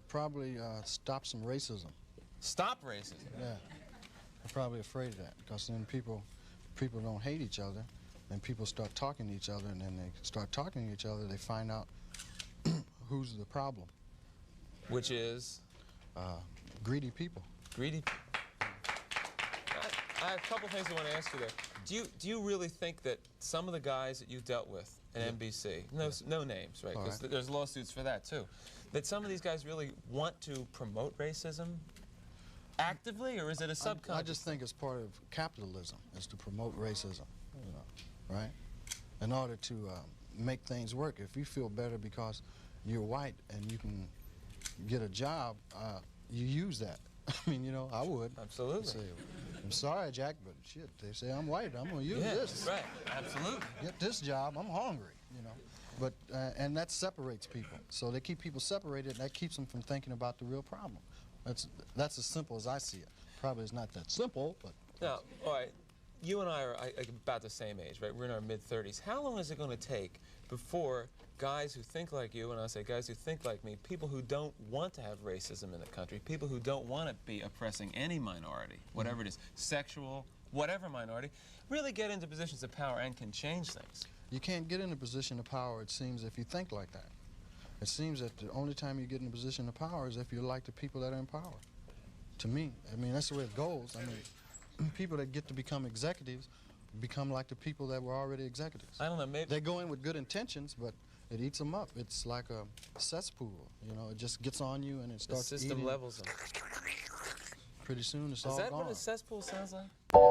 Probably stop some racism. Stop racism? Yeah. I'm probably afraid of that, because then people don't hate each other, and people start talking to each other, and then they start talking to each other, they find out who's the problem. Which is? Greedy people. Greedy. I have a couple things I want to ask you there. Do you really think that some of the guys that you dealt with at NBC, no names, right? Because there's lawsuits for that too, that some of these guys really want to promote racism actively, or is it a subconscious? I just think it's part of capitalism, is to promote racism, you know, right? In order to make things work. If you feel better because you're white and you can get a job, you use that. I mean, you know, I would. Absolutely. Say, I'm sorry, Jack, but shit, they say I'm white. I'm going to use this. Right, absolutely. Get this job. I'm hungry, you know. But, and that separates people. So they keep people separated, and that keeps them from thinking about the real problem. That's as simple as I see it. Probably it's not that simple, but... Now, all right, you and I are about the same age, right? We're in our mid-30s. How long is it going to take before guys who think like you, and I say guys who think like me, people who don't want to have racism in the country, people who don't want to be oppressing any minority, whatever it is, sexual, whatever minority, really get into positions of power and can change things? You can't get in a position of power, it seems, if you think like that. It seems that the only time you get in a position of power is if you're like the people that are in power. To me, I mean, that's the way it goes. I mean, people that get to become executives become like the people that were already executives. I don't know, maybe... They go in with good intentions, but it eats them up. It's like a cesspool, you know, it just gets on you and it starts the system eating. levels them. Pretty soon it's Is all that gone. what a cesspool sounds like? Yes.